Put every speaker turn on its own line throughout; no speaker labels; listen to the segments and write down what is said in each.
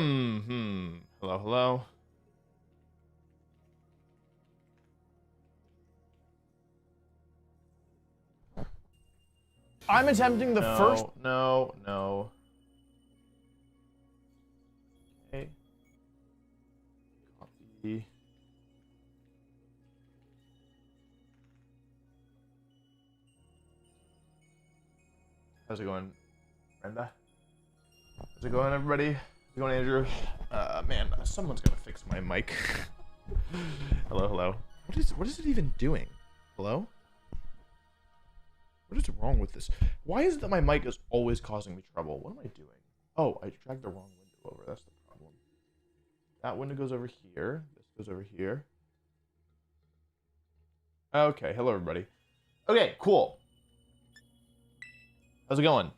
Hello, hello.
I'm attempting the first.
No. Okay. Copy. How's it going, Brenda? How's it going, everybody? How's it going, Andrew? Man, someone's gonna fix my mic. Hello. What is it even doing? Hello? What is wrong with this? Why is it that my mic is always causing me trouble? What am I doing? Oh, I dragged the wrong window over. That's the problem. That window goes over here. This goes over here. Okay, hello, everybody. Okay, cool. How's it going?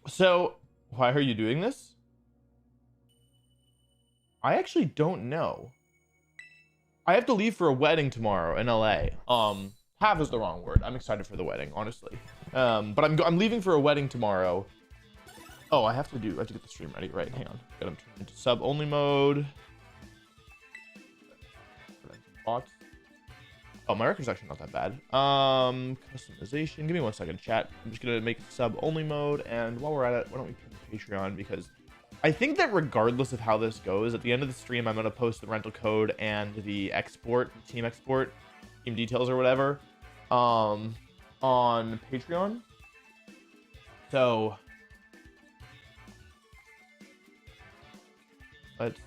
So, why are you doing this? I actually don't know. I have to leave for a wedding tomorrow in LA. Have is the wrong word. I'm excited for the wedding, honestly. But I'm leaving for a wedding tomorrow. Oh, I have to get the stream ready. Right, hang on. Got him turned into sub only mode. Bots. Oh, my record's actually not that bad. Customization. Give me 1 second, chat. I'm just gonna make sub only mode, and while we're at it, why don't we put Patreon, because I think that regardless of how this goes, at the end of the stream, I'm gonna post the rental code and the team export, team details or whatever, on Patreon. So let's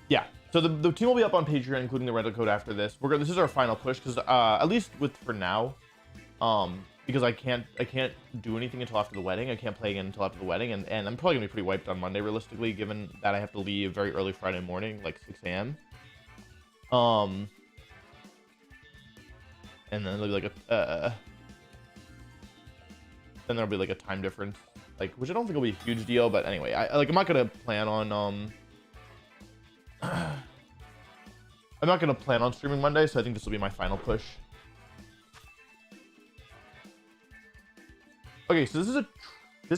yeah. So the team will be up on Patreon, including the rental code after this. This is our final push, because at least for now, because I can't do anything until after the wedding. I can't play again until after the wedding, and I'm probably gonna be pretty wiped on Monday, realistically, given that I have to leave very early Friday morning, like 6 a.m. And then there'll be like a time difference, like, which I don't think will be a huge deal, but anyway, I'm not gonna plan on I'm not gonna plan on streaming Monday, so I think this will be my final push. Okay, so this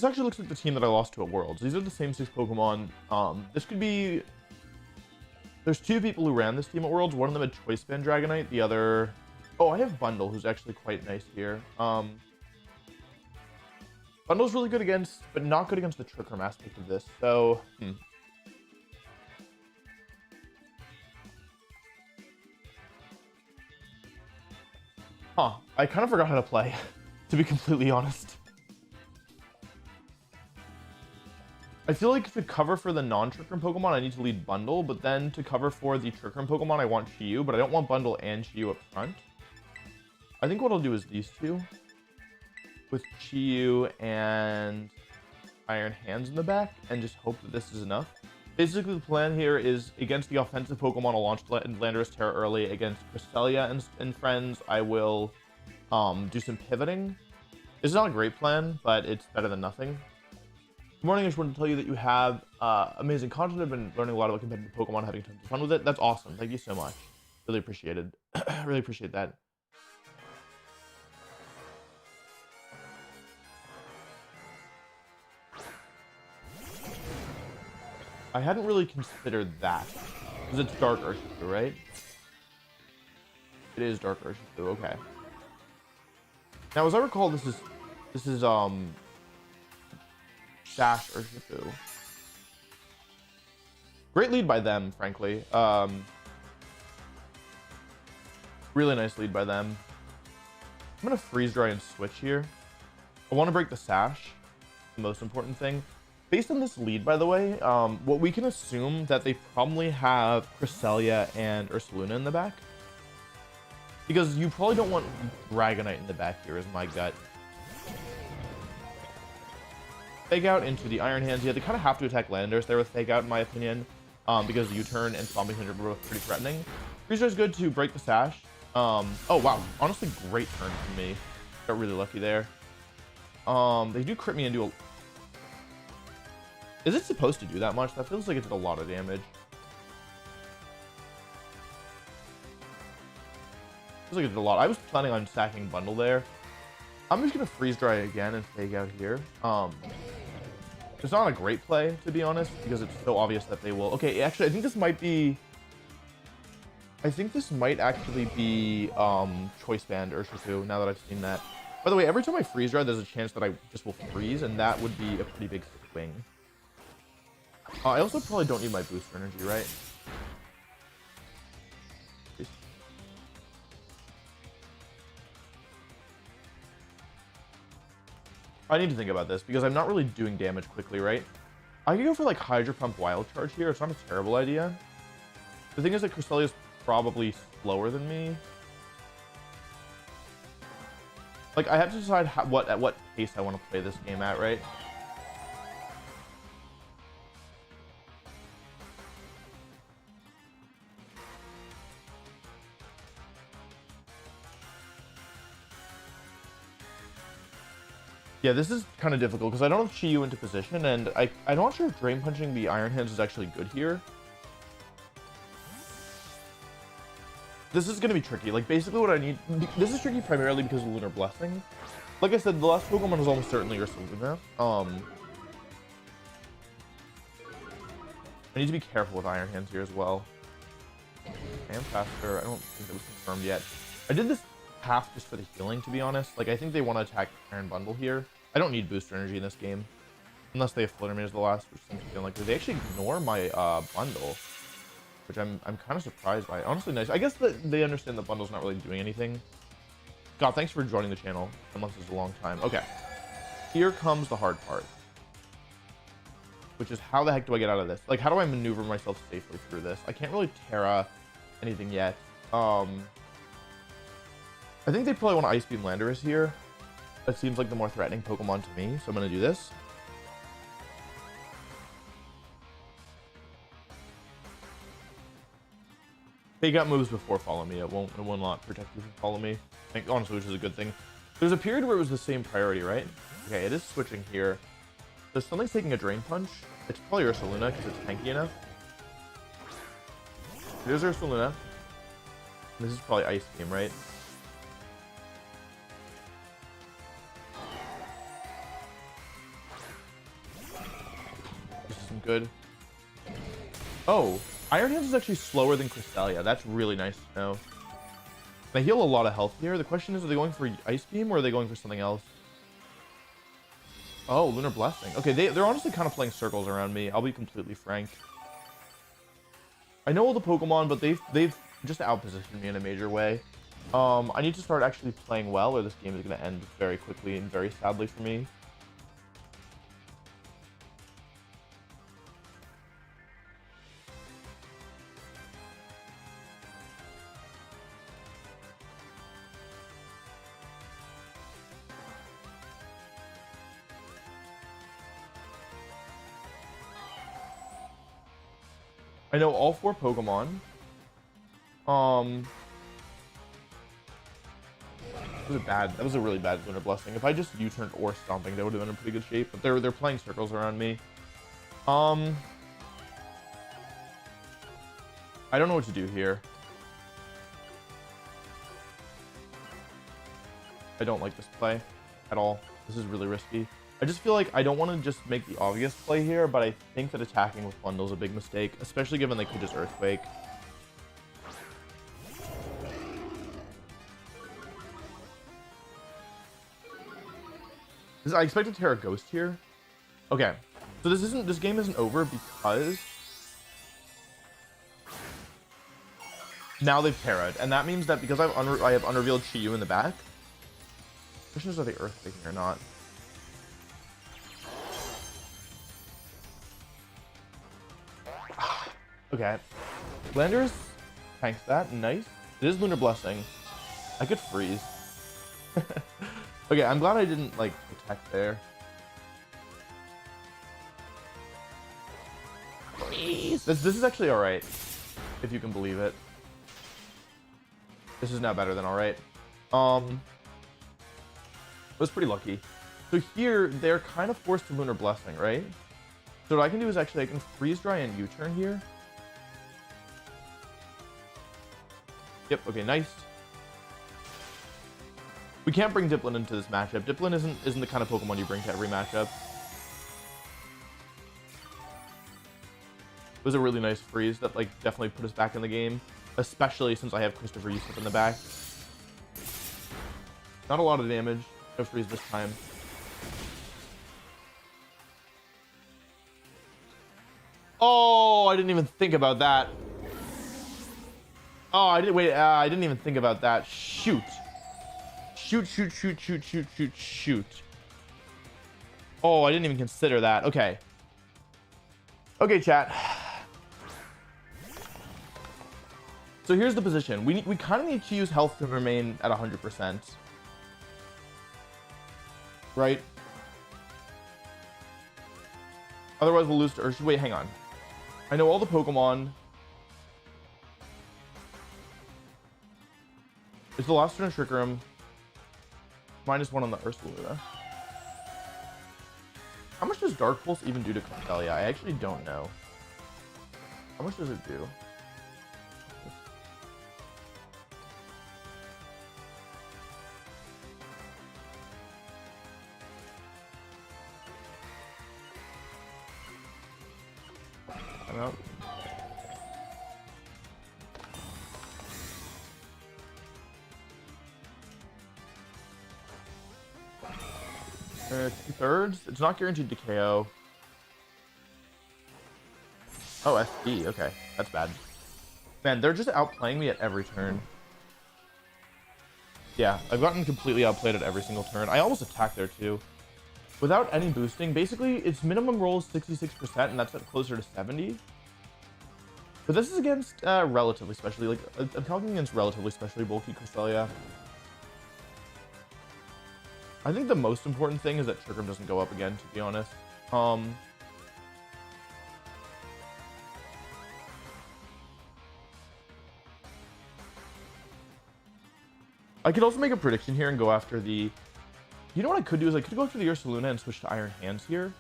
actually looks like the team that I lost to at Worlds. These are the same 6 Pokemon. This could be. There's 2 people who ran this team at Worlds. One of them had Choice Band Dragonite. The other. Oh, I have Bundle, who's actually quite nice here. Bundle's really good against, but not good against the Trick Room aspect of this. So. Huh. I kind of forgot how to play, to be completely honest. I feel like to cover for the non-Trick Room Pokemon, I need to lead Bundle, but then to cover for the Trick Room Pokemon, I want Chi-Yu, but I don't want Bundle and Chi-Yu up front. I think what I'll do is these 2, with Chi-Yu and Iron Hands in the back, and just hope that this is enough. Basically, the plan here is against the offensive Pokemon, I'll launch Landorus Terra early. Against Cresselia and friends, I will do some pivoting. It's not a great plan, but it's better than nothing. Good morning. I just wanted to tell you that you have amazing content. I've been learning a lot about competitive Pokemon, having tons of fun with it. That's awesome. Thank you so much. Really appreciated. Really appreciate that. I hadn't really considered that, because it's Dark Urshifu, right? It is Dark Urshifu. Okay. Now, as I recall, this is Dash Urshifu. Great lead by them, frankly. Really nice lead by them. I'm gonna freeze dry and switch here. I want to break the Sash, the most important thing. Based on this lead, by the way, what we can assume that they probably have Cresselia and Ursaluna in the back. Because you probably don't want Dragonite in the back here, is my gut. Fake Out into the Iron Hands. Yeah, they kind of have to attack Landorus there with Fake Out, in my opinion, because U-Turn and Stomping Cinder were both pretty threatening. Freeze Dry is good to break the Sash. Oh, wow. Honestly, great turn from me. Got really lucky there. They do crit me and do a... Is it supposed to do that much? That feels like it did a lot of damage. Feels like it did a lot. I was planning on stacking Bundle there. I'm just gonna freeze dry again and Fake Out here. It's not a great play, to be honest, because it's so obvious that they will. Okay, actually, I think this might be. I think this might actually be Choice Band Urshifu, now that I've seen that. By the way, every time I freeze dry, there's a chance that I just will freeze, and that would be a pretty big swing. I also probably don't need my booster energy, right? I need to think about this, because I'm not really doing damage quickly, right? I could go for, like, Hydro Pump Wild Charge here. It's not a terrible idea. The thing is that Crystalia's probably slower than me. Like, I have to decide at what pace I want to play this game at, right? Yeah, this is kind of difficult because I don't have Chi-Yu into position, and I'm not sure if Drain Punching the Iron Hands is actually good here. This is going to be tricky. Like, basically what I need... This is tricky primarily because of Lunar Blessing. Like I said, the last Pokemon is almost certainly Ursaluna. I need to be careful with Iron Hands here as well. I am faster. I don't think that was confirmed yet. I did this half just for the healing, to be honest. Like, I think they want to attack Iron Bundle here. I don't need booster energy in this game. Unless they have Flitter Mane as the last, which seems to feel like they actually ignore my bundle. Which I'm kind of surprised by. Honestly, nice. I guess that they understand the bundle's not really doing anything. God, thanks for joining the channel. 10 months is a long time. Okay. Here comes the hard part. Which is, how the heck do I get out of this? Like, how do I maneuver myself safely through this? I can't really Terra anything yet. I think they probably want to Ice Beam Landorus here. That seems like the more threatening Pokemon to me, so I'm going to do this. Fake Out moves before Follow Me. It will not protect you from Follow Me. I think, honestly, which is a good thing. There's a period where it was the same priority, right? Okay, it is switching here. So something's taking a Drain Punch. It's probably Ursaluna because it's tanky enough. Here's Ursaluna. This is probably Ice Beam, right? This isn't good. Oh, Iron Hands is actually slower than Crystalia. That's really nice to know. They heal a lot of health here. The question is, are they going for Ice Beam or are they going for something else? Oh, Lunar Blessing. Okay, they're honestly kind of playing circles around me. I'll be completely frank. I know all the Pokemon, but they've just outpositioned me in a major way. I need to start actually playing well, or this game is going to end very quickly and very sadly for me. I know all 4 Pokemon. That was a really bad Lunar Blessing. If I just U-turned or Stomping, that would have been in pretty good shape. But they're playing circles around me. I don't know what to do here. I don't like this play at all. This is really risky. I just feel like I don't want to just make the obvious play here, but I think that attacking with Bundle is a big mistake, especially given they could just Earthquake. I expect to Terra Ghost here. Okay, so this game isn't over because now they've Terra'd, and that means that because I have unrevealed Chi-Yu in the back. Question is, are they Earthquaking or not? Okay, Landorus tanks that. Nice. It is Lunar Blessing. I could freeze. Okay, I'm glad I didn't like protect there. Freeze. This is actually all right, if you can believe it. This is now better than all right. It was pretty lucky. So here they're kind of forced to Lunar Blessing, right? So what I can do is actually I can freeze dry and U-turn here. Yep, okay, nice. We can't bring Dipplin into this matchup. Dipplin isn't the kind of Pokemon you bring to every matchup. was a really nice freeze that like definitely put us back in the game, especially since I have Christopher Yusuf in the back. Not a lot of damage. No freeze this time. Oh, I didn't even think about that. Oh, I didn't wait. I didn't even think about that. Shoot. Shoot, shoot, shoot, shoot, shoot, shoot, shoot. Oh, I didn't even consider that. Okay. Okay, chat. So here's the position. We kind of need to use health to remain at 100%. Right? Otherwise, we'll lose to Ursh. Wait, hang on. I know all the Pokemon. It's the last turn of Trick Room. -1 on the Ursaluna. How much does Dark Pulse even do to Cresselia? I actually don't know. How much does it do? I'm out. Two-thirds? It's not guaranteed to KO. Oh, SD. Okay, that's bad. Man, they're just outplaying me at every turn. Yeah, I've gotten completely outplayed at every single turn. I almost attacked there too. Without any boosting, basically its minimum roll is 66%, and that's at closer to 70. But this is against relatively specially, like I'm talking against relatively specially bulky Cresselia. I think the most important thing is that Trick Room doesn't go up again, to be honest. I could also make a prediction here and go after the... You know what I could do is I could go after the Ursaluna and switch to Iron Hands here.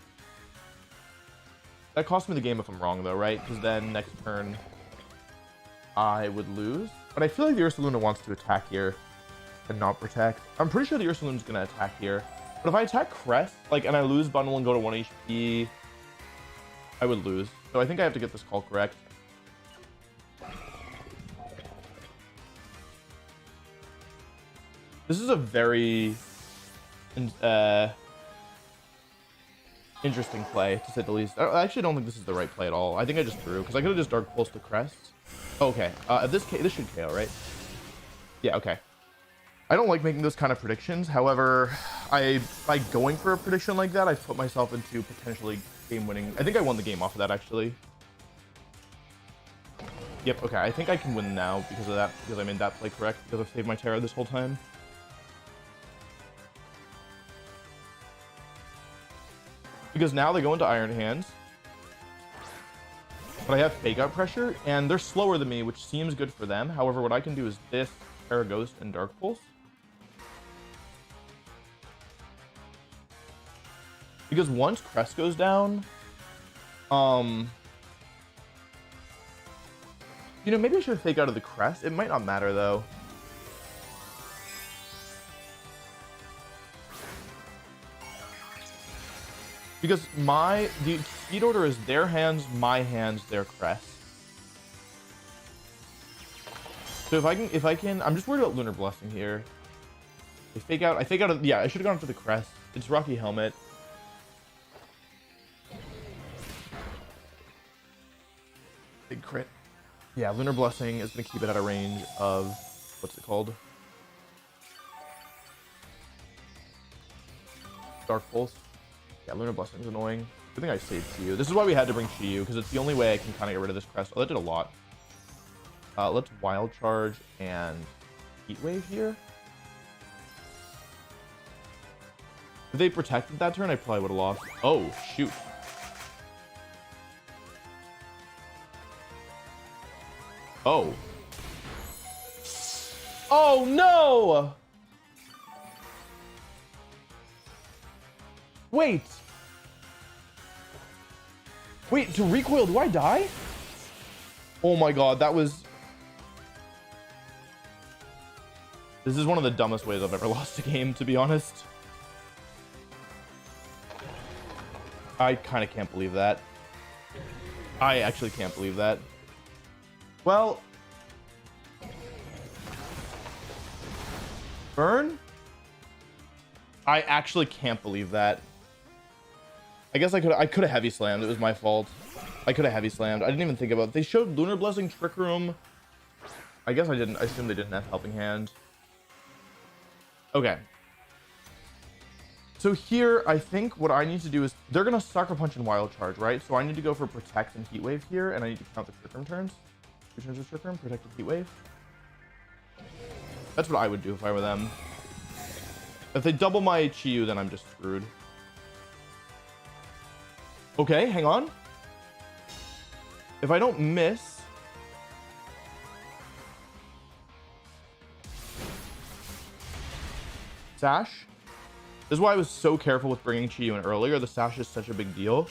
That cost me the game if I'm wrong, though, right? Because then next turn I would lose. But I feel like the Ursaluna wants to attack here and not protect. I'm pretty sure the Ursaluna's gonna attack here. But if I attack Crest, like, and I lose Bundle and go to 1 HP, I would lose. So I think I have to get this call correct. This is a very interesting play, to say the least. I actually don't think this is the right play at all. I think I just threw, because I could have just Dark Pulse the Crest. Okay, this should KO, right? Yeah, okay. I don't like making those kind of predictions. However, by going for a prediction like that, I put myself into potentially game-winning. I think I won the game off of that, actually. Yep, okay. I think I can win now because of that, because I made that play correct, because I've saved my Terra this whole time. Because now they go into Iron Hands. But I have Fake Out Pressure, and they're slower than me, which seems good for them. However, what I can do is this, Terra Ghost, and Dark Pulse. Because once Crest goes down, you know, maybe I should Fake Out of the Crest. It might not matter, though. Because the speed order is their hands, my hands, their Crest. So if I can, I'm just worried about Lunar Blessing here. I fake out, yeah, I should have gone for the Crest. It's Rocky Helmet. Big crit. Yeah, Lunar Blessing is going to keep it at a range of, what's it called? Dark Pulse. Yeah, Lunar Blessing is annoying. Good thing I saved Shiyu. This is why we had to bring Shiyu, because it's the only way I can kind of get rid of this Crest. Oh, that did a lot. Let's Wild Charge and Heat Wave here. If they protected that turn, I probably would have lost. Oh, shoot. Oh. Oh, no! Wait. Wait, to recoil, do I die? Oh my god, that was... This is one of the dumbest ways I've ever lost a game, to be honest. I kind of can't believe that. I actually can't believe that. Well, burn? I actually can't believe that. I guess I could have heavy slammed. It was my fault. I could have heavy slammed. I didn't even think about it. They showed Lunar Blessing, Trick Room. I guess I didn't. I assume they didn't have Helping Hand. Okay. So here, I think what I need to do is they're gonna Sucker Punch and Wild Charge, right? So I need to go for Protect and Heat Wave here, and I need to count the Trick Room turns. 2 turns of Trick Room, Protect and Heat Wave. That's what I would do if I were them. If they double my Chiyu, then I'm just screwed. Okay, hang on. If I don't miss... Sash? This is why I was so careful with bringing Chiyu in earlier. The Sash is such a big deal.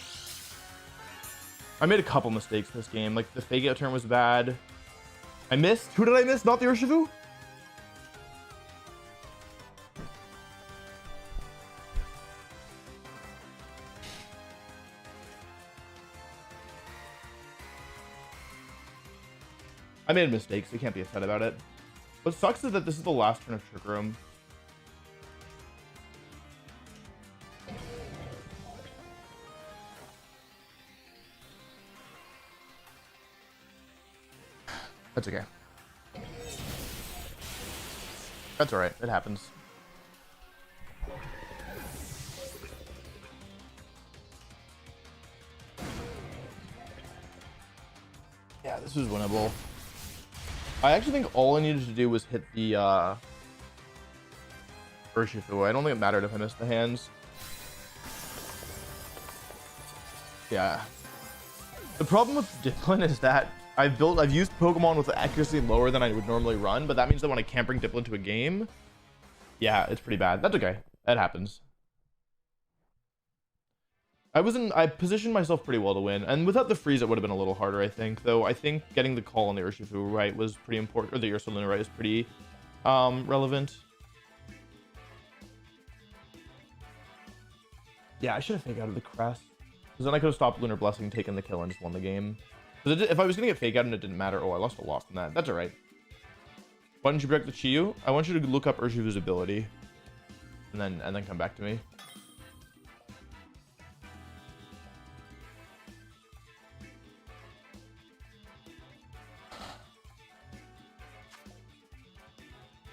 I made a couple mistakes this game. Like, the Fake Out turn was bad. I missed. Who did I miss? Not the Urshifu? I made mistakes. I can't be upset about it. What sucks is that this is the last turn of Trick Room. That's okay. That's alright. It happens. Yeah, this was winnable. I actually think all I needed to do was hit the Urshifu. I don't think it mattered if I missed the hands. Yeah. The problem with Dipplin is that I've used Pokemon with accuracy lower than I would normally run, but that means that when I can't bring Dipplin to a game, yeah, it's pretty bad. That's okay. That happens. I positioned myself pretty well to win, and without the freeze, it would have been a little harder, I think. Though I think getting the call on the Urshifu right was pretty important, or the Ursaluna right was pretty relevant. Yeah, I should have Fake Out of the Crest, because then I could have stopped Lunar Blessing, taken the kill, and just won the game. Because if I was gonna get Fake Out and it didn't matter, oh, I lost a lot from that. That's all right. Why don't you protect the Chiyu? I want you to look up Urshifu's ability, and then come back to me.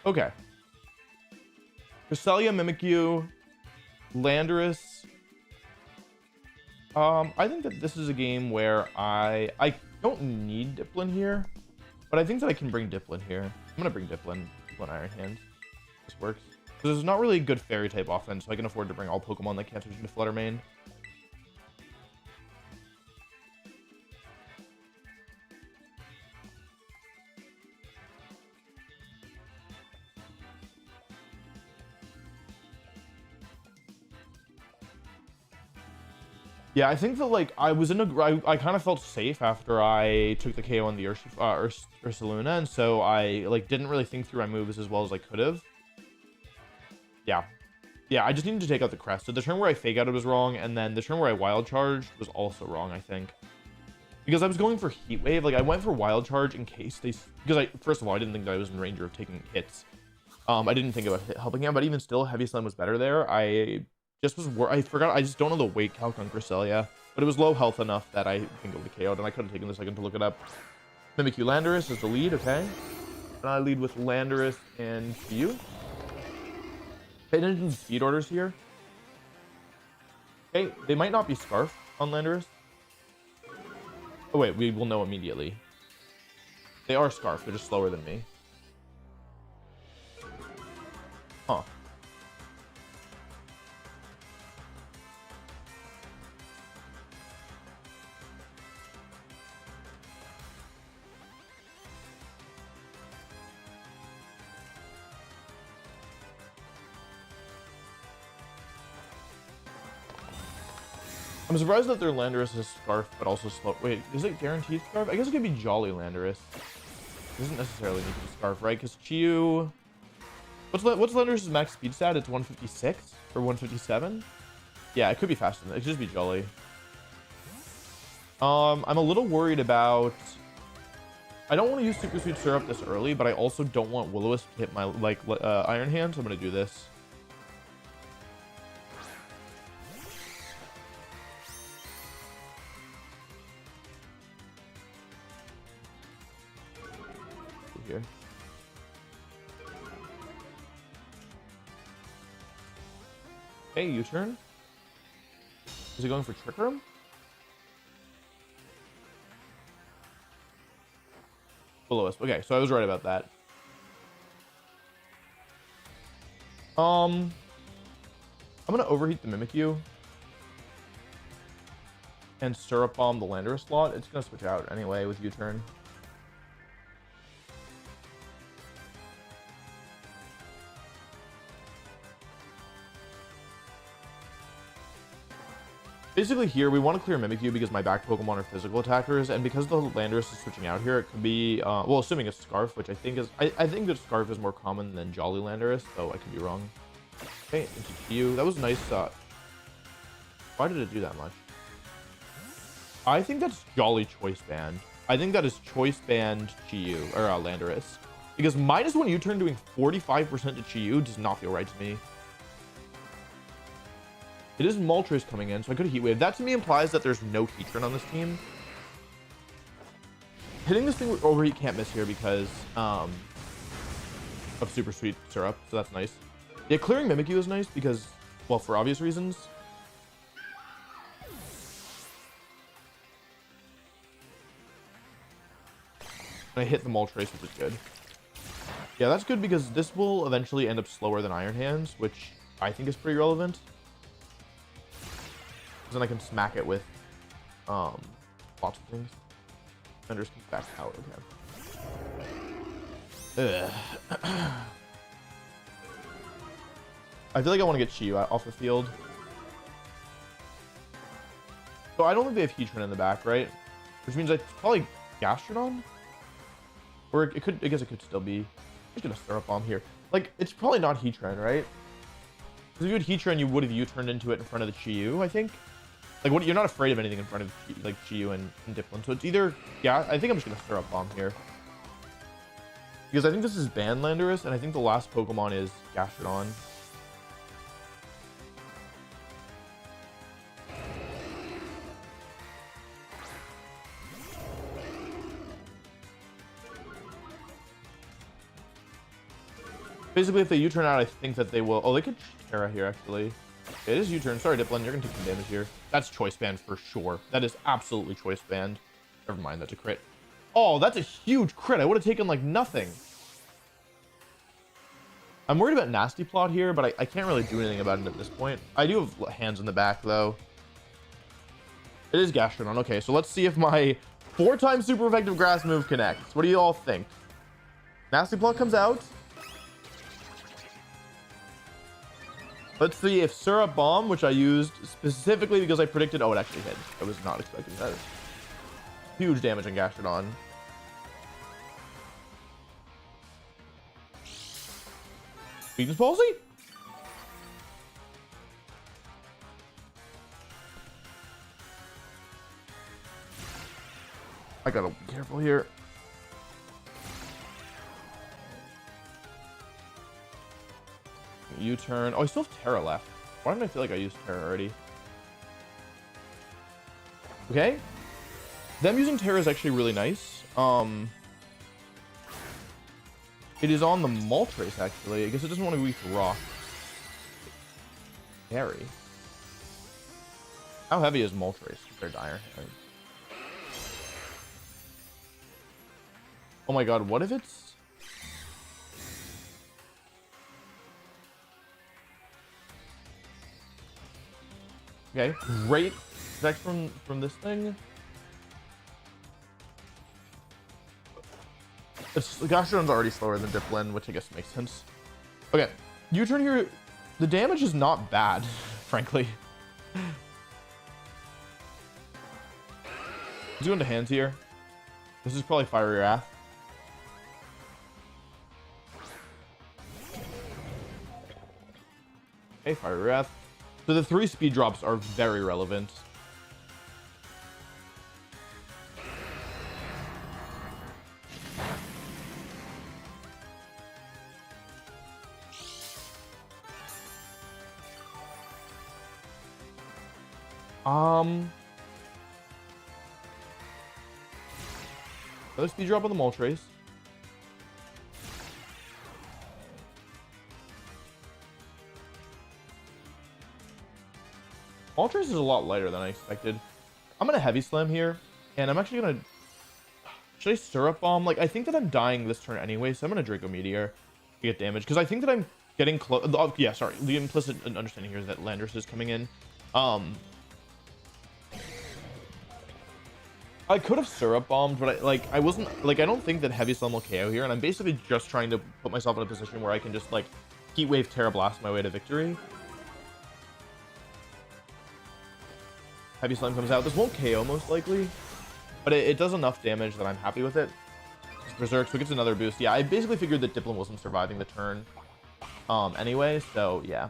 Okay. Cresselia, Mimikyu, Landorus. I think that this is a game where I don't need Dipplin here, but I think that I can bring Dipplin here. I'm gonna bring Dipplin Iron Hand. This works. Because there's not really a good Fairy type offense, so I can afford to bring all Pokemon that can't switch into Flutter Mane. Yeah, I think that, like, I kind of felt safe after I took the KO on the Ursaluna, and so I, like, didn't really think through my moves as well as I could have. Yeah. Yeah, I just needed to take out the Crest. So the turn where I Fake Out it was wrong, and then the turn where I Wild Charged was also wrong, I think. Because I was going for Heat Wave. Like, I went for Wild Charge in case they... Because, first of all, I didn't think that I was in danger of taking hits. I didn't think about helping him, but even still, Heavy Slam was better there. I forgot. I just don't know the weight calc on Cresselia, but it was low health enough that I can go to KO, and I could have taken a second to look it up. Mimikyu Landorus is the lead, okay. And I lead with Landorus and Chiyu. Pay attention to speed orders here. Okay, they might not be Scarf on Landorus. Oh wait, we will know immediately. They are Scarf, they're just slower than me. Huh. I'm surprised that their Landorus is Scarf, but also slow. Wait, is it guaranteed Scarf? I guess it could be Jolly Landorus. It doesn't necessarily need to be Scarf, right? Because Chiyu... What's Landorus' max speed stat? It's 156 or 157? Yeah, it could be faster than that. It could just be Jolly. I'm a little worried about... I don't want to use Super Sweet Syrup this early, but I also don't want Will-O-Wisp to hit my, like, Iron Hand, so I'm going to do this. Here. Hey, U-turn. Is he going for Trick Room? Will-O-Wisp. Okay, so I was right about that. I'm gonna overheat the Mimikyu and Syrup Bomb the Landorus slot. It's gonna switch out anyway with U-turn. Basically here, we want to clear Mimikyu because my back Pokemon are physical attackers, and because the Landorus is switching out here, it could be, well, assuming it's Scarf, which I think is, I think that Scarf is more common than Jolly Landorus, though I could be wrong. Okay, into Chiyu. That was nice. Why did it do that much? I think that's Jolly Choice Band. I think that is Choice Band Chiyu, or Landorus. Because -1 U-turn doing 45% to Chiyu does not feel right to me. It is Moltres coming in, so I could Heat Wave. That to me implies that there's no Heatran on this team. Hitting this thing with Overheat can't miss here because of Super Sweet Syrup, so that's nice. Yeah, clearing Mimikyu is nice because, well, for obvious reasons. And I hit the Moltres, which is good. Yeah, that's good because this will eventually end up slower than Iron Hands, which I think is pretty relevant. Then I can smack it with lots of things. Defenders can back out. Okay. I feel like I want to get Chiyu off the field. So I don't think they have Heatran in the back, right? Which means I probably Gastrodon? Or it could, I guess it could still be. I'm just gonna Syrup Bomb here. Like, it's probably not Heatran, right? Because if you had Heatran, you would have U-turned into it in front of the Chiyu, I think. Like, what, you're not afraid of anything in front of like Chiyu and Dipplin. So it's either, yeah, I think I'm just gonna Syrup Bomb here. Because I think this is Band Landorus, and I think the last Pokemon is Gastrodon. Basically, if they U-turn out, I think that they will. Oh, they could Terra here, actually. It is U-turn. Sorry, Dipplin. You're going to take some damage here. That's Choice Band for sure. That is absolutely Choice Band. Never mind. That's a crit. Oh, that's a huge crit. I would have taken, like, nothing. I'm worried about Nasty Plot here, but I can't really do anything about it at this point. I do have hands in the back, though. It is Gastrodon. Okay, so let's see if my 4-time super effective grass move connects. What do you all think? Nasty Plot comes out. Let's see if Syrup Bomb, which I used specifically because I predicted... Oh, it actually hit. I was not expecting that. Huge damage on Gastrodon. Weakness Palsy? I gotta be careful here. U-turn. Oh, I still have Terra left. Why didn't I feel like I used Terra already? Okay. Them using Terra is actually really nice. It is on the Moltres, actually. I guess it doesn't want to be weak to Rock. Scary. How heavy is Moltres compared to Iron Hand? Oh my god, what if it's... Okay, great effect from this thing. Gastrodon's already slower than Dipplin, which I guess makes sense. Okay, U-turn here. The damage is not bad, frankly. Let's go into hands here. This is probably Fiery Wrath. Okay, Fiery Wrath. So the 3 speed drops are very relevant. Another speed drop on the Moltres. Moltres is a lot lighter than I expected. I'm gonna heavy slam here, and I'm actually gonna. Should I syrup bomb? Like, I think that I'm dying this turn anyway, so I'm gonna Draco Meteor to get damage because I think that I'm getting close. Oh, yeah, sorry. The implicit understanding here is that Landorus is coming in. I could have syrup bombed, but I wasn't like, I don't think that heavy slam will KO here, and I'm basically just trying to put myself in a position where I can just like heat wave Terra Blast my way to victory. Heavy slam comes out. This won't KO most likely, but it does enough damage that I'm happy with it. It's Berserk, so it gets another boost. Yeah, I basically figured that Dipplin wasn't surviving the turn anyway, so yeah.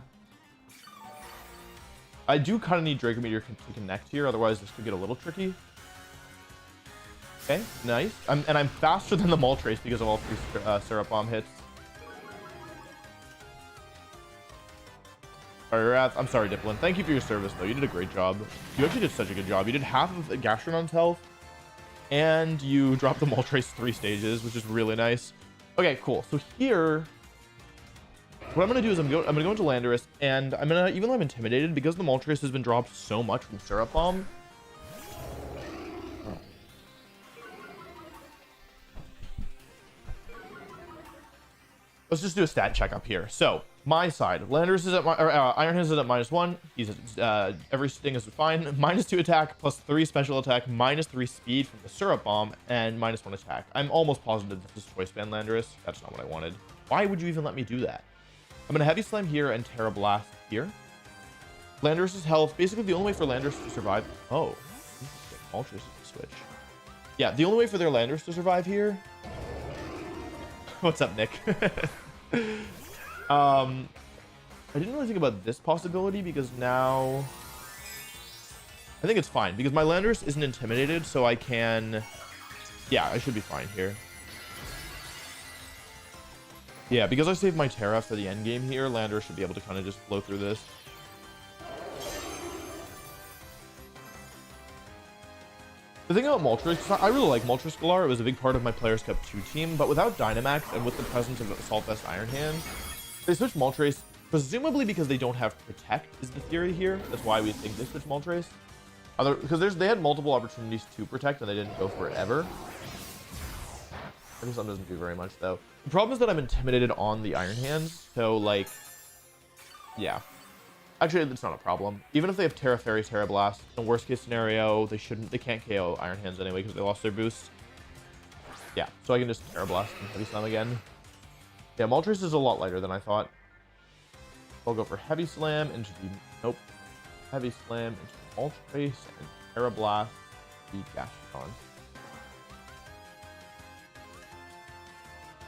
I do kind of need Draco Meteor to connect here, otherwise this could get a little tricky. Okay, nice. I'm faster than the Moltres because of all 3 Syrup Bomb hits. I'm sorry, Dipplin. Thank you for your service, though. You did a great job. You actually did such a good job. You did half of Gastronon's health, and you dropped the Moltres 3 stages, which is really nice. Okay, cool. So here, what I'm going to do is I'm going to go into Landorus, and I'm going to, even though I'm intimidated, because the Moltres has been dropped so much from Syrup Bomb, let's just do a stat check up here. So my side, Landorus is at Iron Hands is at -1. He's at, everything is fine. -2 attack, +3 special attack, -3 speed from the Syrup Bomb, and -1 attack. I'm almost positive this is Choice Band Landorus. That's not what I wanted. Why would you even let me do that? I'm gonna Heavy Slam here and Terra Blast here. Landorus's health, basically the only way for Landorus to survive. Oh, Moltres is the switch. Yeah, the only way for their Landorus to survive here. What's up, Nick? I didn't really think about this possibility because now I think it's fine because my Landorus isn't intimidated, so I can, yeah, I should be fine here. Yeah, because I saved my Terra for the end game here, Landorus should be able to kind of just flow through this. The thing about Moltres, I really like Moltres Galar. It was a big part of my Players Cup 2 team, but without Dynamax and with the presence of Assault Vest Iron Hand, they switched Moltres, presumably because they don't have Protect, is the theory here. That's why we think they switched Moltres. Because they had multiple opportunities to Protect, and they didn't go for it ever. Heavy Slam doesn't do very much, though. The problem is that I'm intimidated on the Iron Hands, so, like, yeah. Actually, it's not a problem. Even if they have Terra Fairy, Terra Blast, in the worst case scenario, they can't KO Iron Hands anyway because they lost their boost. Yeah, so I can just Terra Blast and Heavy Slam again. Yeah, Moltres is a lot lighter than I thought. I'll go for Heavy Slam into the, nope. Heavy Slam into the Moltres and Terra Blast the Gastron.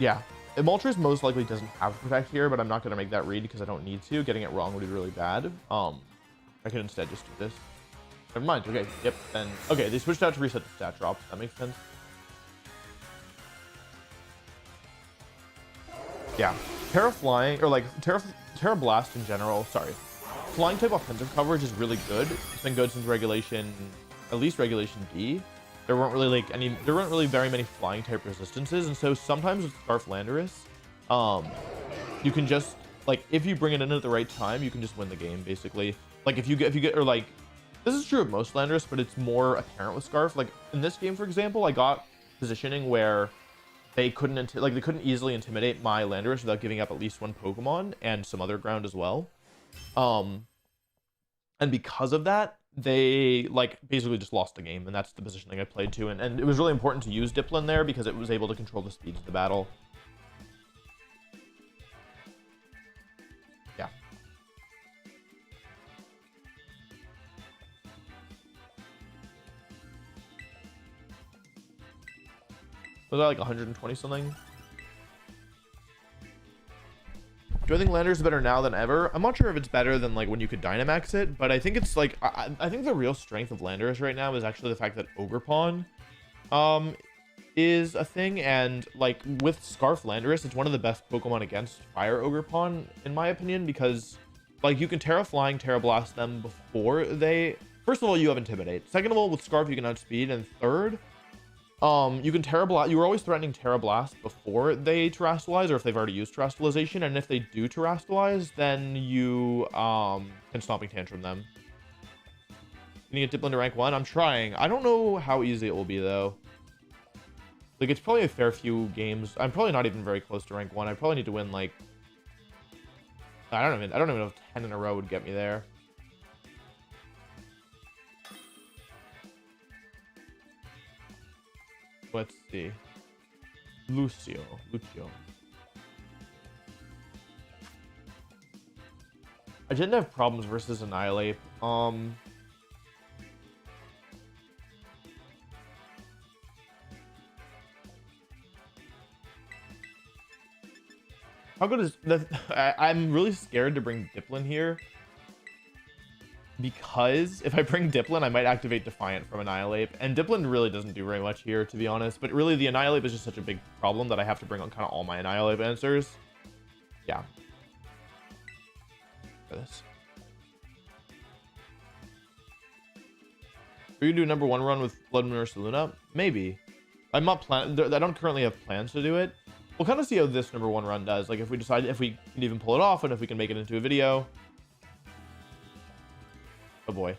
Yeah. Moltres most likely doesn't have Protect here, but I'm not going to make that read because I don't need to. Getting it wrong would be really bad. I could instead just do this. Never mind. Okay. Yep. Then. Okay. They switched out to reset the stat drops. That makes sense. Yeah. Terra Flying, or like Terra Blast in general. Sorry. Flying type offensive coverage is really good. It's been good since at least Regulation D. There weren't really very many flying type resistances, and so sometimes with Scarf Landorus, you can just, like, if you bring it in at the right time, you can just win the game basically. Like if you get or like, this is true of most Landorus, but it's more apparent with Scarf. Like in this game, for example, I got positioning where they couldn't easily intimidate my Landorus without giving up at least one Pokemon and some other ground as well. And because of that, they like basically just lost the game, and that's the positioning I played to, and it was really important to use Dipplin there because it was able to control the speeds of the battle. Yeah. Was that like 120 something? Do I think Landorus is better now than ever? I'm not sure if it's better than like when you could Dynamax it, but I think it's like I think the real strength of Landorus right now is actually the fact that Ogerpon is a thing, and like with Scarf Landorus, it's one of the best Pokemon against Fire Ogerpon in my opinion, because like you can Terra Flying, Terra Blast them before they First of all, you have Intimidate. Second of all, with Scarf, you can outspeed. And third, you can Terra Blast. You were always threatening Terra Blast before they Terrastalize, or if they've already used Terrastalization. And if they do Terrastalize, then you can Stomping Tantrum them. Can you get Dipplin to rank 1? I'm trying. I don't know how easy it will be, though. Like, it's probably a fair few games. I'm probably not even very close to rank 1. I probably need to win, like... I don't even know if 10 in a row would get me there. Let's see. Lucio. I didn't have problems versus Annihilate. How good is the... I'm really scared to bring Dipplin here. Because if I bring Dipplin, I might activate Defiant from Annihilate. And Dipplin really doesn't do very much here, to be honest. But really, the Annihilate is just such a big problem that I have to bring on kind of all my Annihilate answers. Yeah. Look at this. Are you gonna do a #1 run with Blood Moon or Luna? Maybe. I'm not planning. I don't currently have plans to do it. We'll kind of see how this #1 run does. Like, if we decide if we can even pull it off and if we can make it into a video. Oh boy.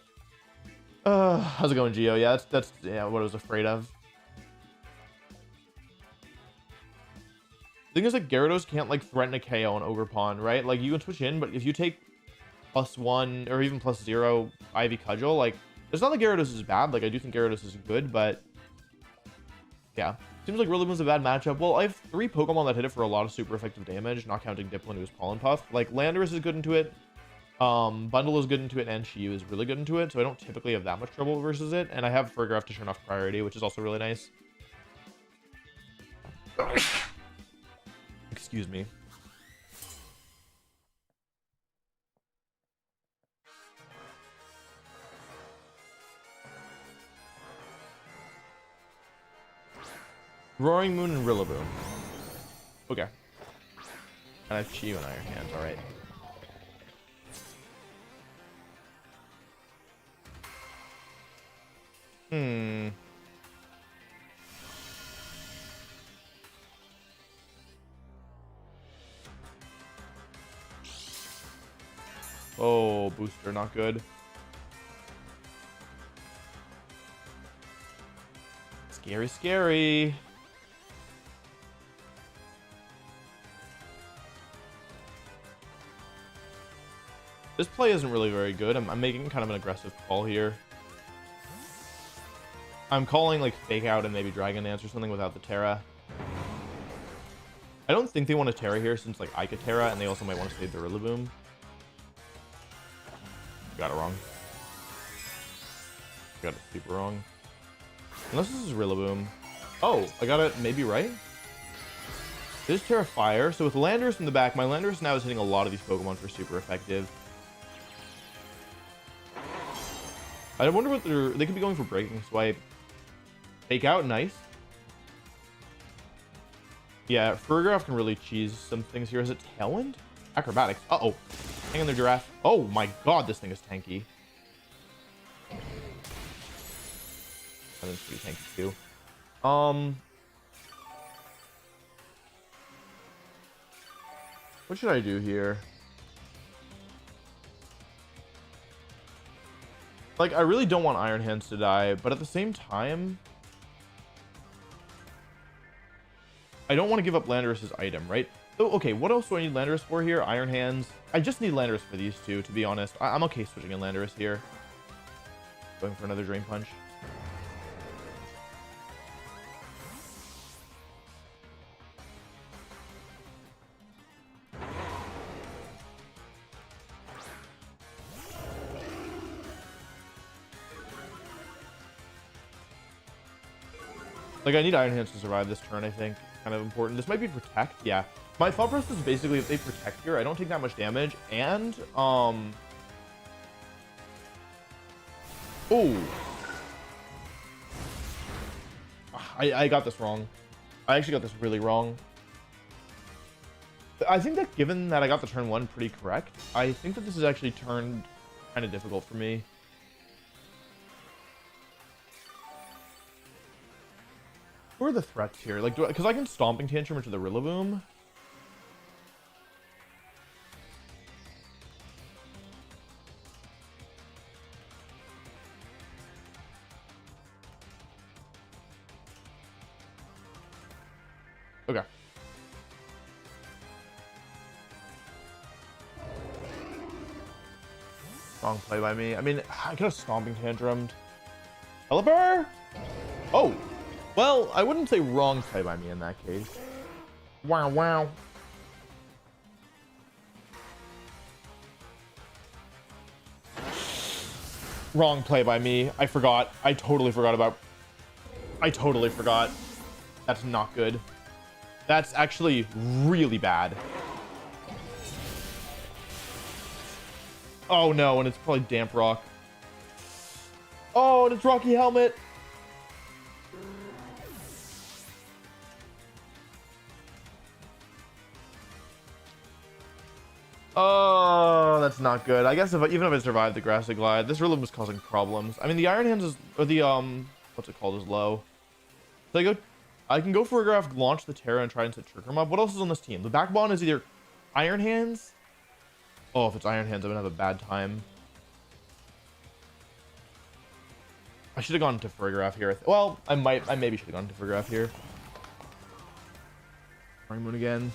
How's it going, Gio? Yeah, that's yeah, what I was afraid of. The thing is, like, Gyarados can't, like, threaten a KO on Ogre Pawn, right? Like, you can switch in, but if you take +1 or even +0 Ivy Cudgel, like, it's not that Gyarados is bad. Like, I do think Gyarados is good, but yeah. Seems like Rillaboom's a bad matchup. Well, I have 3 Pokemon that hit it for a lot of super effective damage, not counting Dipplin, who's Pollen Puff. Like, Landorus is good into it. Bundle is good into it, and Shiyu is really good into it, so I don't typically have that much trouble versus it. And I have Farigiraf to turn off priority, which is also really nice. Excuse me. Roaring Moon and Rillaboom. Okay. And I have Shiyu and Iron Hands, alright. Oh, booster, not good. Scary, scary. This play isn't really very good. I'm making kind of an aggressive call here. I'm calling like Fake Out and maybe Dragon Dance or something without the Terra. I don't think they want to Terra here since like I could Terra, and they also might want to save the Rillaboom. Got it wrong. Got it super wrong. Unless this is Rillaboom. Oh, I got it maybe right. This is Terra Fire. So with Landorus in the back, my Landorus now is hitting a lot of these Pokemon for super effective. I wonder what they could be going for Breaking Swipe. Fake Out, nice. Yeah, Farigiraf can really cheese some things here. Is it Tailwind? Acrobatics. Uh-oh. Hang on there, Giraffe. Oh my god, this thing is tanky. I think it's pretty tanky too. What should I do here? Like, I really don't want Iron Hands to die, but at the same time, I don't want to give up Landorus's item, right? So, okay, what else do I need Landorus for here? Iron Hands. I just need Landorus for these two, to be honest. I'm okay switching in Landorus here. Going for another Drain Punch. Like, I need Iron Hands to survive this turn, I think. Kind of important. This might be Protect, yeah. My thought process is basically if they Protect here, I don't take that much damage, and, oh. I got this wrong. I actually got this really wrong. I think that given that I got the turn 1 pretty correct, I think that this is actually turned kind of difficult for me. Who are the threats here? Like, because I can Stomping Tantrum into the Rillaboom. Okay. Wrong play by me. I mean, I could have Stomping Tantrumed. Pelipper? Oh. Well, I wouldn't say wrong play by me in that case. Wow, wow. Wrong play by me. I forgot. I totally forgot. That's not good. That's actually really bad. Oh no, and it's probably Damp Rock. Oh, and it's Rocky Helmet. Oh, that's not good. I guess even if I survived the Grassy Glide, this Rillaboom was causing problems. I mean, the Iron Hands is, or the what's it called, is low. So I can go for a graph, launch the Terra, and try and set Trick Room up. What else is on this team? The backbone is either Iron Hands. Oh, if it's Iron Hands, I'm gonna have a bad time. I should have gone to Farigiraf here. Well, I maybe should have gone to Farigiraf here. Spring Moon again.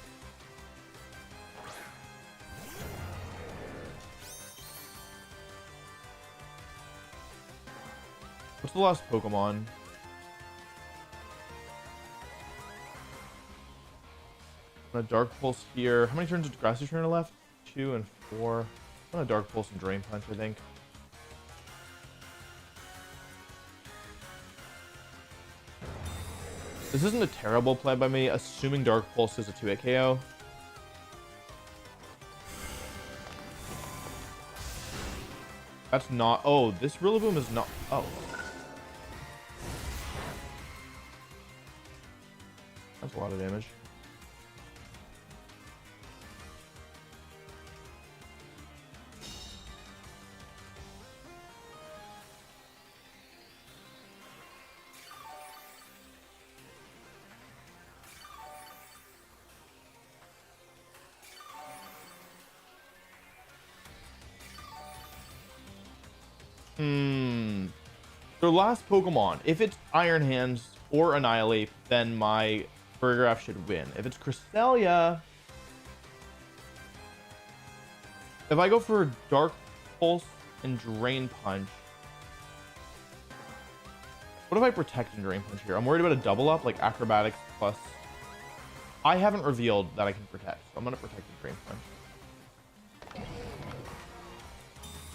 What's the last Pokemon? I'm gonna Dark Pulse here. How many turns does Grassy Trainer left? 2 and 4. I'm gonna Dark Pulse and Drain Punch, I think. This isn't a terrible play by me, assuming Dark Pulse is a 2-hit KO. That's not... Oh, this Rillaboom is not... Oh. That's a lot of damage. The last Pokemon, if it's Iron Hands or Annihilate, then my Farigiraf should win. If it's Cresselia, if I go for Dark Pulse and Drain Punch, what if I Protect and Drain Punch here? I'm worried about a double up, like Acrobatics plus. I haven't revealed that I can Protect, so I'm gonna Protect and Drain Punch.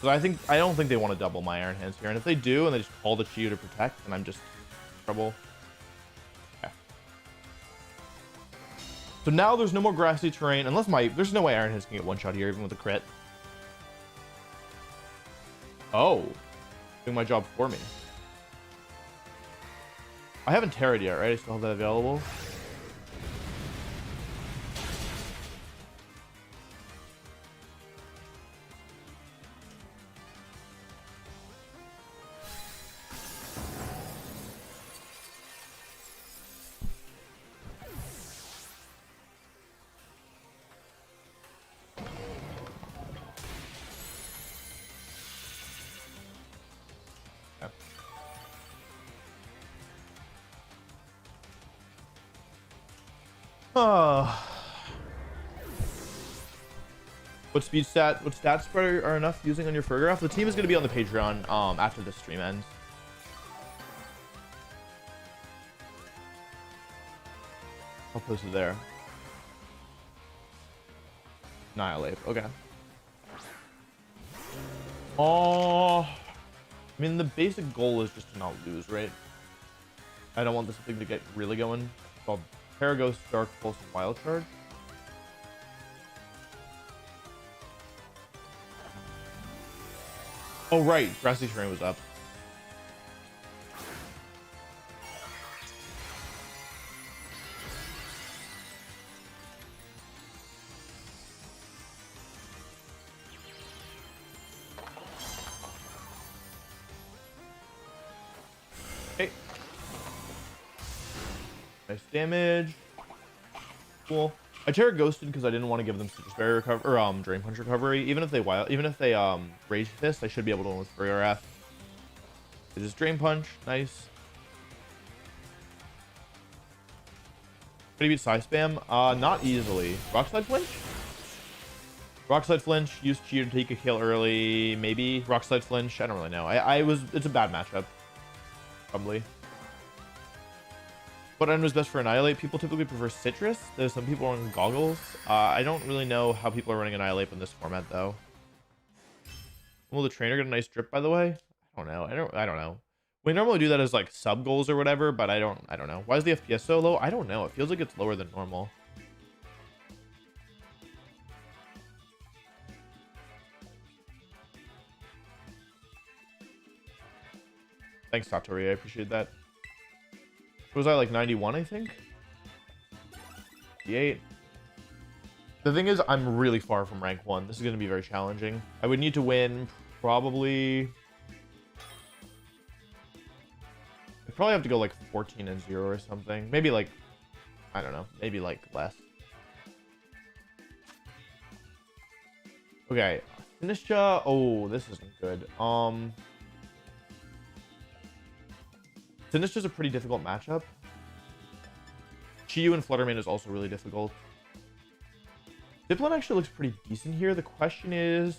I don't think they want to double my Iron Hands here, and if they do, and they just call the Chiyu to Protect, then I'm just in trouble. Okay. So now there's no more grassy terrain, unless there's no way Iron Hands can get one shot here, even with a crit. Oh, doing my job for me. I haven't Terra'd yet, right? I still have that available. What stat spread are enough using on your Farigiraf? The team is going to be on the Patreon after this stream ends. I'll post it there. Annihilate. Okay. Oh, I mean, the basic goal is just to not lose, right? I don't want this thing to get really going. So Paraghost, Dark Pulse, and Wild Charge. Oh, right. Grassy Terrain was up. Okay. Nice damage. Cool. I Terra Ghosted because I didn't want to give them Citrus Berry recovery or Drain Punch recovery. Even if they Rage Fist, I should be able to win with Furrier Wrath. It is Drain Punch. Nice. Can you beat Psy Spam? Not easily. Rockslide Flinch? Rockslide Flinch. Use Chi to take a kill early. Maybe. Rockslide Flinch. I don't really know. It's a bad matchup. Probably. What item is best for Annihilate? People typically prefer Citrus. There's some people running Goggles. I don't really know how people are running Annihilate in this format, though. Will the trainer get a nice drip, by the way? I don't know. I don't know. We normally do that as like sub goals or whatever, but I don't know. Why is the FPS so low? I don't know. It feels like it's lower than normal. Thanks, Satori. I appreciate that. Was I like 91, I think? 88. The thing is, I'm really far from rank 1. This is going to be very challenging. I would need to win probably... I'd probably have to go like 14-0 or something. Maybe like, I don't know. Maybe like less. Okay. Sinistra. Oh, this isn't good. Sinistra's a pretty difficult matchup. Chiyu and Fluttermane is also really difficult. Dipplin actually looks pretty decent here. The question is,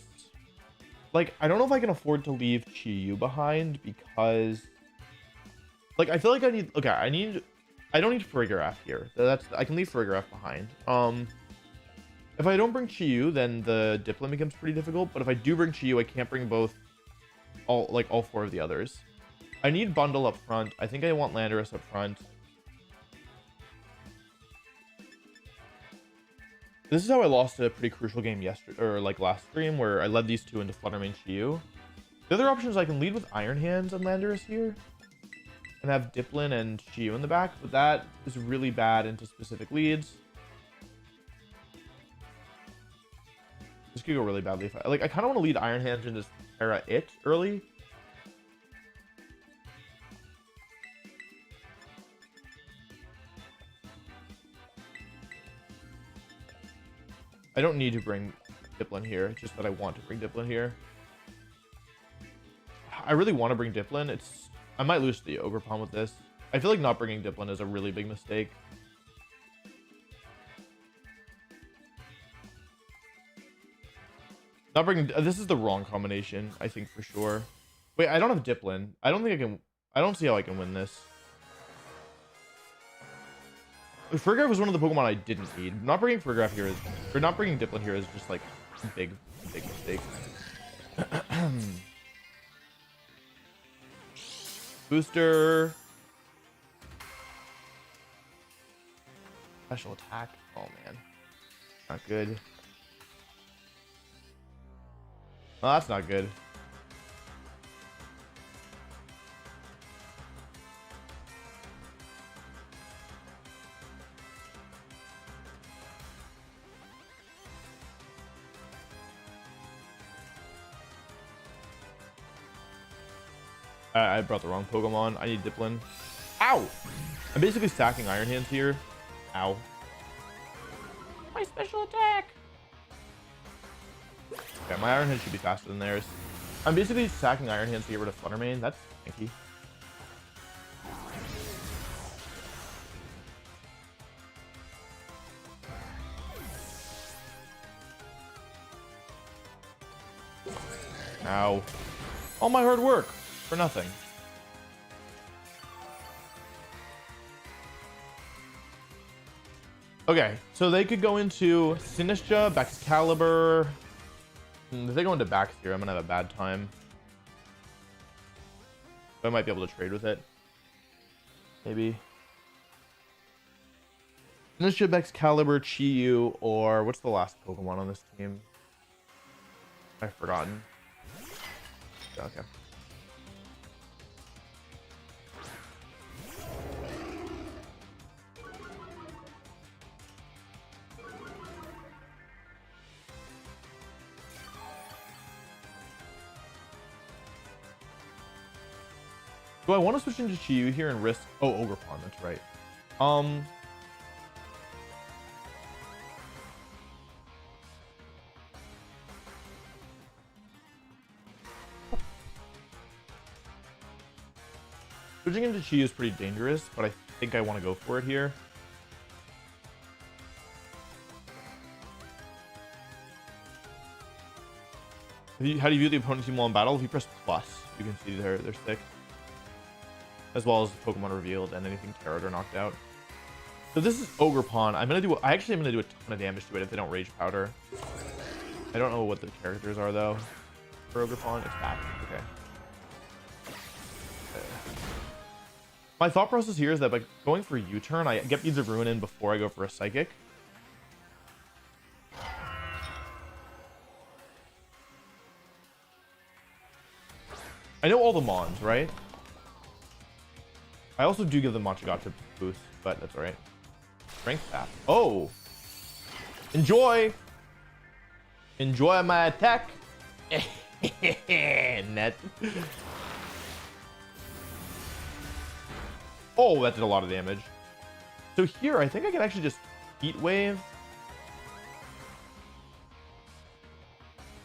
like, I don't know if I can afford to leave Chiyu behind because, like, I feel like I need. Okay, I don't need Farigiraf here. I can leave Farigiraf behind. If I don't bring Chiyu, then the Dipplin becomes pretty difficult. But if I do bring Chiyu, I can't bring all 4 of the others. I need Bundle up front. I think I want Landorus up front. This is how I lost a pretty crucial game yesterday, or like last stream, where I led these two into Fluttermane Chiyu. The other option is I can lead with Iron Hands and Landorus here, and have Dipplin and Chiyu in the back, but that is really bad into specific leads. This could go really badly if I kind of want to lead Iron Hands into Terra It early. I don't need to bring Dipplin here, it's just that I want to bring Dipplin here. I really want to bring Dipplin. I might lose to the Ogerpon with this. I feel like not bringing Dipplin is a really big mistake. Not bringing... This is the wrong combination, I think, for sure. Wait, I don't have Dipplin. I don't think I can... I don't see how I can win this. Farigiraf was one of the Pokemon I didn't need. Not bringing Farigiraf here is... Or not bringing Dipplin here is just, like, a big mistake. Booster. Special attack. Oh, man. Not good. Oh, that's not good. I brought the wrong Pokemon. I need Dipplin. Ow! I'm basically stacking Iron Hands here. Ow. My special attack! Okay, my Iron Hands should be faster than theirs. I'm basically stacking Iron Hands to get rid of Fluttermane. That's stinky. Ow. All my hard work for nothing. Okay, so they could go into Sinistra, Baxcalibur. If they go into Baxter, I'm gonna have a bad time. But I might be able to trade with it. Maybe. Sinistra, Baxcalibur, Chiyu, or what's the last Pokemon on this team? I've forgotten. Okay. Do I want to switch into Chiyu here and risk... Oh, Ogerpon, that's right. Um, switching into Chi is pretty dangerous, but I think I want to go for it here. How do you view the opponent team while in battle? If you press plus, you can see they're thick, as well as Pokemon revealed and anything tarot or knocked out. So this is Ogre Pawn. I actually am gonna do a ton of damage to it if they don't Rage Powder. I don't know what the characters are though. For Ogre Pawn, it's back. Okay. My thought process here is that by going for U-turn, I get Beads of Ruin in before I go for a Psychic. I know all the Mons, right? I also do give them Machagacha boost, but that's alright. Strength tap. Oh! Enjoy! Enjoy my attack! Net. Oh, that did a lot of damage. So here, I think I can actually just Heat Wave.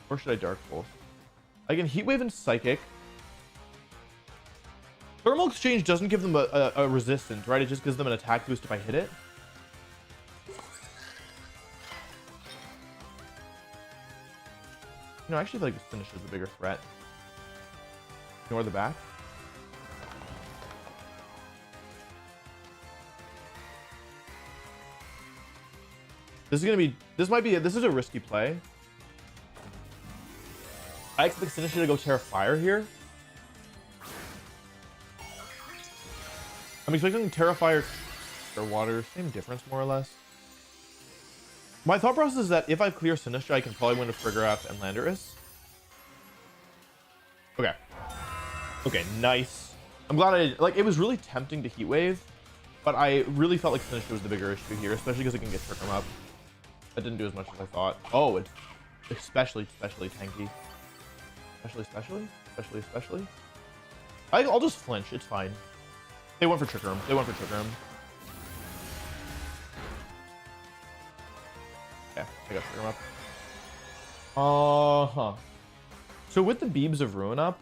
Or should I Dark Pulse? I can Heat Wave and Psychic. Thermal Exchange doesn't give them a resistance, right? It just gives them an attack boost if I hit it. No, I actually feel like this finish is the bigger threat. Ignore the back. This is a risky play. I expect Sinistcha to go Terra Fire here. I'm expecting Terra Fire or Water, same difference more or less. My thought process is that if I clear Sinistcha, I can probably win a Frigoraph and Landorus. Okay. Okay, nice. I'm glad it was really tempting to Heat Wave, but I really felt like Sinistcha was the bigger issue here, especially because it can get Trick Room up. That didn't do as much as I thought. Oh, it's especially tanky. Especially. I'll just flinch. It's fine. They went for Trick Room. Yeah, I got Trick Room up. So with the Beebs of Ruin up.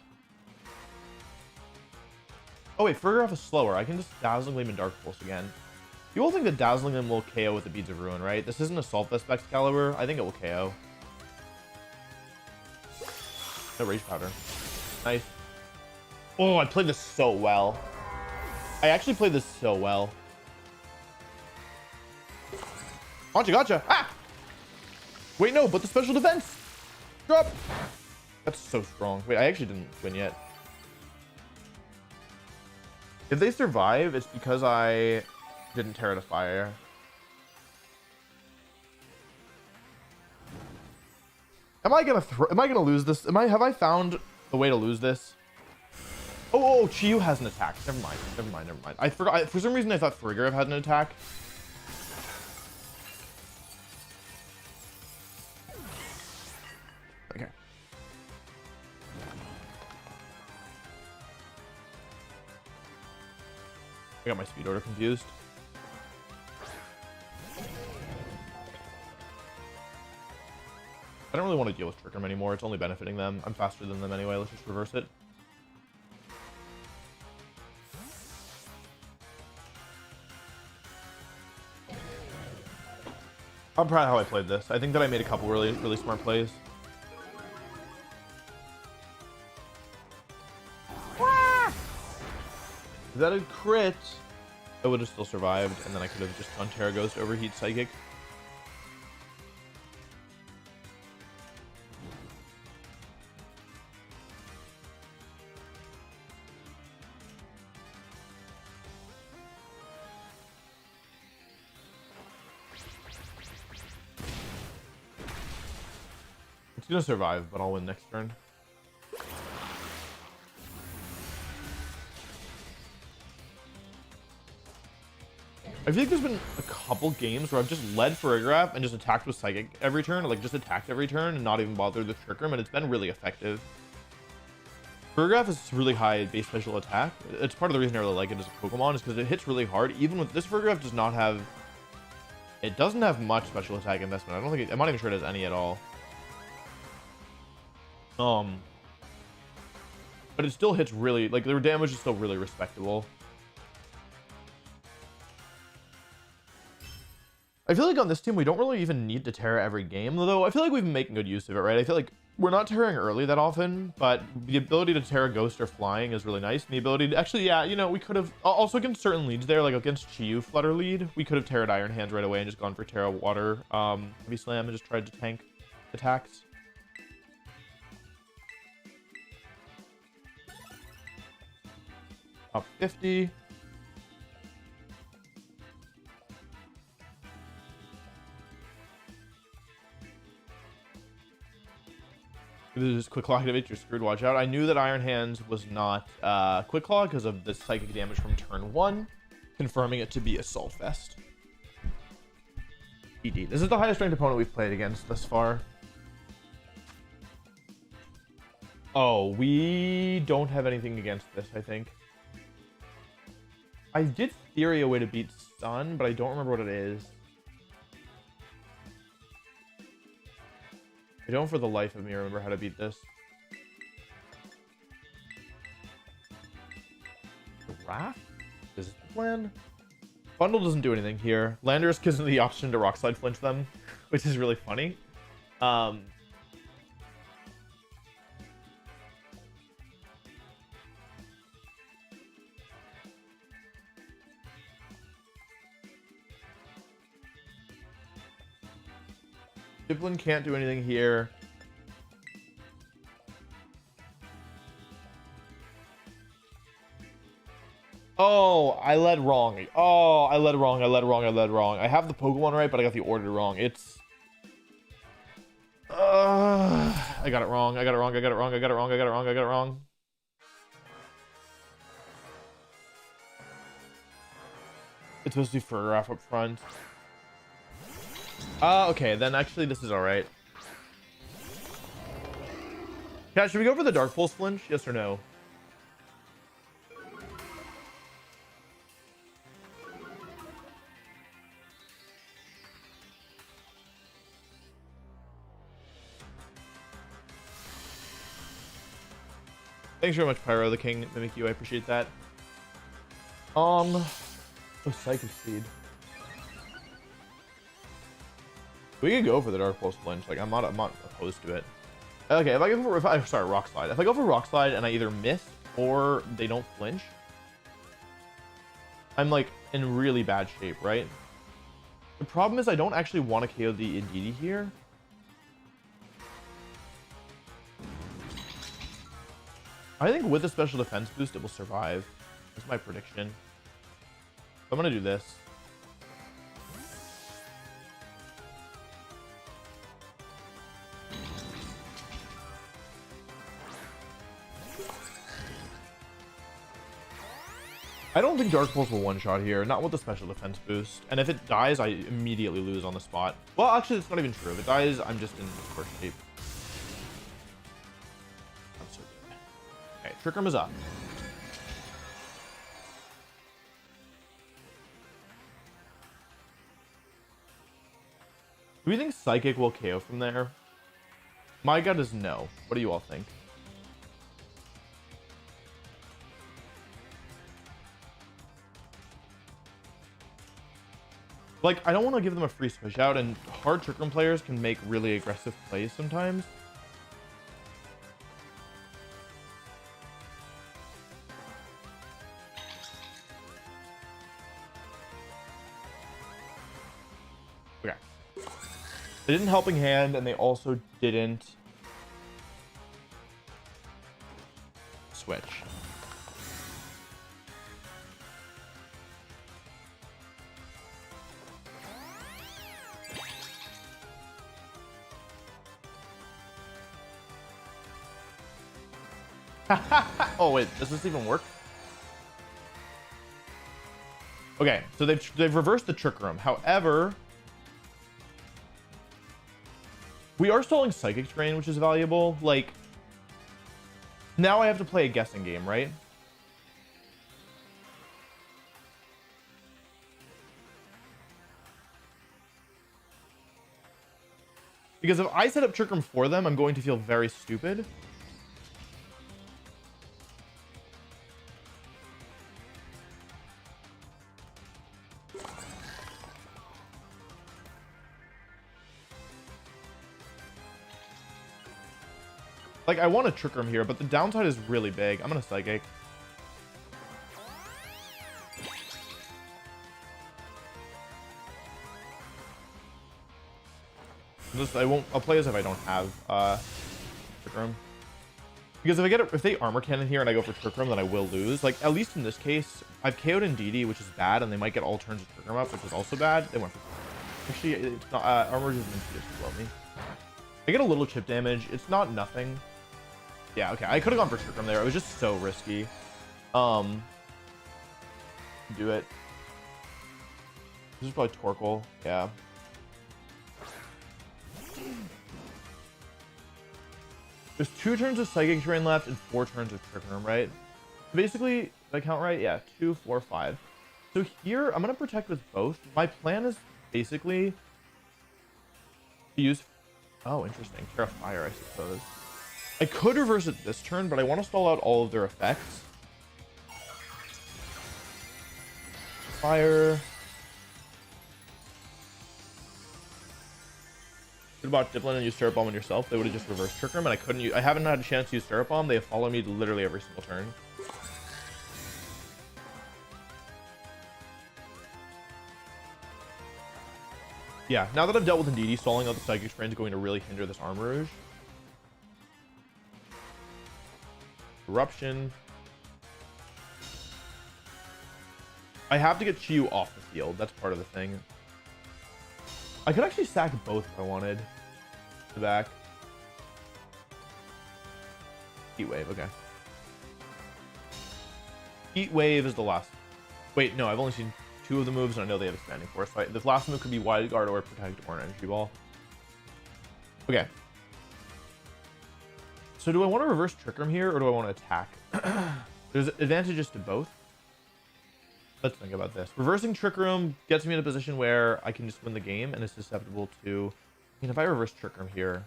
Oh wait, Frigoraph is slower. I can just Dazzling Gleam and Dark Pulse again. You all think that Dazzling Gleam will KO with the Beads of Ruin, right? This isn't Assault Vest Excalibur. I think it will KO. No Rage Powder. Nice. Oh, I played this so well. I actually played this so well. Gotcha. Ah! Wait, no, but the special defense. Drop. That's so strong. Wait, I actually didn't win yet. If they survive, it's because I didn't Terra to Fire. Am I gonna lose this? Have I found a way to lose this? Oh, Chiyu has an attack. Never mind. I forgot. For some reason, I thought Frigoraph had an attack. Okay. I got my speed order confused. I don't really want to deal with Trick Room anymore. It's only benefiting them. I'm faster than them anyway. Let's just reverse it. I'm proud of how I played this. I think that I made a couple really smart plays. Is that a crit? I would have still survived, and then I could have just done Terra Ghost, Overheat, Psychic. It's gonna survive, but I'll win next turn. I feel like there's been a couple games where I've just led Frigoraph and just attacked with Psychic every turn, like just attacked every turn and not even bothered with Trick Room, and it's been really effective. Burgraph is really high base special attack. It's part of the reason I really like it as a Pokemon is because it hits really hard. Even with this Burgraph does not have... It doesn't have much special attack investment. I don't think I'm not even sure it has any at all. But it still hits really... Like, their damage is still really respectable. I feel like on this team, we don't really even need to Terra every game, though I feel like we've been making good use of it, right? I feel like we're not Terraing early that often, but the ability to Terra Ghost or Flying is really nice. And the ability to... Actually, yeah, you know, we could have... Also against certain leads there, like against Chiyu Flutter lead, we could have Terra'd Iron Hands right away and just gone for Terra Water Heavy Slam and just tried to tank attacks. Up 50. This is quick claw activate, you're screwed, watch out. I knew that Iron Hands was not quick claw because of the psychic damage from turn 1, confirming it to be Assault Vest. ED. This is the highest ranked opponent we've played against thus far. Oh, we don't have anything against this, I think. I did theory a way to beat Sun, but I don't remember what it is. I don't for the life of me remember how to beat this. Wrath? Is this the plan? Bundle doesn't do anything here. Landorus gives them the option to Rock Slide flinch them, which is really funny. Dipplin can't do anything here. Oh, I led wrong. Oh, I led wrong. I have the Pokemon right, but I got the order wrong. It's... I got it wrong. I got it wrong. It's supposed to be Furgraph up front. Okay, then actually this is alright. Yeah, should we go for the Dark Pulse flinch? Yes or no? Thanks very much, Pyro the King, Mimikyu, I appreciate that. Oh, Psychic Seed. We could go for the Dark Pulse flinch. Like, I'm not opposed to it. Okay, if I go for sorry, Rock Slide. If I go for Rock Slide and I either miss or they don't flinch, I'm like in really bad shape, right? The problem is I don't actually want to KO the Indeedee here. I think with a special defense boost, it will survive. That's my prediction. I'm gonna do this. I don't think Dark Pulse will one-shot here, not with the special defense boost. And if it dies, I immediately lose on the spot. Well, actually, it's not even true. If it dies, I'm just in worse shape. Not so good. Okay, Trick Room is up. Do we think Psychic will KO from there? My gut is no. What do you all think? Like, I don't want to give them a free switch out, and hard Trick Room players can make really aggressive plays sometimes. Okay. They didn't Helping Hand, and they also didn't switch. Oh wait, does this even work? Okay, so they've reversed the Trick Room. However, we are stalling Psychic Drain, which is valuable. Like, Now I have to play a guessing game, right? Because if I set up Trick Room for them, I'm going to feel very stupid. Like, I want a Trick Room here, but the downside is really big. I'm gonna Psychic. I'll play as if I don't have Trick Room. Because if they Armor Cannon here and I go for Trick Room, then I will lose. Like, at least in this case, I've KO'd in DD, which is bad, and they might get all turns of Trick Room up, which is also bad. They went for... Actually, it's not... Armor just means to just blow me. I get a little chip damage. It's not nothing. Yeah, okay. I could have gone for Trick Room there. It was just so risky. Do it. This is probably Torkoal. Yeah. There's 2 turns of Psychic Terrain left and 4 turns of Trick Room, right? Basically, did I count right? Yeah, 2, 4, 5. So here, I'm going to protect with both. My plan is basically to use... Oh, interesting. Terra Fire, I suppose. I could reverse it this turn, but I want to stall out all of their effects. Fire. Could have bought Dipplin and used Syrup Bomb on yourself. They would have just reversed Trick Room, and I couldn't use... I haven't had a chance to use Syrup Bomb. They have followed me literally every single turn. Yeah, now that I've dealt with Indeedee, stalling out the Psychic Terrain is going to really hinder this Armor Rouge. Eruption. I have to get Chiyu off the field. That's part of the thing. I could actually sack both if I wanted. The back. Heat Wave, okay. Heat Wave is the last. Wait, no, I've only seen 2 of the moves, and I know they have Expanding Force. So the last move could be Wide Guard or Protect or an Energy Ball. Okay. So do I want to reverse Trick Room here, or do I want to attack? There's advantages to both. Let's think about this. Reversing Trick Room gets me in a position where I can just win the game and is susceptible to... I mean, if I reverse Trick Room here...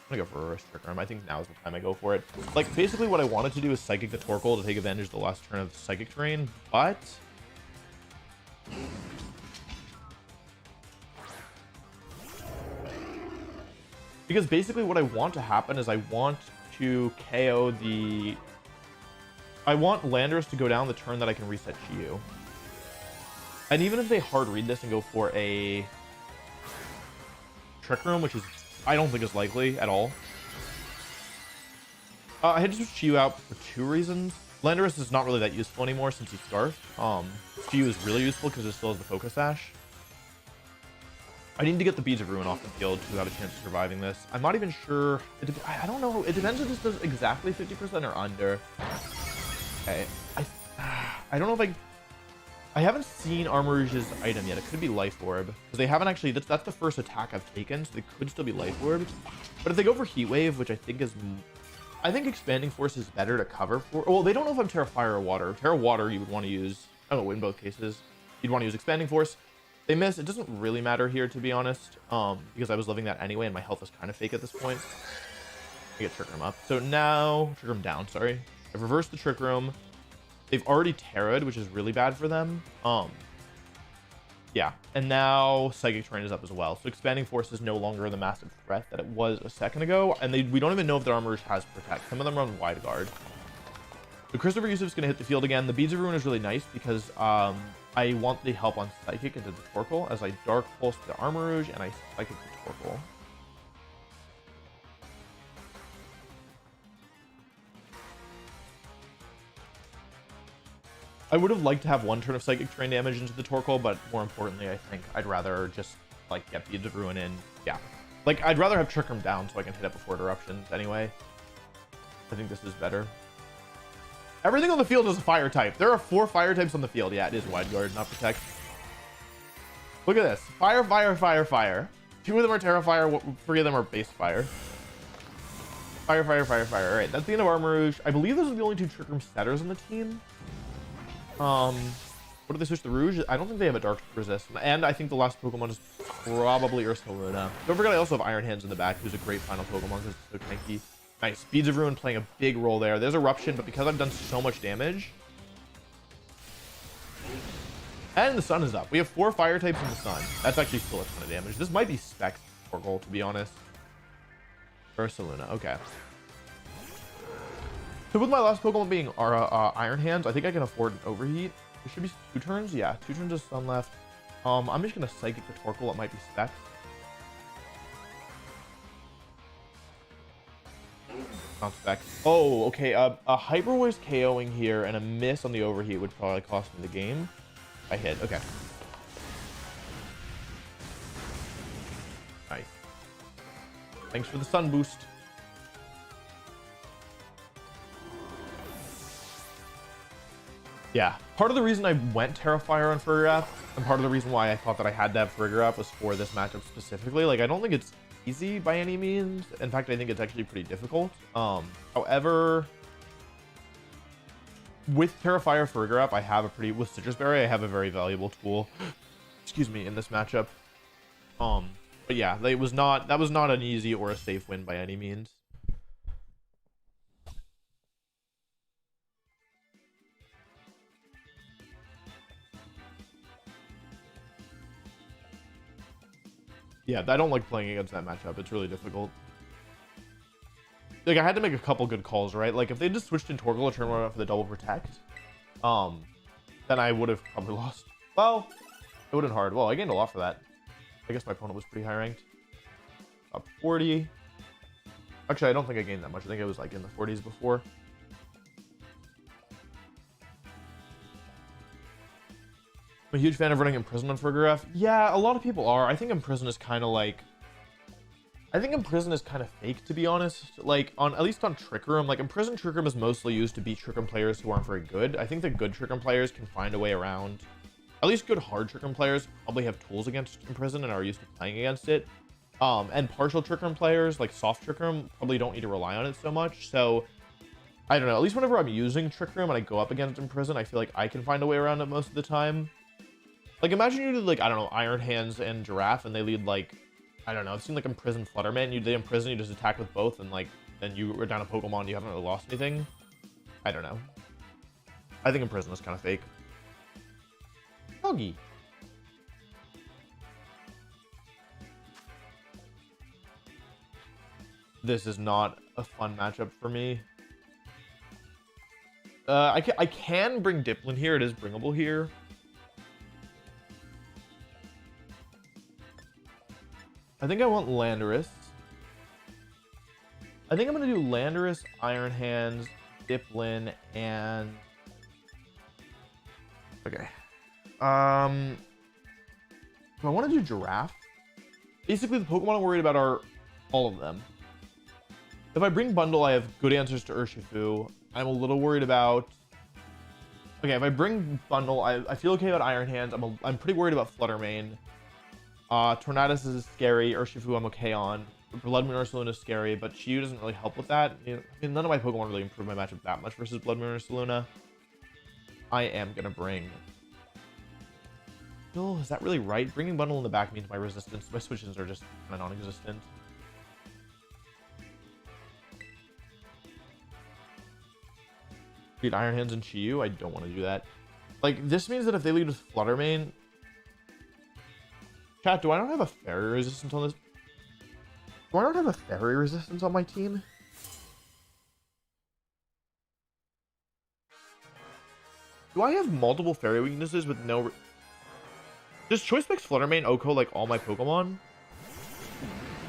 I'm going to go for reverse Trick Room. I think now is the time I go for it. Like, basically what I wanted to do is Psychic the Torkoal to take advantage of the last turn of the Psychic Terrain, but... Because basically what I want to happen is I want to KO the... I want Landorus to go down the turn that I can reset Chiyu. And even if they hard read this and go for a Trick Room, which is I don't think is likely at all. I had to switch Chiyu out for 2 reasons. Landorus is not really that useful anymore since he's Scarf. Chiyu is really useful because it still has the Focus Sash. I need to get the Beads of Ruin off the field to have a chance of surviving this. I'm not even sure. I don't know. It depends if this does exactly 50% or under. Okay. I don't know if I haven't seen Armor Rouge's item yet. It could be Life Orb. Because they haven't actually... That's the first attack I've taken, so they could still be Life Orb. But if they go for Heat Wave, which I think is... I think Expanding Force is better to cover for... Well, they don't know if I'm Terra Fire or Water. Terra Water, you would want to use... Oh, in both cases. You'd want to use Expanding Force. They miss. It doesn't really matter here, to be honest. Because I was living that anyway, and my health is kind of fake at this point. I get Trick Room up. So now... Trick Room down, sorry. I've reversed the Trick Room. They've already Terra'd, which is really bad for them. Yeah. And now Psychic Terrain is up as well. So Expanding Force is no longer the massive threat that it was a second ago. And we don't even know if their Armor Rouge has Protect. Some of them run Wide Guard. So Christopher Yusuf's going to hit the field again. The Beads of Ruin is really nice because I want the help on Psychic into the Torkoal as I Dark Pulse the Armor Rouge and I Psychic the Torkoal. I would have liked to have 1 turn of Psychic Terrain damage into the Torkoal, but more importantly, I think I'd rather just, like, get Beads of Ruin in. Yeah. Like, I'd rather have Trick Room down so I can hit it before it eruptions anyway. I think this is better. Everything on the field is a Fire type. There are 4 Fire types on the field. Yeah, it is Wide Guard, not Protect. Look at this. Fire, Fire, Fire, Fire. 2 of them are Terra Fire, 3 of them are Base Fire. Fire, fire, fire, fire. All right, that's the end of Armor Rouge. I believe those are the only 2 Trick Room setters on the team. What did they switch to Rouge? I don't think they have a Dark Resist. And I think the last Pokemon is probably Ursaluna. Don't forget I also have Iron Hands in the back, who's a great final Pokemon because it's so tanky. Nice. Speeds of Ruin playing a big role there. There's Eruption, but because I've done so much damage... And the Sun is up. We have 4 Fire types in the Sun. That's actually still a ton of damage. This might be Specs for goal, to be honest. Ursaluna. Okay. So with my last Pokemon being Iron Hands, I think I can afford an Overheat. It should be 2 turns. Yeah, 2 turns of Sun left. I'm just going to Psychic the Torkoal. It might be Specs. Not Specs. Oh, okay. A Hyper Voice KOing here and a miss on the Overheat would probably cost me the game. I hit. Okay. Nice. Thanks for the Sun boost. Yeah. Part of the reason I went Terrafire on Farigiraf, and part of the reason why I thought that I had to have Farigiraf was for this matchup specifically. Like, I don't think it's easy by any means. In fact, I think it's actually pretty difficult. However, with Terrafire Farigiraf, I have a pretty... With Citrus Berry, I have a very valuable tool. Excuse me, in this matchup. But yeah, that was not an easy or a safe win by any means. Yeah, I don't like playing against that matchup. It's really difficult. Like, I had to make a couple good calls, right? Like, if they just switched in Torkoal to turn around for the double protect, then I would have probably lost. Well, it would have been hard. Well, I gained a lot for that. I guess my opponent was pretty high ranked. Up 40. Actually, I don't think I gained that much. I think it was like in the 40s before. I'm a huge fan of running Imprison on Farigiraf. Yeah, a lot of people are. I think Imprison is kind of like... I think Imprison is kind of fake, to be honest. Like, at least on Trick Room. Like, Imprison Trick Room is mostly used to beat Trick Room players who aren't very good. I think that good Trick Room players can find a way around. At least good hard Trick Room players probably have tools against Imprison and are used to playing against it. And partial Trick Room players, like soft Trick Room, probably don't need to rely on it so much. So, I don't know. At least whenever I'm using Trick Room and I go up against Imprison, I feel like I can find a way around it most of the time. Like, imagine you did, like, I don't know, Iron Hands and Giraffe, and they lead, like, I don't know, I've seen, like, Imprison Flutterman. They Imprison, you just attack with both, and, like, then you were down a Pokemon, you haven't really lost anything. I don't know. I think Imprison is kind of fake. Doggy. This is not a fun matchup for me. I can bring Dipplin here. It is bringable here. I think I want Landorus. I think I'm going to do Landorus, Iron Hands, Dipplin, and... Okay. Do I want to do Giraffe? Basically, the Pokemon I'm worried about are all of them. If I bring Bundle, I have good answers to Urshifu. I'm a little worried about... Okay, if I bring Bundle, I feel okay about Iron Hands. I'm pretty worried about Fluttermane. Tornadus is scary. Urshifu I'm okay on. Blood Moon Ursaluna is scary, but Chiyu doesn't really help with that. I mean, none of my Pokemon really improve my matchup that much versus Blood Moon Ursaluna. I am gonna bring... No, is that really right? Bringing Bundle in the back means my resistance, my switches are just kind of non-existent. Beat Iron Hands and Chiyu? I don't want to do that. Like, this means that if they lead with Fluttermane... Chat, do I not have a Fairy resistance on this? Do I not have a Fairy resistance on my team? Do I have multiple Fairy weaknesses with no... Does Choice Specs Fluttermane Oko like all my Pokemon?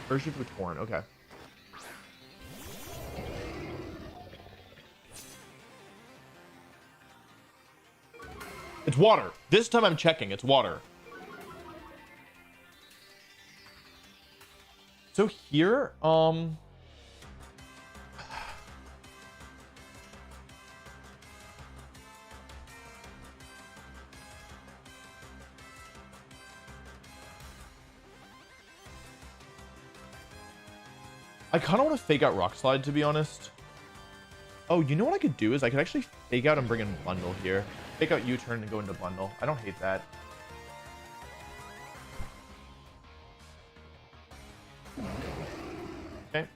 Urshifu Torn, okay. It's water. This time I'm checking. It's water. So here, I kind of want to fake out Rock Slide, to be honest. Oh, you know what I could do is I could actually fake out and bring in Bundle here. Fake out U-turn and go into Bundle. I don't hate that. Okay.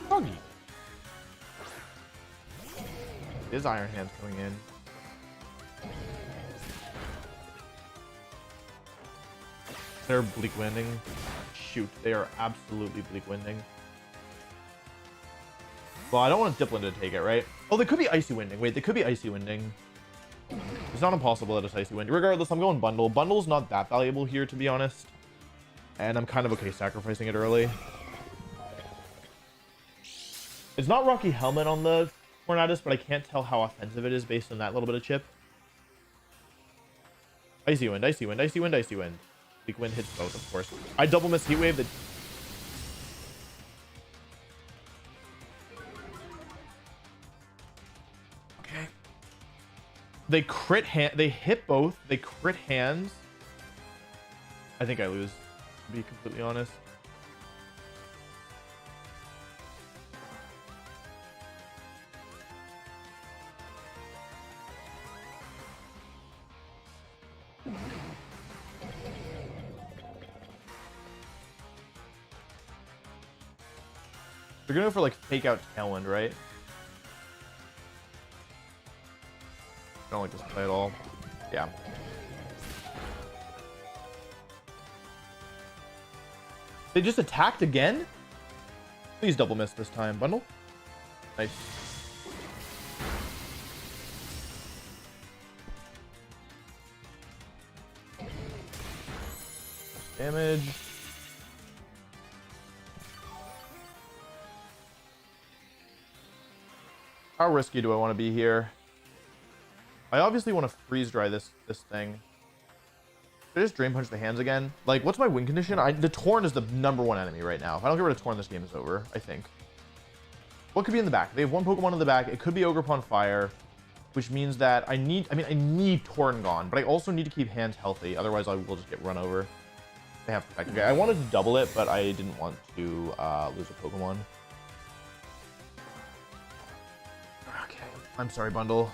Froggy. His Iron Hand's coming in. They're bleak winding. Shoot, they are absolutely bleak winding. Well, I don't want Dipplin to take it, right? Oh, they could be icy winding. Wait, they could be icy winding. It's not impossible that it's icy winding. Regardless, I'm going Bundle. Bundle's not that valuable here, to be honest. And I'm kind of okay sacrificing it early. It's not Rocky Helmet on the Tornadus, but I can't tell how offensive it is based on that little bit of chip. Icy Wind, Icy Wind, Icy Wind, Icy Wind. Bleak Wind hits both, of course. I double miss Heat Wave. That okay. They crit hand. They hit both. They crit hands. I think I lose, to be completely honest. They're going for like fake out Tailwind, right? I don't like this play at all. Yeah. They just attacked again? Please double miss this time. Bundle? Nice. Damage. How risky do I want to be here? I obviously want to freeze dry this thing. Should I just Drain Punch the hands again? Like, what's my win condition? The Torn is the #1 enemy right now. If I don't get rid of Torn, this game is over, I think. What could be in the back? They have one Pokemon in the back. It could be Ogerpon Fire, which means that I need Torn gone, but I also need to keep hands healthy. Otherwise, I will just get run over. They have Protect. Okay, I wanted to double it, but I didn't want to lose a Pokemon. I'm sorry, Bundle.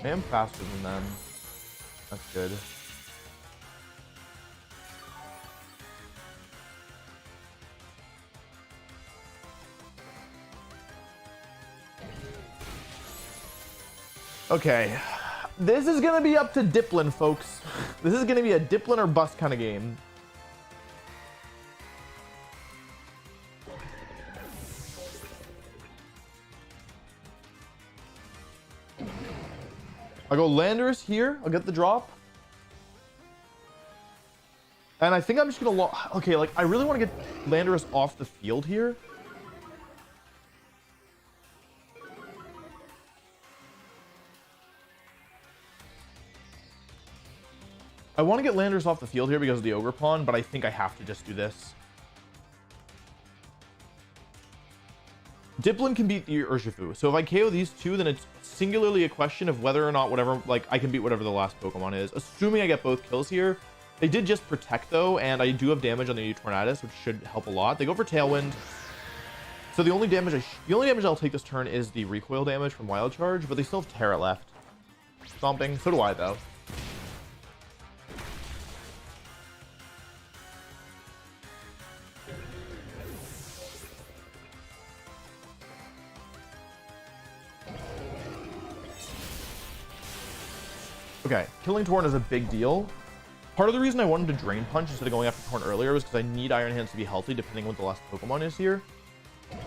I am faster than them. That's good. Okay. This is going to be up to Dipplin, folks. This is going to be a Dipplin or bust kind of game. I'll go Landorus here. I'll get the drop. And I think I'm just going to... Okay, like, I really want to get Landorus off the field here. I want to get Landorus off the field here because of the Ogerpon, but I think I have to just do this. Dipplin can beat the Urshifu. So if I KO these two, then it's singularly a question of whether or not whatever, like, I can beat whatever the last Pokemon is. Assuming I get both kills here. They did just Protect, though, and I do have damage on the Tornadus, which should help a lot. They go for Tailwind. So the only damage I'll take this turn is the recoil damage from Wild Charge, but they still have Terra left. Stomping. So do I, though. Okay, killing Torn is a big deal. Part of the reason I wanted to Drain Punch instead of going after Torn earlier was because I need Iron Hands to be healthy depending on what the last Pokemon is here.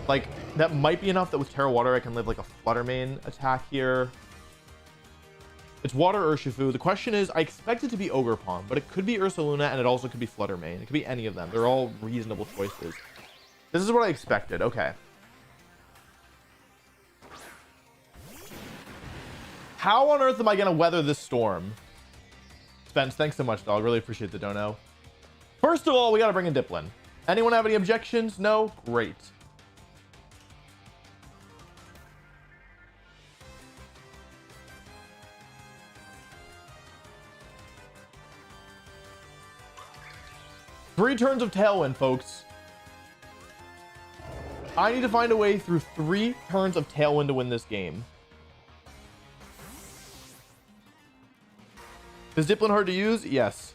Like, that might be enough that with Terra Water I can live like a Flutter Mane attack here. It's Water Urshifu. The question is, I expect it to be Ogerpon, but it could be Ursaluna and it also could be Flutter Mane. It could be any of them. They're all reasonable choices. This is what I expected. Okay. How on earth am I going to weather this storm? Spence, thanks so much, dog. Really appreciate the dono. First of all, we got to bring in Dipplin. Anyone have any objections? No? Great. 3 turns of Tailwind, folks. I need to find a way through 3 turns of Tailwind to win this game. Is Dipplin hard to use? Yes.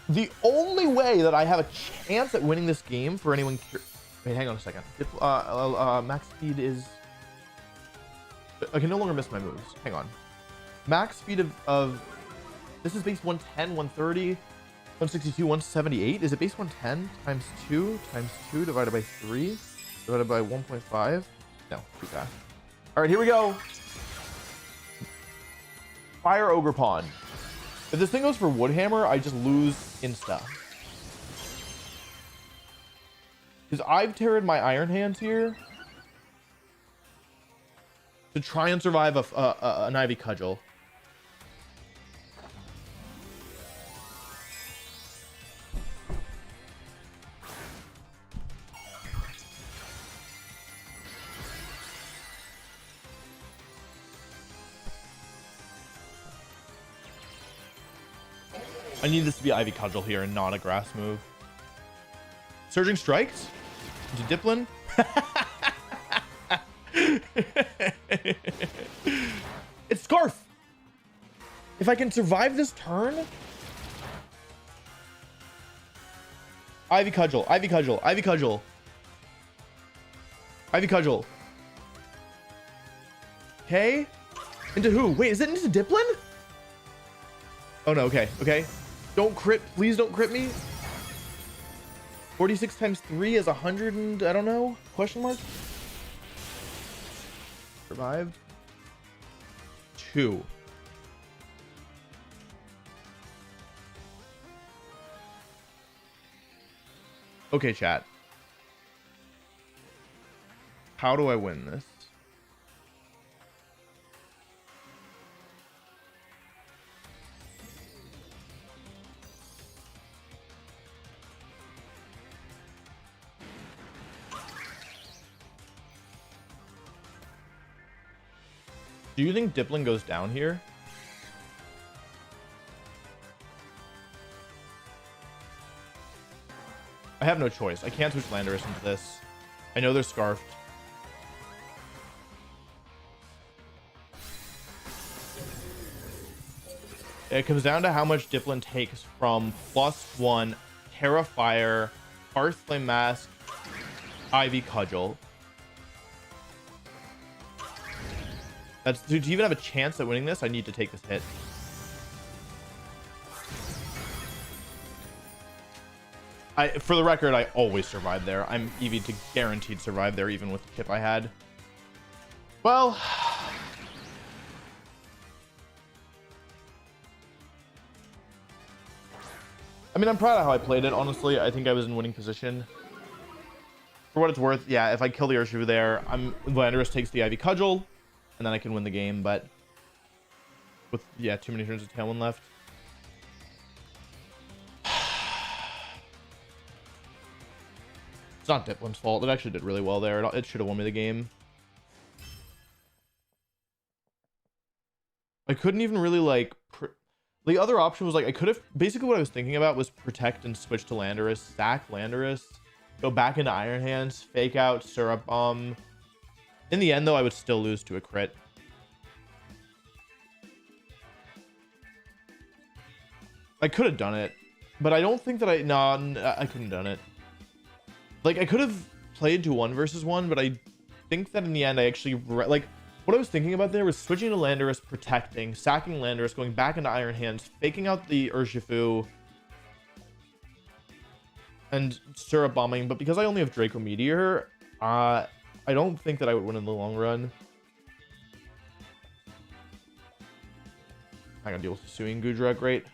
The only way that I have a chance at winning this game for anyone... Wait, hang on a second. Max speed is... I can no longer miss my moves. Hang on. Max speed of... This is base 110, 130, 162, 178. Is it base 110 times 2 divided by 3 divided by 1.5? No, too fast. All right, here we go. Fire Ogre Pawn. If this thing goes for Woodhammer, I just lose insta. Because I've tarred my Iron Hands here to try and survive an Ivy Cudgel. I need this to be Ivy Cudgel here and not a grass move. Surging Strikes into Dipplin. It's Scarf. If I can survive this turn, Ivy Cudgel, Ivy Cudgel, Ivy Cudgel, Ivy Cudgel. Okay, into who? Wait, is it into Dipplin? Oh no. Okay, okay. Don't crit. Please don't crit me. 46 times 3 is 100 and I don't know. Question mark. Survived. 2. Okay, chat. How do I win this? Do you think Dipplin goes down here? I have no choice. I can't switch Landorus into this. I know they're scarfed. It comes down to how much Dipplin takes from +1 Terrafire, Hearthflame Mask, Ivy Cudgel. That's to even have a chance at winning this, I need to take this hit. For the record, I always survive there. I'm EV to guaranteed survive there, even with the tip I had. Well, I mean, I'm proud of how I played it. Honestly, I think I was in winning position. For what it's worth, yeah, if I kill the Urshifu there, Landorus takes the Ivy Cudgel, and then I can win the game. But with, yeah, too many turns of Tailwind left. It's not Dipplin's fault. It actually did really well there. It should have won me the game. I couldn't even really like... The other option was like, I could have... Basically what I was thinking about was protect and switch to Landorus, sack Landorus, go back into Iron Hands, fake out, Syrup Bomb. In the end, though, I would still lose to a crit. I could have done it, but I don't think that I couldn't have done it. Like, I could have played to 1 versus 1, but I think that in the end, I actually... Like, what I was thinking about there was switching to Landorus, protecting, sacking Landorus, going back into Iron Hands, faking out the Urshifu, and Syrup Bombing. But because I only have Draco Meteor, I don't think that I would win in the long run. I gotta deal with Pursuing Gudra, great.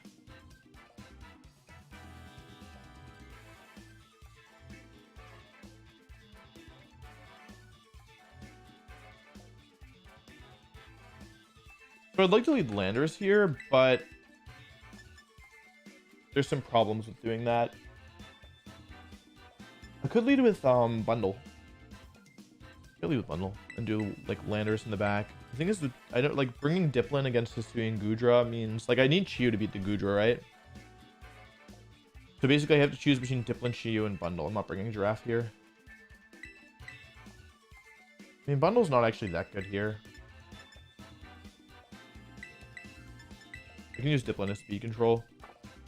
So I'd like to lead Landorus here, but there's some problems with doing that. I could lead with Bundle. I could lead with Bundle and do like Landorus in the back. The thing is, I don't like bringing Dipplin against Hisuian Gudra means like I need Chiyu to beat the Gudra, right? So basically, I have to choose between Dipplin, Shiyu, and Bundle. I'm not bringing Giraffe here. I mean, Bundle's not actually that good here. I can use Dipplin as speed control.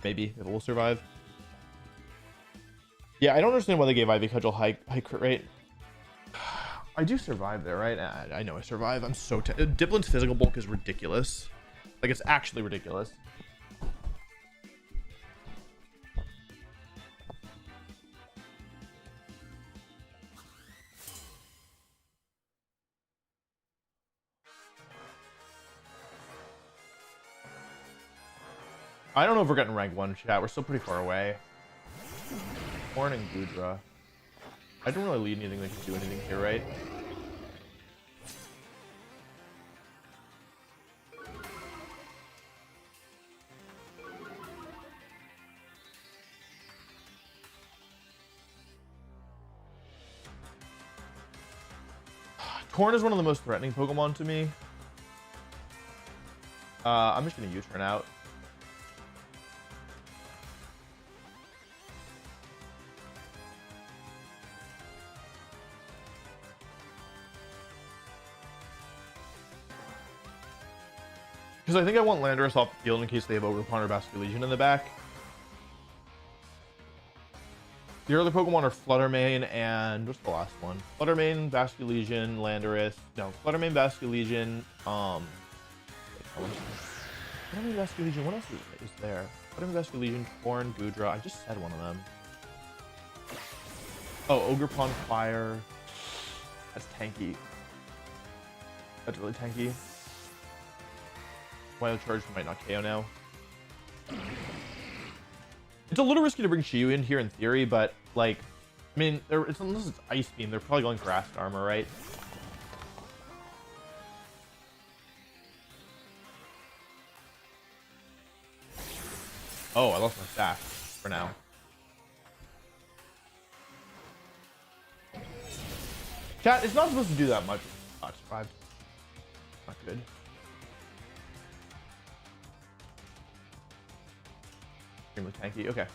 Maybe, if it will survive. Yeah, I don't understand why they gave Ivy Cudgel high crit rate. I do survive there, right? I know I survive. I'm so... Dipplin's physical bulk is ridiculous. Like, it's actually ridiculous. I don't know if we're getting rank 1, chat. We're still pretty far away. Horn and Gudra. I don't really lead anything that can do anything here, right? Torn is one of the most threatening Pokemon to me. I'm just going to U-turn out. Because I think I want Landorus off the field in case they have Overponder Basculegion in the back. The other Pokemon are Fluttermane and... what's the last one? Fluttermane, Basculegion, Landorus... no, Fluttermane, Basculegion... Fluttermane, Basculegion... what else is there? Fluttermane, Basculegion, Corn, Gudra... I just said one of them. Oh, Ogerpon, Fire... that's tanky. That's really tanky. Wild Charge might not KO now. It's a little risky to bring Shiyu in here in theory, but like, I mean, unless it's Ice Beam, they're probably going for Acid Armor, right? Oh, I lost my stack for now. Chat, it's not supposed to do that much. Oh, it survived. Not good. Extremely tanky. Okay.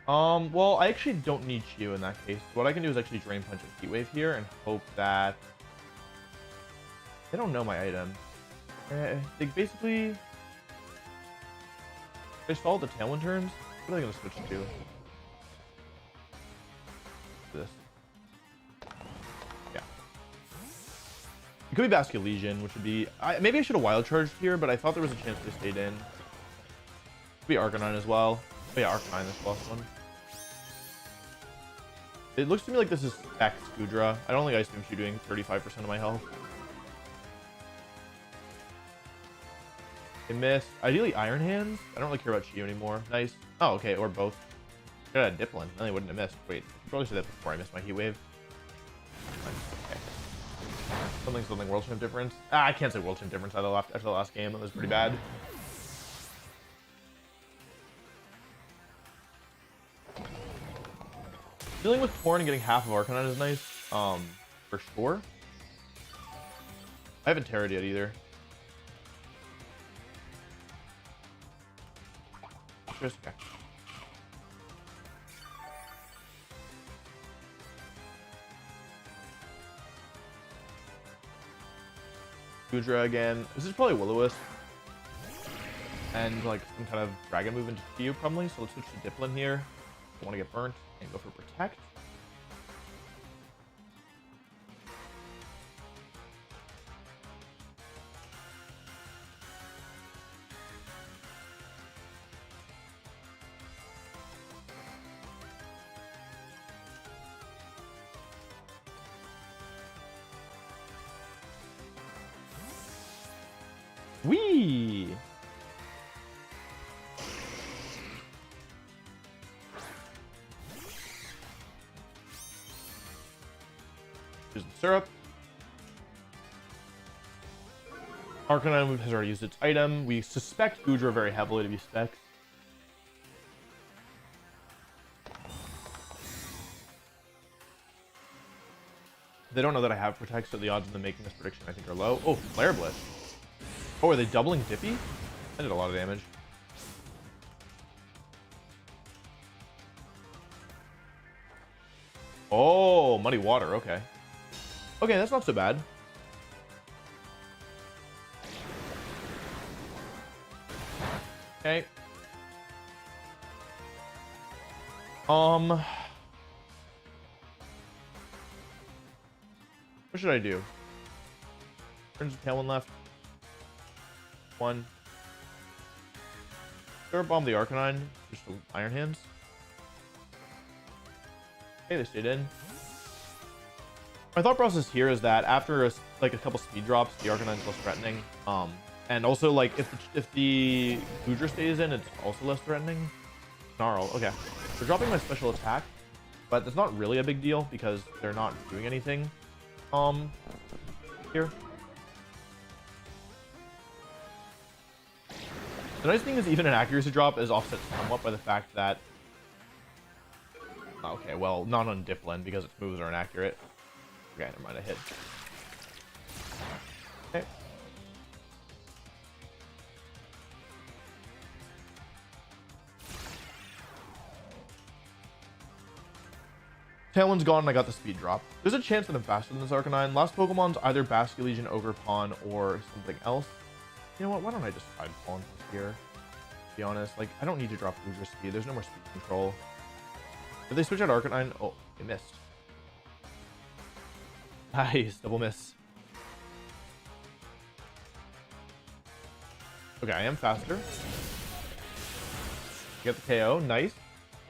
Well, I actually don't need Shiyu in that case. What I can do is actually Drain Punch and Heat Wave here and hope that they don't know my item. They basically... they stalled the Tailwind turns. What are they going to switch to? This. Yeah. It could be Basculegion, which would be... maybe I should have Wild Charged here, but I thought there was a chance they stayed in. Could be Arcanine as well. Oh yeah, Arcanine, this last one. It looks to me like this is X Gudra. I don't think Ice Beam should be doing 35% of my health. They missed. Ideally Iron Hands. I don't really care about Shiyu anymore. Nice. Oh, okay, or both. Could have had Dipplin. Then they wouldn't have missed. Wait, I probably said that before I missed my Heat Wave. Okay. Something World Champ difference. I can't say World Champ difference after the last game. That was pretty bad. Dealing with Corn and getting half of Arcanine is nice, for sure. I haven't Terra'd yet either. Just okay. Gudra again. This is probably Will-O-Wisp. And like some kind of Dragon move into Shiyu probably, so let's switch to Dipplin here. I want to get burnt and go for Protect. Whee! Here's the syrup. Arcanine has already used its item. We suspect Gudra very heavily to be Specs. They don't know that I have Protect, so the odds of them making this prediction I think are low. Oh, Flare Blitz. Oh, are they doubling Dippy? That did a lot of damage. Oh, muddy water. Okay. Okay, that's not so bad. Okay. What should I do? Turns the tail one left. One. Throw bomb the Arcanine. Just the Iron Hands. Okay, they stayed in. My thought process here is that after a couple speed drops, the Arcanine's less threatening. And also like if the Goodra stays in, it's also less threatening. Snarl. Okay, they're dropping my special attack, but that's not really a big deal because they're not doing anything. Here. The nice thing is even an accuracy drop is offset somewhat by the fact that. Okay, well, not on Dipplin because its moves are inaccurate. Okay, never mind, I hit. Okay. Tailwind's gone and I got the speed drop. There's a chance that I'm faster than this Arcanine. Last Pokemon's either Basculegion, Ogerpon, or something else. You know what? Why don't I just try Pollen here? To be honest, like I don't need to drop Goodra speed. There's no more speed control. Did they switch out Arcanine? Oh, they missed. Nice, double miss. Okay, I am faster. Get the KO, nice.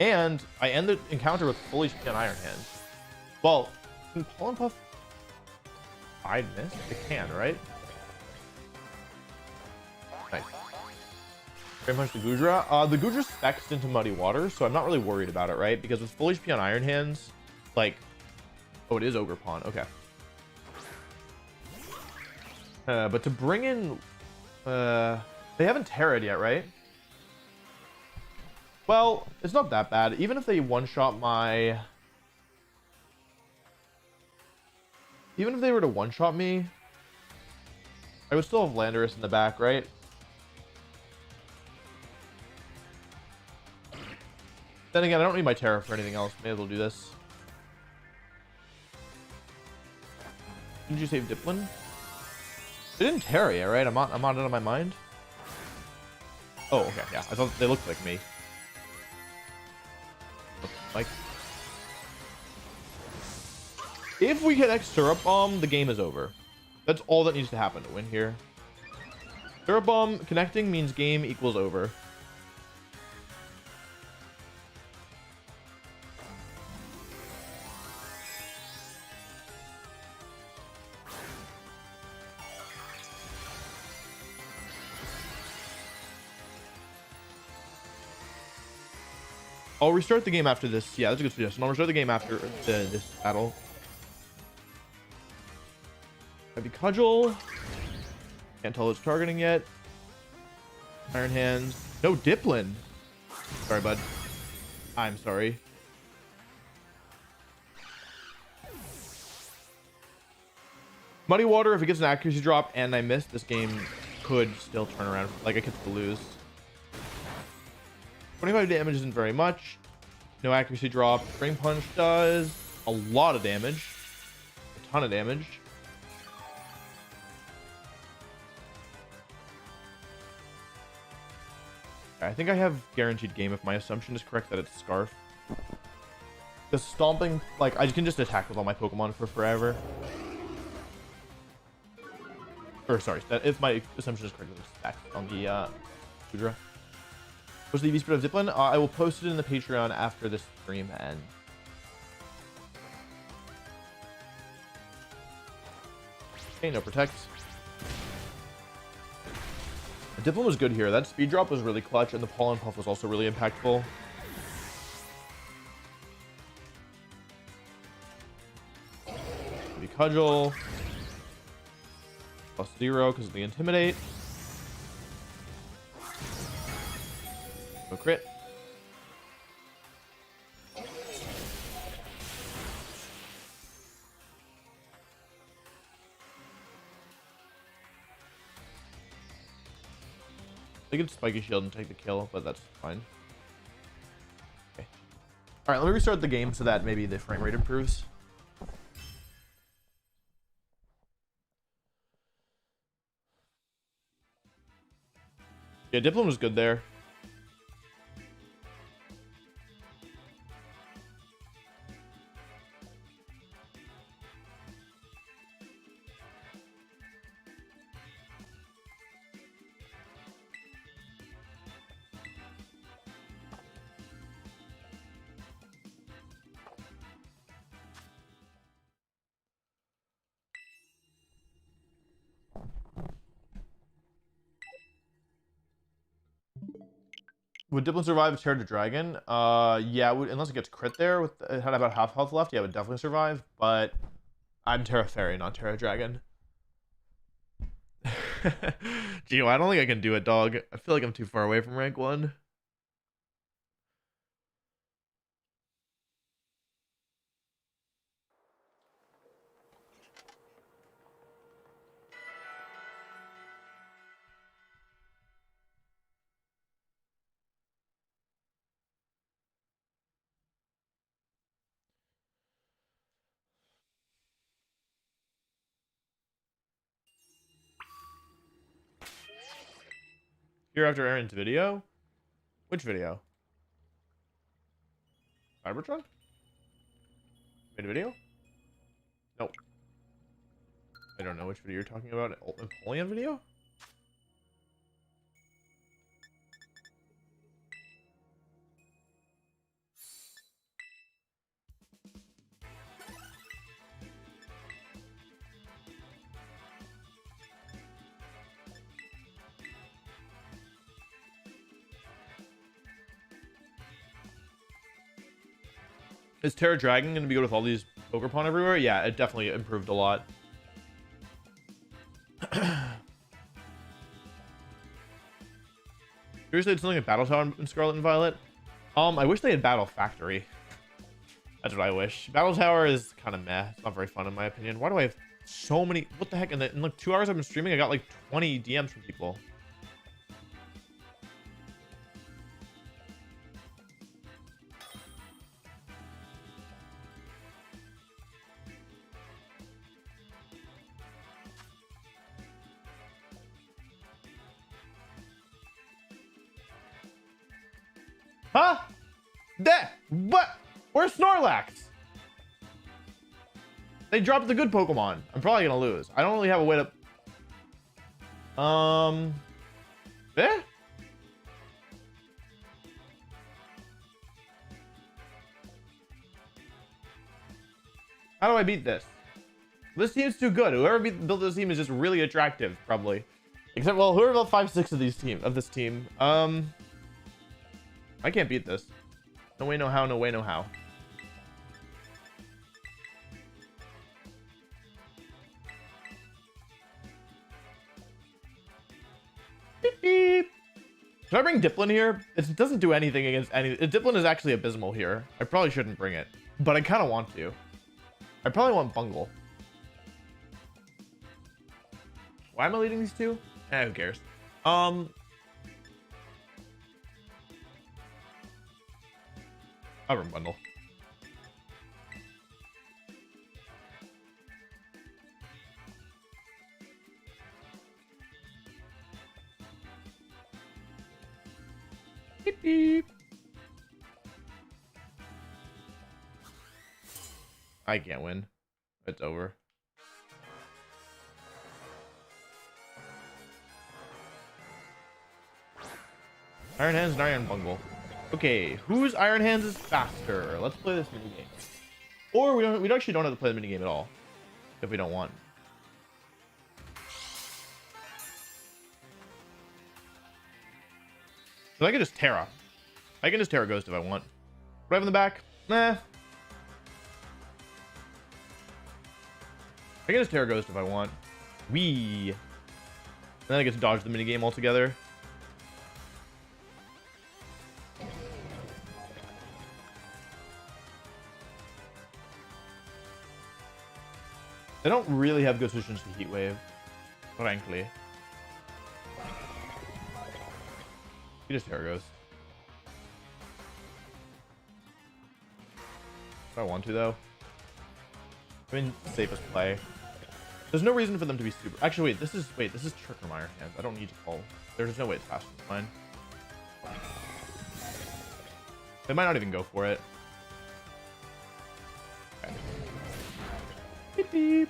And I end the encounter with full HP on Iron Hands. Well, can Pollen Puff I'd miss? It can, right? Nice. Very much the Goodra. The Goodra specs into Muddy Water, so I'm not really worried about it, right? Because with full HP on Iron Hands, like... Oh, it is Ogerpon. Okay. But to bring in... they haven't Terra'd yet, right? Well, it's not that bad. Even if they one-shot my... Even if they were to one-shot me, I would still have Landorus in the back, right? Then again, I don't need my Terra for anything else. Maybe we'll do this. Didn't you save Dipplin? They didn't Terra yet, right? I'm not out of my mind. Oh, okay, yeah. I thought they looked like me. Like, if we get X Syrup Bomb, the game is over. That's all that needs to happen to win here. Syrup Bomb connecting means game equals over. I'll restart the game after this. Yeah, that's a good suggestion. I'll restart the game after this battle. Maybe Cudgel. Can't tell it's targeting yet. Iron Hands. No Dipplin. Sorry, bud. I'm sorry. Muddy Water, if it gets an accuracy drop and I miss, this game could still turn around. Like, I could still lose. 25 damage isn't very much. No accuracy drop. Spring Punch does a lot of damage. A ton of damage. I think I have guaranteed game if my assumption is correct that it's Scarf. The Stomping, like, I can just attack with all my Pokemon for forever. Or, sorry, that if my assumption is correct, it's stacked on the Goodra. What's the EV speed of Dipplin? I will post it in the Patreon after this stream ends. Okay, no protect. The Dipplin was good here. That speed drop was really clutch, and the Pollen Puff was also really impactful. Maybe Cudgel. +0 because of the Intimidate. No crit. They could Spiky Shield and take the kill, but that's fine. Okay. All right, let me restart the game so that maybe the frame rate improves. Yeah, Dipplin was good there. Would Dipplin survive a Terror to Dragon? Yeah, unless it gets crit there. It had about half health left. Yeah, it would definitely survive. But I'm Terra Fairy, not Terra Dragon. Gio, I don't think I can do it, dog. I feel like I'm too far away from rank 1. Here after Aaron's video? Which video? Cybertruck? Made a video? Nope. I don't know which video you're talking about. Napoleon video? Is Terra Dragon going to be good with all these poker pawn everywhere? Yeah, it definitely improved a lot. Seriously, it's something like Battle Tower in Scarlet and Violet. I wish they had Battle Factory. That's what I wish. Battle Tower is kind of meh. It's not very fun in my opinion. Why do I have so many? What the heck? In like 2 hours I've been streaming, I got like 20 DMs from people. Huh? What? Where's Snorlax? They dropped the good Pokemon. I'm probably gonna lose. I don't really have a way to... Eh? How do I beat this? This team's too good. Whoever built this team is just really attractive, probably. Except, well, whoever built 5-6 of this team. I can't beat this. No way, no how, no way, no how. Beep, beep. Should I bring Dipplin here? It doesn't do anything against any... Dipplin is actually abysmal here. I probably shouldn't bring it. But I kind of want to. I probably want Bungle. Why am I leading these two? Eh, who cares? I'll run Bundle. Beep, beep. I can't win. It's over. Iron Hands and Iron Bungle. Okay, whose Iron Hands is faster? Let's play this minigame. Or we actually don't have to play the minigame at all. If we don't want. So I can just Terra. I can just Terra Ghost if I want. What do I have in the back? Nah. I can just Terra Ghost if I want. Wee. And then I get to dodge the minigame altogether. They don't really have good solutions to Heat Wave, frankly. He just Terra Ghost. I want to, though. I mean, safest play. There's no reason for them to be super... Actually, this is Trickermeyer hands. I don't need to call. There's no way it's faster than mine. They might not even go for it. Okay. Beep, beep.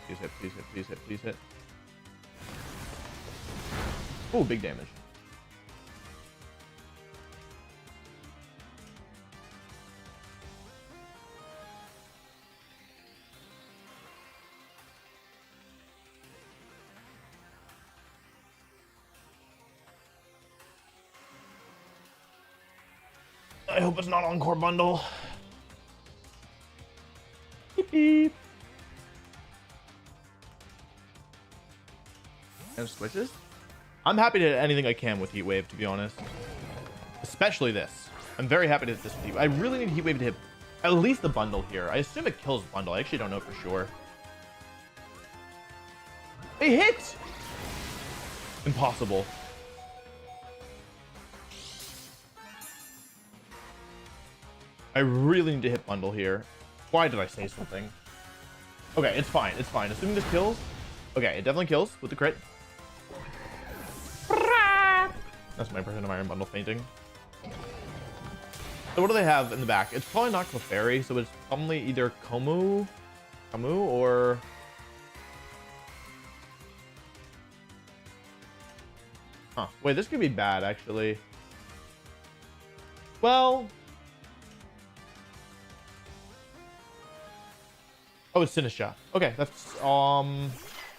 Please hit, please hit, please hit, please hit. Oh, big damage. I hope it's not Encore bundle. Beep, beep. And switches. I'm happy to hit anything I can with Heat Wave, to be honest. Especially this. I'm very happy to hit this with Heat Wave. I really need Heat Wave to hit at least the bundle here. I assume it kills bundle. I actually don't know for sure. They hit! Impossible. I really need to hit bundle here. Why did I say something? Okay, it's fine. It's fine. Assuming this kills. Okay, it definitely kills with the crit. That's my impression of Iron Bundle fainting. So what do they have in the back? It's probably not Clefairy, so it's probably either Kamu or... Huh. Wait, this could be bad, actually. Well... Oh, it's Sinistra. Okay, that's... I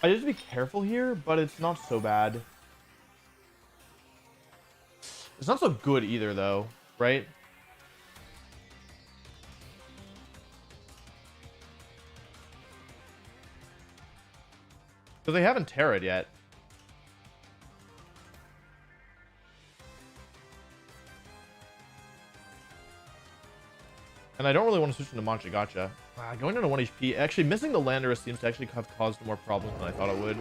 need to be careful here, but it's not so bad. It's not so good either, though, right? So they haven't Terra'd yet. And I don't really want to switch into Manchagacha. Going into 1 HP. Actually, missing the Landorus seems to actually have caused more problems than I thought it would.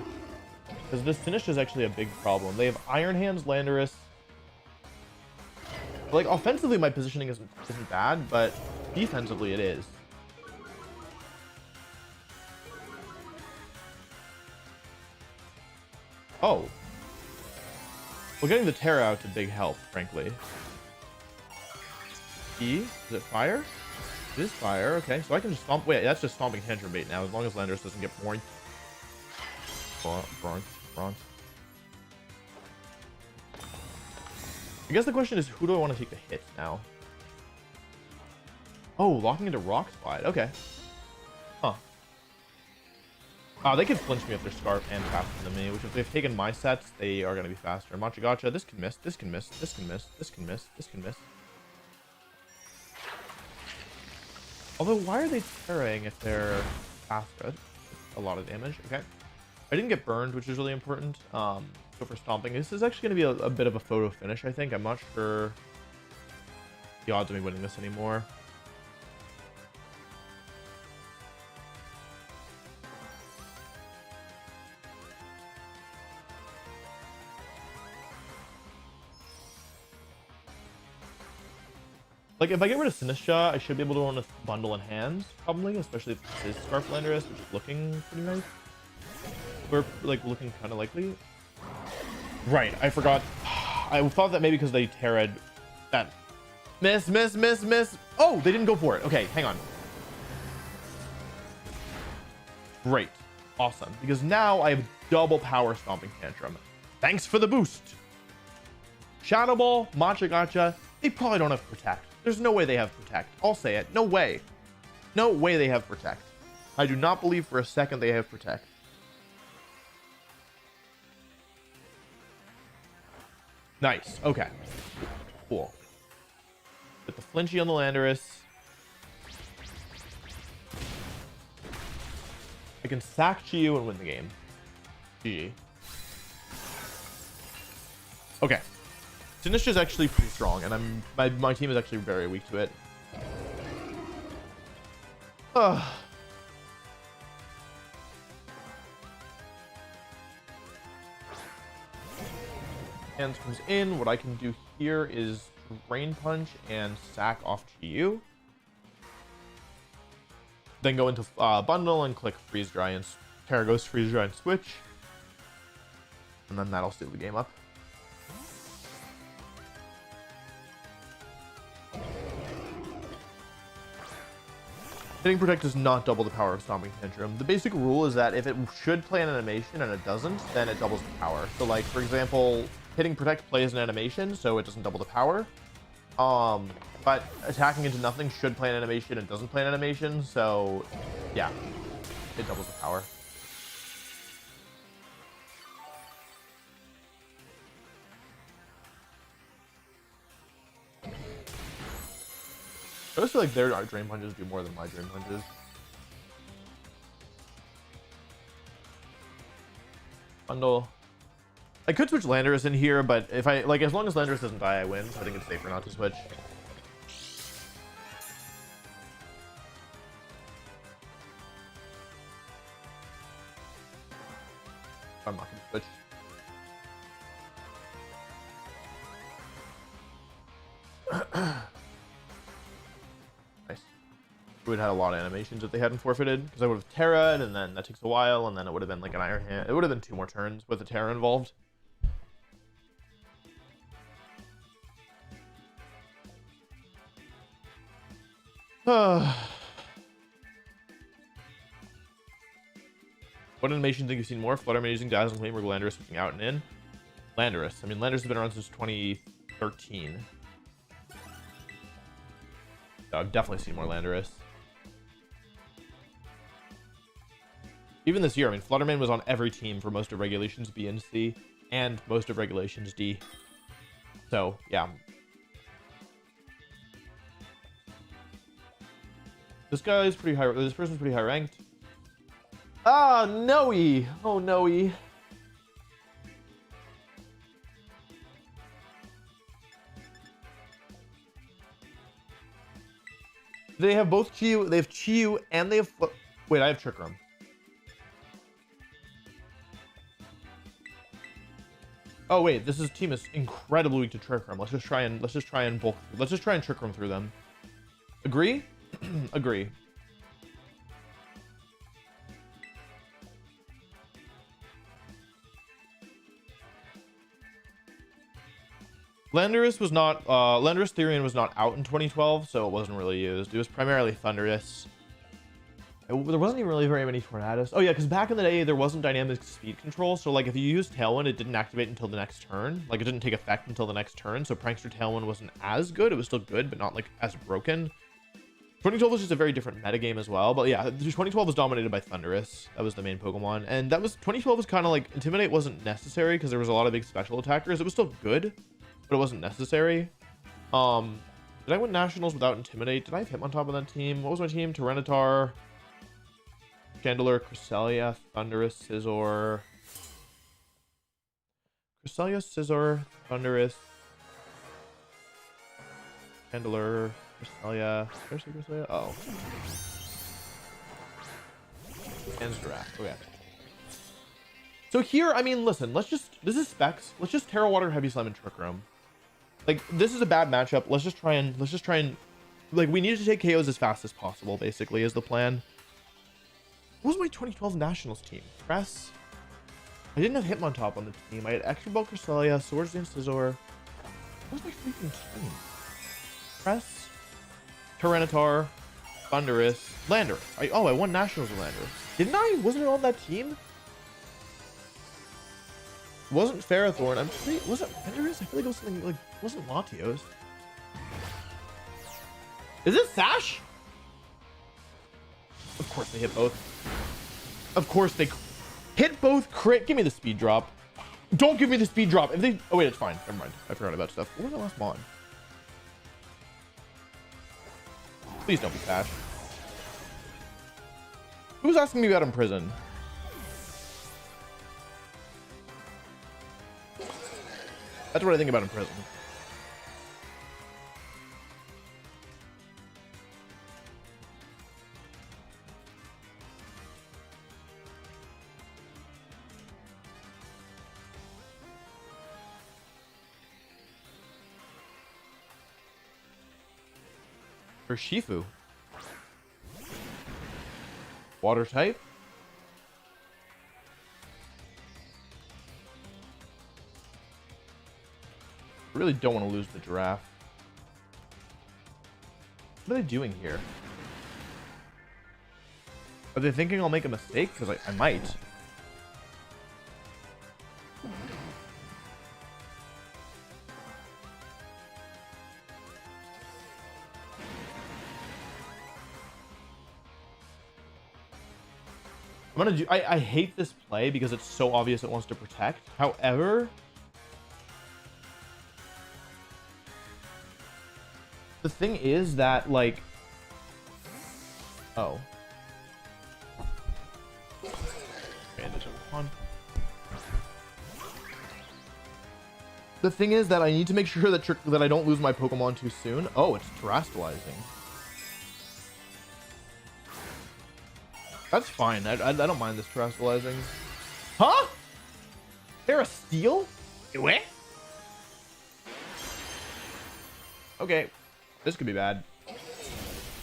Because this Sinistra is actually a big problem. They have Iron Hands, Landorus. Like, offensively, my positioning isn't bad, but defensively, it is. Oh. Well, getting the Terra out to big help, frankly. E? Is it fire? It is fire. Okay, so I can just stomp. Wait, that's just stomping tantrum bait now, as long as Landorus doesn't get boring. Bronze. I guess the question is, who do I want to take the hit now? Oh, locking into Rock Slide. Okay. Huh. They can flinch me if they're Scarf and faster than me, which if they've taken my sets, they are going to be faster. Manchagacha, this can miss, this can miss, this can miss, this can miss, this can miss. Although, why are they Terraing if they're faster? A lot of damage. Okay. I didn't get burned, which is really important. Go for stomping. This is actually going to be a bit of a photo finish, I think. I'm not sure the odds of me winning this anymore. Like, if I get rid of Sinistra, I should be able to run a bundle in hands, probably, especially if this is Scarf Landorus, which is looking pretty nice. We're, like, looking kind of likely. Right, I forgot. I thought that maybe because they Terra'd that. Miss. Oh, they didn't go for it. Okay, hang on. Great. Awesome. Because now I have double power Stomping Tantrum. Thanks for the boost. Shadow Ball, Manchagacha, they probably don't have Protect. There's no way they have Protect. I'll say it. No way. No way they have Protect. I do not believe for a second they have Protect. Nice. Okay. Cool. Put the flinchy on the Landorus. I can sack Chiyu and win the game. GG. Okay. Sinistra's actually pretty strong, and my team is actually very weak to it. Hands comes in. What I can do here is Rain Punch and sack off to you. Then go into bundle and click freeze dry and Terra goes freeze dry and switch. And then that'll seal the game up. Hitting Protect does not double the power of Stomping Tantrum. The basic rule is that if it should play an animation and it doesn't, then it doubles the power. So like, for example, Hitting Protect plays an animation, so it doesn't double the power. But attacking into nothing should play an animation and doesn't play an animation, so yeah, it doubles the power. I always feel like their Drain Punches do more than my Drain Punches. Bundle. I could switch Landorus in here, but if I, like, as long as Landorus doesn't die, I win. So I think it's safer not to switch. I'm not going to switch. Nice. We would have had a lot of animations if they hadn't forfeited, because I would have Terra'd, and then that takes a while, and then it would have been like an Iron Hand. It would have been 2 more turns with the Terra involved. What animations think you've seen more? Flutterman using Dazzling Gleam or Landorus switching out and in? Landorus. I mean, Landorus has been around since 2013. So I've definitely seen more Landorus. Even this year, I mean, Flutterman was on every team for most of Regulations B and C, and most of Regulations D. So, yeah. This guy is pretty high. This person's pretty high ranked. Ah, Noe. Oh, Noe. They have both Chiyu. They have Chiyu and they have. Wait, I have Trick Room. Oh wait, this team is incredibly weak to Trick Room. Let's just try and Trick Room through them. Agree? Agree. Landorus was not Landorus Therian was not out in 2012, so it wasn't really used. It was primarily Thundurus. There wasn't even really very many Tornadus. Oh yeah, because back in the day there wasn't dynamic speed control, so like if you used Tailwind, it didn't activate until the next turn. Like it didn't take effect until the next turn, so Prankster Tailwind wasn't as good. It was still good, but not like as broken. 2012 was just a very different metagame as well, but yeah, 2012 was dominated by Thundurus. That was the main Pokemon, and that was 2012 was kind of like Intimidate wasn't necessary because there was a lot of big special attackers. It was still good, but it wasn't necessary. Did I win Nationals without Intimidate? Did I have Hitmontop on that team? What was my team? Tyranitar, Chandelure, Cresselia, Thundurus, Scizor. Cresselia, Scizor, Thundurus, Chandelure, Cresselia. Where's the Cresselia? Oh. And Giraffe. Okay. So here, I mean, listen, this is specs. Let's just Terra Water, Heavy Slime, and Trick Room. Like, this is a bad matchup. Let's just try and, like, we needed to take KOs as fast as possible, basically, is the plan. What was my 2012 Nationals team? Press. I didn't have Hitmontop on the team. I had Extra Ball, Cresselia, Swords Dance, Scizor. What was my freaking team? Press, Tyranitar, Thundurus, Landorus. I won Nationals with Landorus. Didn't I? Wasn't it on that team? Wasn't Ferrothorn. I'm pretty. Was it Thundurus? I feel like it was something like. Wasn't Latios? Is it Sash? Of course they hit both. Of course they hit both. Crit. Give me the speed drop. Don't give me the speed drop. If they. Oh wait, it's fine. Never mind. I forgot about stuff. What was the last mon? Please don't be Sash. Who's asking me about in prison? That's what I think about in prison. For Shifu. Water type. I really don't want to lose the giraffe. What are they doing here? Are they thinking I'll make a mistake? Because I might. I'm gonna do. I hate this play because it's so obvious it wants to protect. However, the thing is that, like, oh, the thing is that I need to make sure that I don't lose my Pokemon too soon. Oh, it's terastallizing. That's fine. I don't mind this terastallizing. Huh? They're a steal? What? Okay. This could be bad.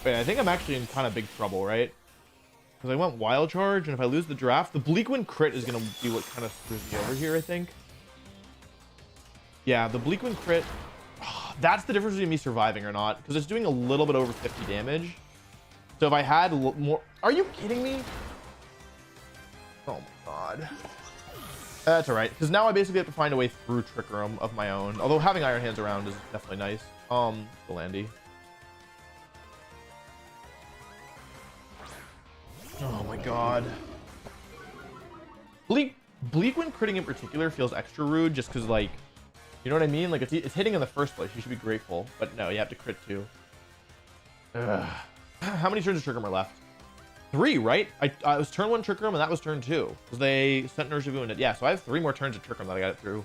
Wait, I think I'm actually in kind of big trouble, right? Because I went Wild Charge, and if I lose the draft, the Bleakwind crit is going to be what kind of screws me over here, I think. Yeah, the Bleakwind crit... that's the difference between me surviving or not. Because it's doing a little bit over 50 damage. So if I had more... Are you kidding me? Oh my god. That's alright. Because now I basically have to find a way through Trick Room of my own. Although having Iron Hands around is definitely nice. Galandy. Oh my god. Bleakwind critting in particular feels extra rude just because, like, you know what I mean? Like, it's hitting in the first place. You should be grateful. But no, you have to crit too. Ugh. How many turns of Trick Room are left? 3, right? I was turn 1 Trick Room and that was turn 2. Because they sent Nurse Shavu into... Yeah, so I have 3 more turns of Trick Room that I got it through.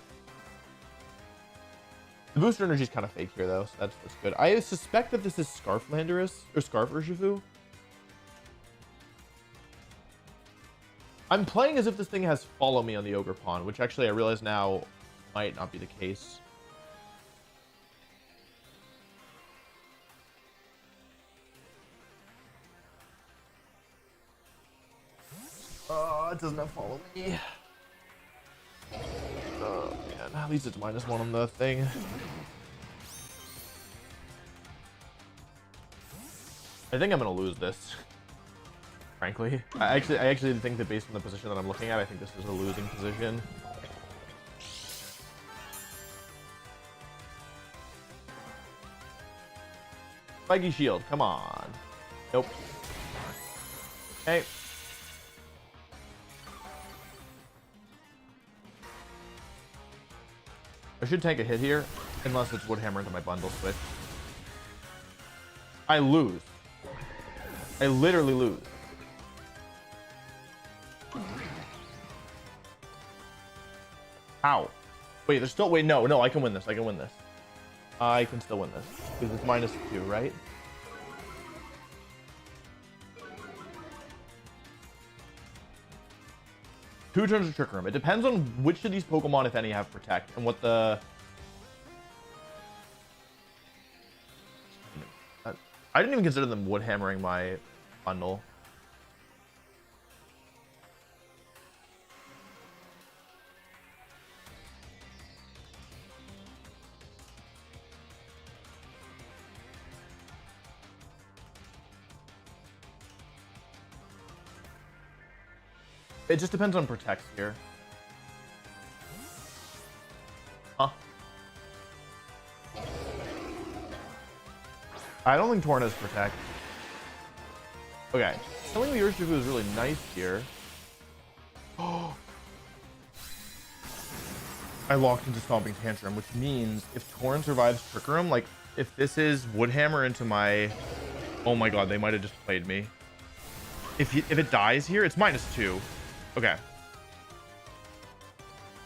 The booster energy is kind of fake here, though, so that's good. I suspect that this is Scarf Landorus, or Scarf Urshifu. I'm playing as if this thing has Follow Me on the Ogre Pond, which actually I realize now might not be the case. It doesn't have Follow Me. Oh man, at least it's -1 on the thing. I think I'm gonna lose this. Frankly, I actually think that based on the position that I'm looking at, I think this is a losing position. Spiky Shield, come on. Nope. Okay. I should take a hit here, unless it's Woodhammer into my bundle switch. I lose. I literally lose. How? Wait, there's still... Wait, no, I can win this. I can win this. I can still win this. Because it's -2, right? Two turns of Trick Room. It depends on which of these Pokemon, if any, have Protect, and what the... I didn't even consider them Woodhammering my bundle. It just depends on Protects here. Huh? I don't think Torn has Protect. Okay. Killing the Urshifu is really nice here. Oh. I locked into Stomping Tantrum, which means if Torn survives Trick Room, like, if this is Woodhammer into my... Oh my god, they might have just played me. If it dies here, it's -2. Okay.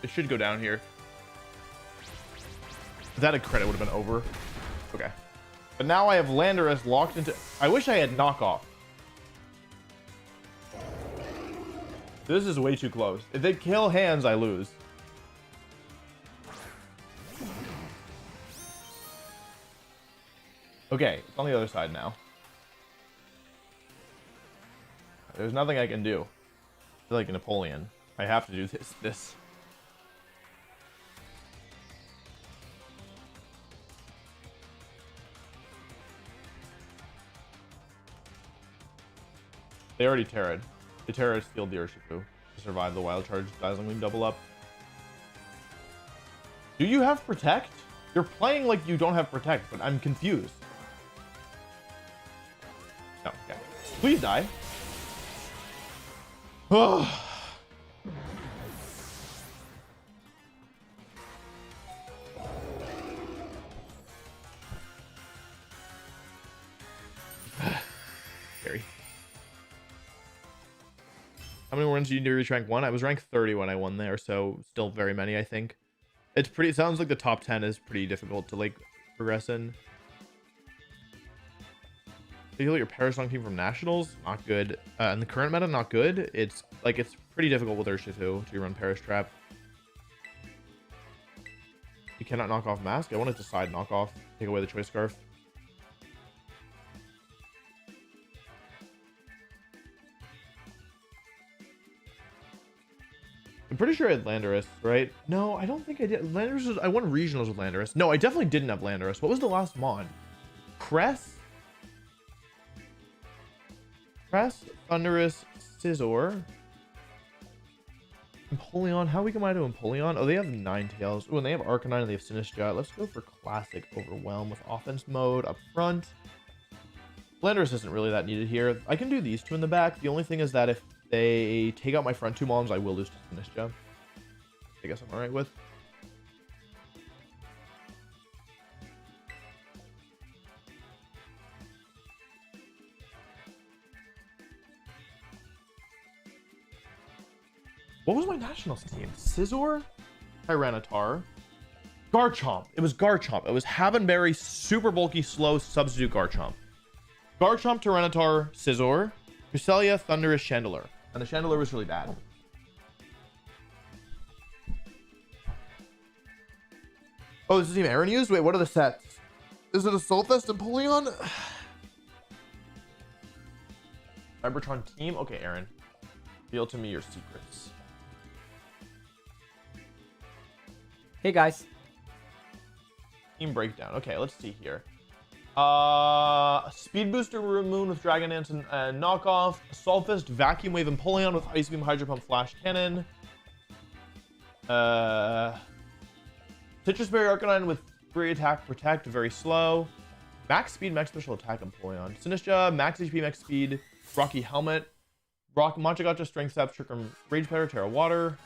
It should go down here. If that had credit, would have been over. Okay. But now I have Landorus locked into... I wish I had Knockoff. This is way too close. If they kill hands, I lose. Okay, it's on the other side now. There's nothing I can do. I feel like Napoleon. I have to do this. They already terra'd. They terra'd steal the Urshifu to survive the wild charge dazzling double up. Do you have protect? You're playing like you don't have protect, but I'm confused. No, okay. Please die. Oh. Scary. How many runs do you need to reach rank 1? I was rank 30 when I won there, so still very many, I think. It's pretty, it sounds like the top 10 is pretty difficult to like progress in. You feel like your Parasong team from Nationals, not good. In the current meta, not good. It's like, it's pretty difficult with Urshifu to run Paras Trap. You cannot knock off Mask. I wanted to side knock off, take away the Choice Scarf. I'm pretty sure I had Landorus, right? No, I don't think I did. Landorus was, I won regionals with Landorus. No, I definitely didn't have Landorus. What was the last mon? Cress, Thundurus, Scizor, Empoleon. How weak am I to Empoleon? Oh, they have Ninetales. Oh, and they have Arcanine and they have Sinistcha. Let's go for classic Overwhelm with offense mode up front. Landorus isn't really that needed here. I can do these two in the back. The only thing is that if they take out my front two moms, I will lose to Sinistcha. I guess I'm alright with. What was my nationals team? Scizor, Tyranitar, Garchomp. It was Garchomp. It was Havenberry, super bulky, slow substitute Garchomp. Garchomp, Tyranitar, Scizor, Cresselia, Thundurus, Chandelure. And the Chandelure was really bad. Oh, this is the team Aaron used? Wait, what are the sets? Is it a Solfest and Empoleon? Cybertron team? Okay, Aaron. Reveal to me your secrets.
Hey guys.
Team breakdown. Okay, let's see here. Speed Booster Moon with Dragon Dance and knockoff. Solfest Vacuum Wave Empoleon with Ice Beam Hydro Pump Flash Cannon. Citrus Berry Arcanine with free attack protect, very slow. Max speed, max special attack Empoleon. Sinistcha, max HP, max speed. Rocky Helmet. Machagacha, Strength Sap, Trick Room, Rage Powder, Terra Water.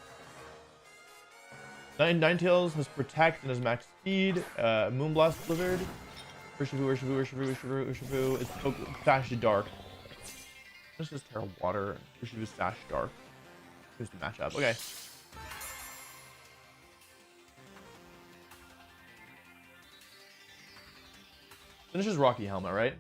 Ninetales has Protect and has max speed. Moonblast Blizzard. Urshifu. It's Sash Dark. This is Terra Water. Urshifu Sash Dark. Here's the matchup. Okay. Finish is Rocky Helmet, right?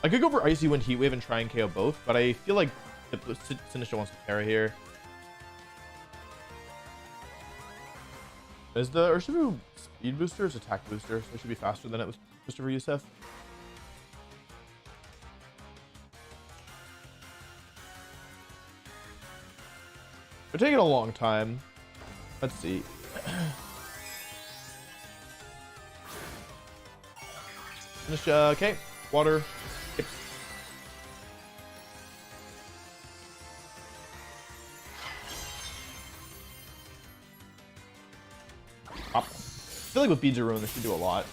I could go for Icy Wind, Heat Wave, and try and KO both, but I feel like Sinistcha wants to Terra here. Is the Urshifu speed booster? It's attack booster, so it should be faster than it was Christopher Youssef. They're taking a long time. Let's see. Finish, okay. Water. Yep. Up. I feel like with Beads of Ruin, this should do a lot.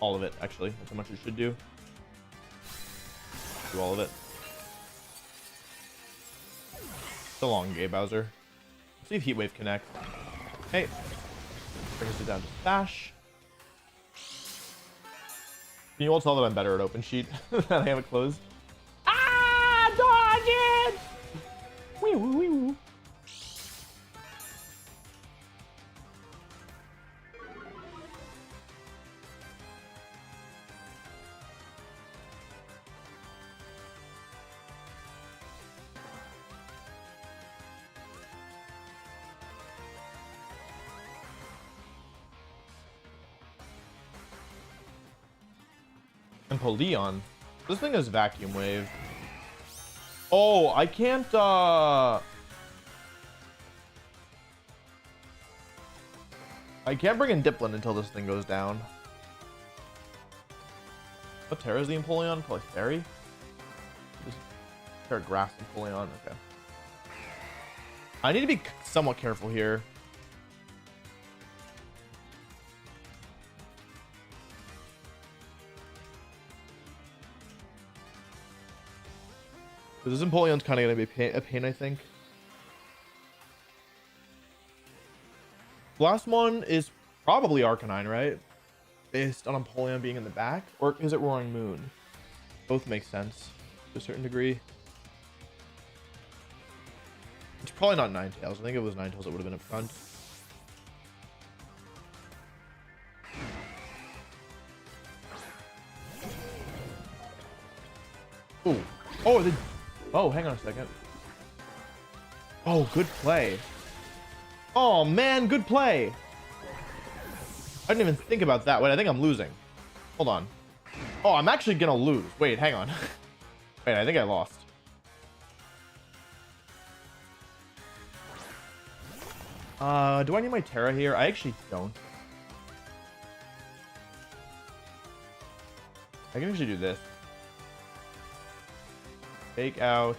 All of it, actually. That's how much it should do. Do all of it. It's a long game, Bowser. Let's see if Heat Wave connect. Hey. Brings it down to Sash. Can you all tell that I'm better at open sheet than I have it closed? Ah, dodge it! Wee woo wee woo. Empoleon. This thing is Vacuum Wave. Oh, I can't, I can't bring in Dipplin until this thing goes down. What Terra is the Empoleon? Probably Fairy? Just Terra Grass Empoleon, okay. I need to be somewhat careful here. This Empoleon's kind of going to be a pain, I think. Last one is probably Arcanine, right? Based on Empoleon being in the back. Or is it Roaring Moon? Both make sense to a certain degree. It's probably not Ninetales. I think if it was Ninetales, it would have been up front. Ooh. Oh, oh, hang on a second. Oh, good play. Oh, man, good play. I didn't even think about that. Wait, I think I'm losing. Hold on. Oh, I'm actually gonna lose. Wait, hang on. Wait, I think I lost. Do I need my Terra here? I actually don't. I can actually do this. Take out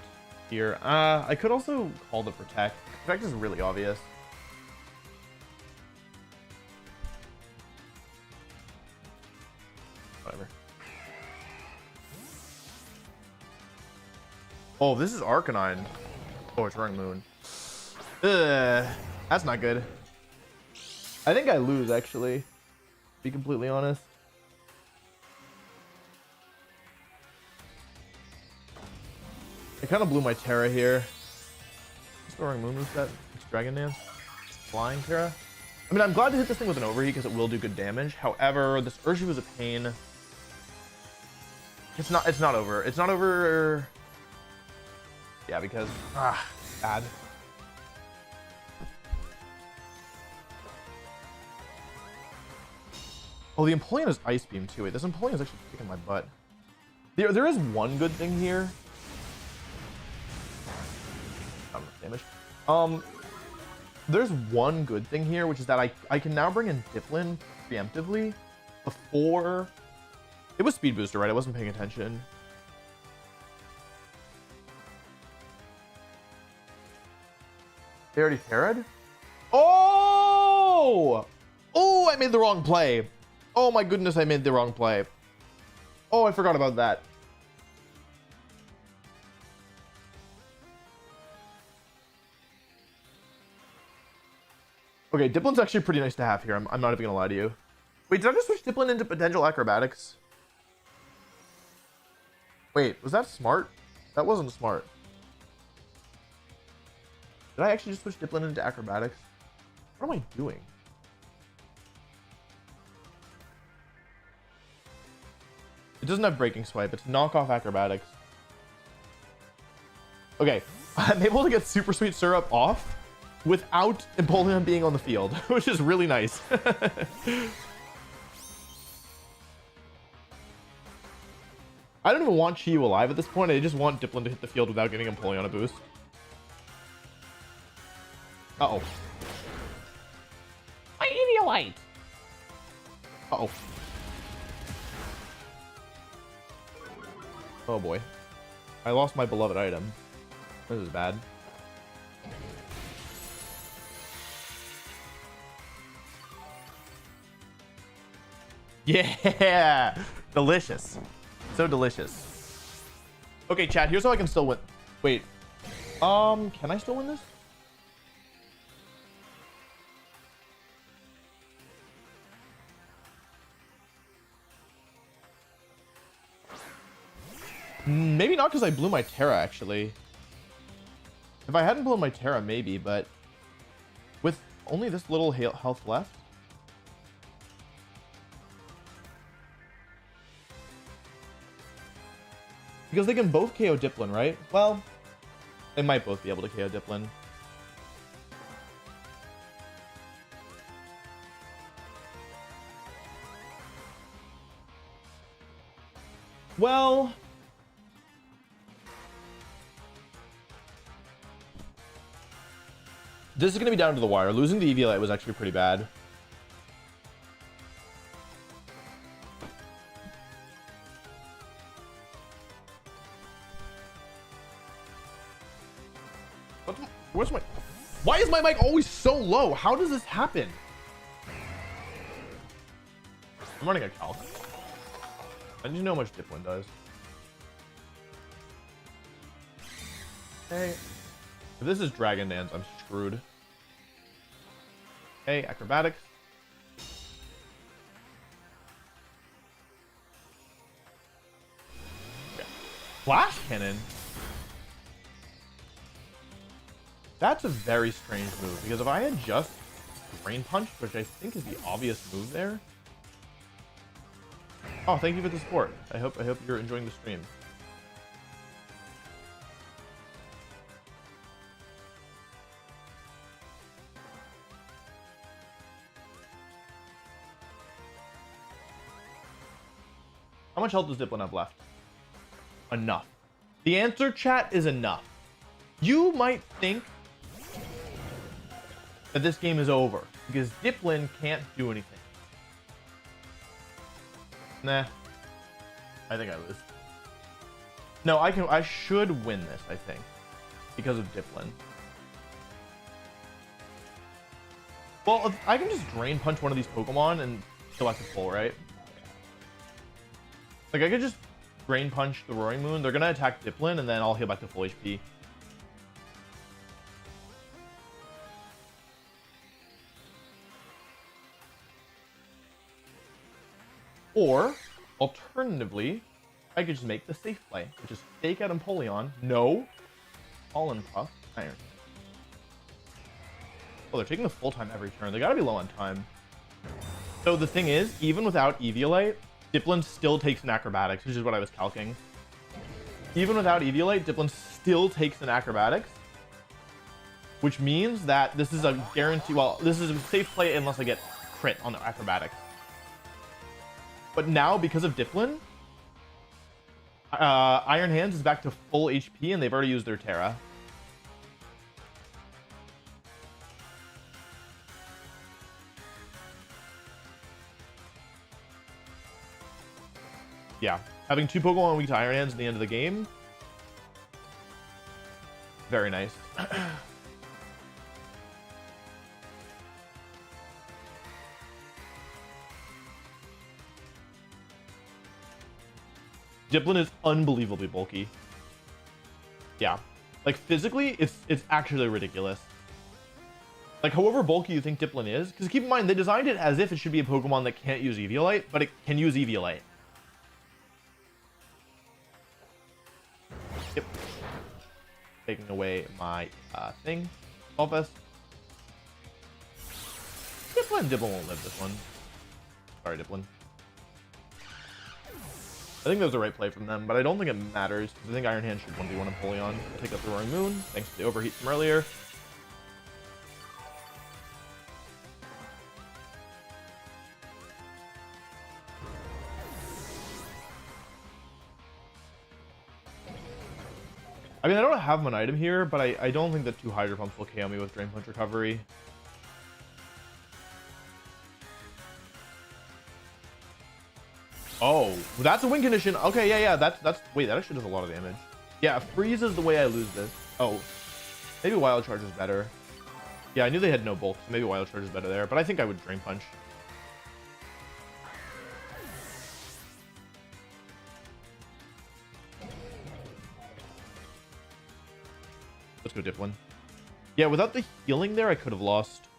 here. I could also call the Protect. Protect is really obvious. Whatever. Oh, this is Arcanine. Oh, it's Roaring Moon. Ugh, that's not good. I think I lose, actually. To be completely honest. I kind of blew my Terra here. What's the Roaring Moon reset? It's Dragon Dance. Flying Terra. I mean, I'm glad to hit this thing with an Overheat because it will do good damage. However, this Urshifu is a pain. It's not over. It's not over. Yeah, because bad. Oh, the Empoleon is Ice Beam too. Wait, this Empoleon is actually kicking my butt. There is one good thing here. Not enough damage. There's one good thing here, which is that I can now bring in Dipplin preemptively before. It was Speed Booster, right? I wasn't paying attention. They already Terra'd? Oh! Oh, I made the wrong play. Oh my goodness, I made the wrong play. Oh, I forgot about that. Okay, Dipplin's actually pretty nice to have here. I'm not even gonna lie to you. Wait, did I just switch Dipplin into potential acrobatics? Wait, was that smart? That wasn't smart. Did I actually just switch Dipplin into acrobatics? What am I doing? It doesn't have breaking swipe. It's knockoff acrobatics. Okay, I'm able to get Super Sweet Syrup off without Empoleon being on the field, which is really nice. I don't even want Chi-Yu alive at this point. I just want Dipplin to hit the field without getting Empoleon a boost. Uh-oh. My Eviolite! Uh-oh. Oh boy. I lost my beloved item. This is bad. Yeah! Delicious. So delicious. Okay, chat, here's how I can still win. Wait. Can I still win this? Maybe not because I blew my Terra, actually. If I hadn't blown my Terra, maybe, but with only this little health left. Because they can both KO Dipplin, right? Well, they might both be able to KO Dipplin. Well, this is going to be down to the wire. Losing the EV light was actually pretty bad. Where's my... Why is my mic always so low? How does this happen? I'm running a calc. I need to know how much Dipplin does. Okay. If this is Dragon Dance, I'm screwed. Okay, acrobatics. Okay. Flash cannon. That's a very strange move, because if I had just Brain Punch, which I think is the obvious move there. Oh, thank you for the support. I hope you're enjoying the stream. How much health does Dipplin have left? Enough. The answer, chat, is enough. You might think that this game is over because Dipplin can't do anything. Nah. I think I lose. No, I should win this, I think. Because of Dipplin. Well, I can just Drain Punch one of these Pokemon and go back to full, right? Like, I could just Drain Punch the Roaring Moon. They're gonna attack Dipplin, and then I'll heal back to full HP. Or, alternatively, I could just make the safe play, which is fake out Empoleon. No. Pollen Puff. Iron. Oh, they're taking the full time every turn. They gotta be low on time. So the thing is, even without Eviolite, Dipplin still takes an Acrobatics, which is what I was calcing. Even without Eviolite, Dipplin still takes an Acrobatics, which means that this is a guarantee. Well, this is a safe play unless I get crit on the Acrobatics. But now, because of Dipplin, Iron Hands is back to full HP, and they've already used their Terra. Yeah, having two Pokemon weak to Iron Hands at the end of the game. Very nice. Dipplin is unbelievably bulky. Yeah, like physically, it's actually ridiculous. Like, however bulky you think Dipplin is, because keep in mind they designed it as if it should be a Pokemon that can't use Eviolite, but it can use Eviolite. Yep. Taking away my thing. Solfest. Dipplin won't live this one. Sorry, Dipplin. I think that was the right play from them, but I don't think it matters, because I think Iron Hand should 1v1 Empoleon. Take up the Roaring Moon, thanks to the overheat from earlier. I mean, I don't have an item here, but I don't think that two Hydro Pumps will KO me with Drain Punch Recovery. Oh, that's a win condition. Okay, yeah, that's wait, that actually does a lot of damage. Yeah, freeze is the way I lose this. Oh, maybe Wild Charge is better. Yeah, I knew they had no bulk, so maybe Wild Charge is better there, but I think I would Drain Punch. Let's go Dipplin. Yeah, without the healing there, I could have lost.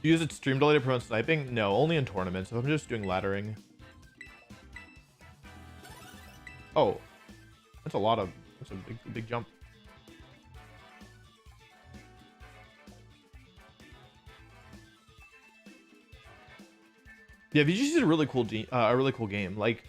Do you use its stream delay to prevent sniping? No, only in tournaments. If I'm just doing laddering. Oh, that's a big jump. Yeah, VGC is a really cool game. Like,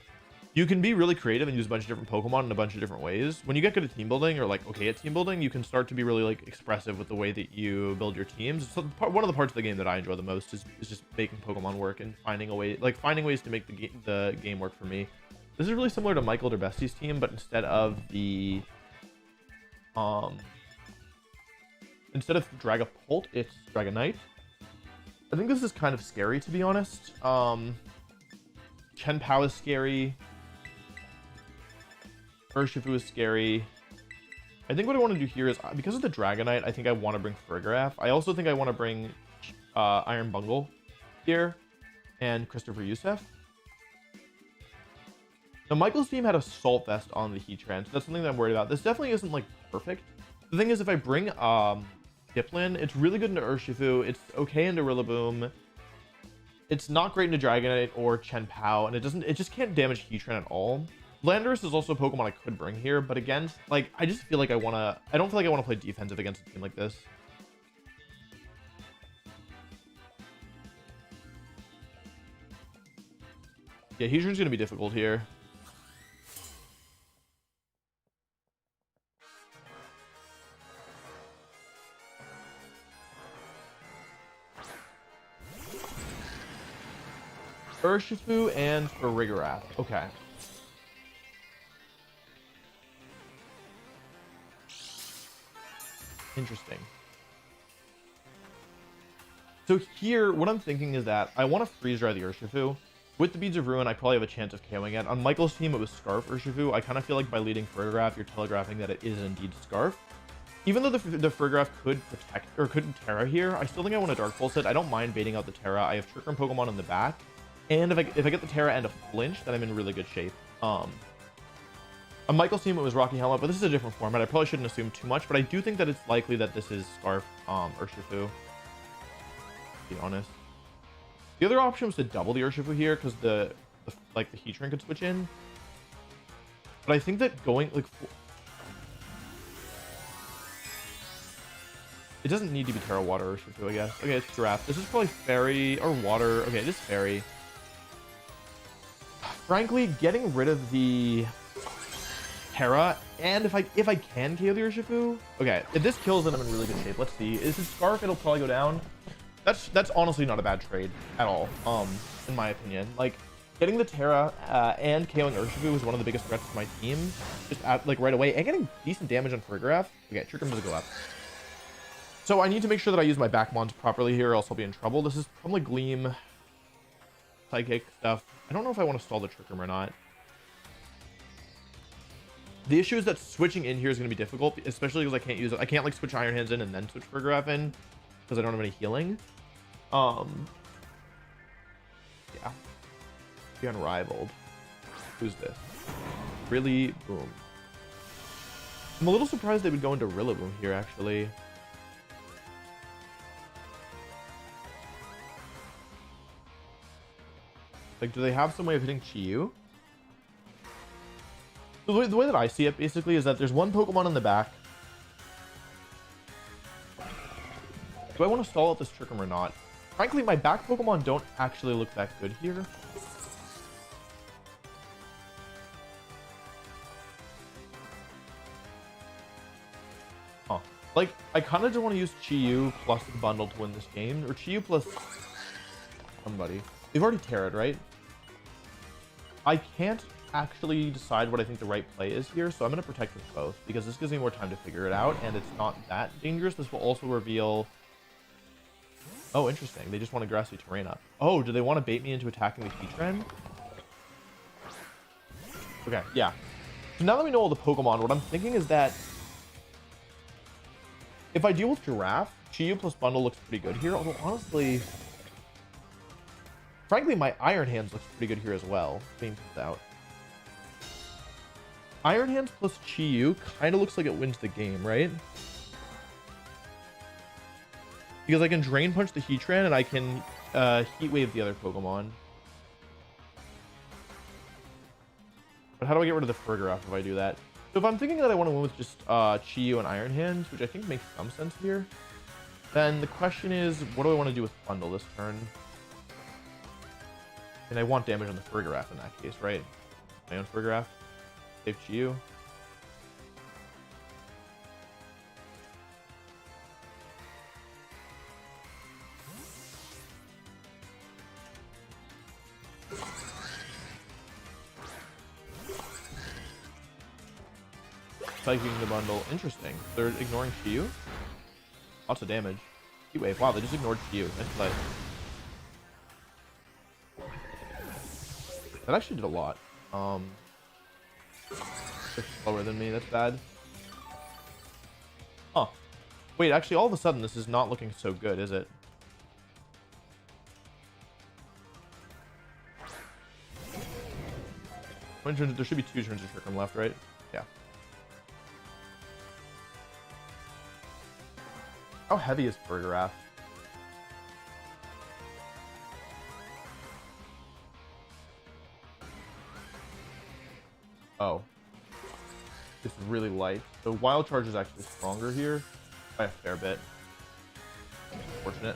You can be really creative and use a bunch of different Pokemon in a bunch of different ways. When you get good at team building or like okay at team building, you can start to be really like expressive with the way that you build your teams. So one of the parts of the game that I enjoy the most is just making Pokemon work and finding ways to make the game work for me. This is really similar to Michael Derbesti's team, but instead of Dragapult, it's Dragonite. I think this is kind of scary, to be honest. Chien-Pao is scary. Urshifu is scary. I think what I want to do here is, because of the Dragonite, I think I want to bring Farigiraf. I also think I want to bring Iron Bungle here and Christopher Youssef. Now, Michael's team had a Salt Vest on the Heatran, so that's something that I'm worried about. This definitely isn't, like, perfect. The thing is, if I bring Dipplin, it's really good into Urshifu. It's okay into Rillaboom. It's not great into Dragonite or Chien-Pao, and it just can't damage Heatran at all. Landorus is also a Pokemon I could bring here, but again, like, I just feel like I don't feel like I want to play defensive against a team like this. Yeah, Heatran's going to be difficult here. Urshifu and Farigiraf. Okay. Interesting. So here, what I'm thinking is that I want to freeze dry the Urshifu. With the Beads of Ruin, I probably have a chance of KOing it. On Michael's team, it was Scarf Urshifu. I kind of feel like by leading Farigiraf, you're telegraphing that it is indeed Scarf. Even though the Farigiraf could protect, or couldn't Terra here, I still think I want to Dark Pulse it. I don't mind baiting out the Terra. I have Trick Room Pokemon in the back. And if I get the Terra and a Flinch, then I'm in really good shape. On Michael's team, it was Rocky Helmet, but this is a different format. I probably shouldn't assume too much, but I do think that it's likely that this is Scarf Urshifu, to be honest. The other option was to double the Urshifu here, because the Heatran could switch in. But I think that going, like... It doesn't need to be Terra Water Urshifu, I guess. Okay, it's Giraffe. This is probably Fairy or Water. Okay, it is Fairy. Frankly, getting rid of the Terra, and if I can KO the Urshifu, okay, if this kills, then I'm in really good shape. Let's see. Is it Scarf? It'll probably go down. That's honestly not a bad trade at all, in my opinion. Like, getting the Terra and KOing Urshifu was one of the biggest threats to my team, just right away, and getting decent damage on Farigiraf. Okay, Trick Room doesn't go up. So I need to make sure that I use my back mons properly here, or else I'll be in trouble. This is probably Gleam, Psychic stuff. I don't know if I want to stall the Trick Room or not. The issue is that switching in here is going to be difficult, especially because I can't use it. I can't like switch Iron Hands in and then switch Farigiraf in because I don't have any healing. Yeah. The Unrivaled. Who's this? Really? Boom. I'm a little surprised they would go into Rillaboom here, actually. Like, do they have some way of hitting Chi-Yu? The way that I see it, basically, is that there's one Pokemon in the back. Do I want to stall out this Trick Room or not? Frankly, my back Pokemon don't actually look that good here. Huh. Like, I kind of just want to use Chi-Yu plus the bundle to win this game. Or Chi-Yu plus somebody. They've already Terra'd, right? I can't actually decide what I think the right play is here, so I'm going to protect with both, because this gives me more time to figure it out, and it's not that dangerous. This will also reveal... Oh, interesting. They just want to Grassy Terrain up. Oh, do they want to bait me into attacking the Heatran? Okay, yeah. So now that we know all the Pokemon, what I'm thinking is that if I deal with Giraffe, Chi-Yu plus Bundle looks pretty good here, although honestly... Frankly, my Iron Hands looks pretty good here as well. Being put out. Iron Hands plus Chi-Yu kind of looks like it wins the game, right? Because I can Drain Punch the Heatran and I can Heat Wave the other Pokemon. But how do I get rid of the Farigiraf if I do that? So if I'm thinking that I want to win with just Chi-Yu and Iron Hands, which I think makes some sense here, then the question is, what do I want to do with Bundle this turn? And I want damage on the Farigiraf in that case, right? my own Spurgraph. Save Chiyu. Spiking the bundle. Interesting. They're ignoring Chiyu. Lots of damage. Heat wave. Wow, they just ignored Chiyu. Nice play. That actually did a lot. It's slower than me. That's bad. Huh. Wait, actually, all of a sudden, this is not looking so good, is it? There should be 2 turns of Trick Room left, right? Yeah. How heavy is Spurgraph? Oh. It's really light. So Wild Charge is actually stronger here by a fair bit. Unfortunate.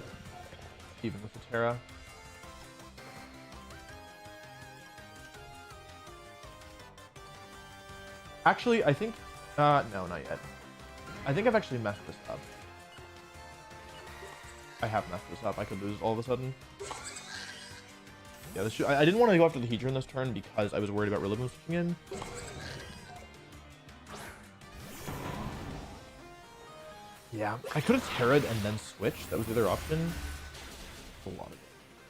Even with the Terra. Actually, I think... no, not yet. I think I've actually messed this up. I have messed this up. I could lose all of a sudden. Yeah, this I didn't want to go after the Heatran this turn because I was worried about Rillaboom switching in. Yeah, I could have Terra'd and then switched. That was the other option. A lot of it.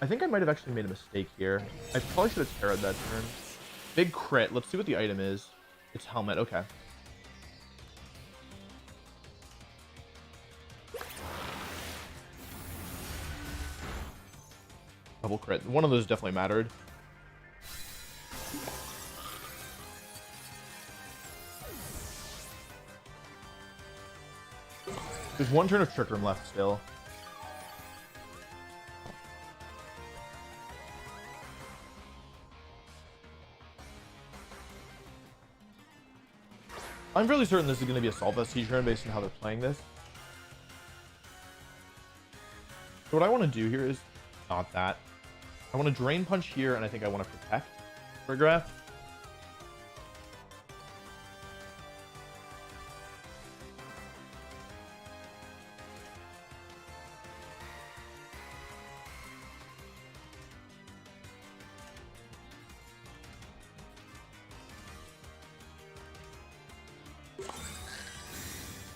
I think I might have actually made a mistake here. I probably should have Terra'd that turn. Big crit. Let's see what the item is. It's Helmet. Okay. Double crit. One of those definitely mattered. There's 1 turn of Trick Room left still. I'm fairly certain this is going to be a Assault Vest Heatran based on how they're playing this. So what I want to do here is not that. I want to Drain Punch here, and I think I want to protect Spurgraph.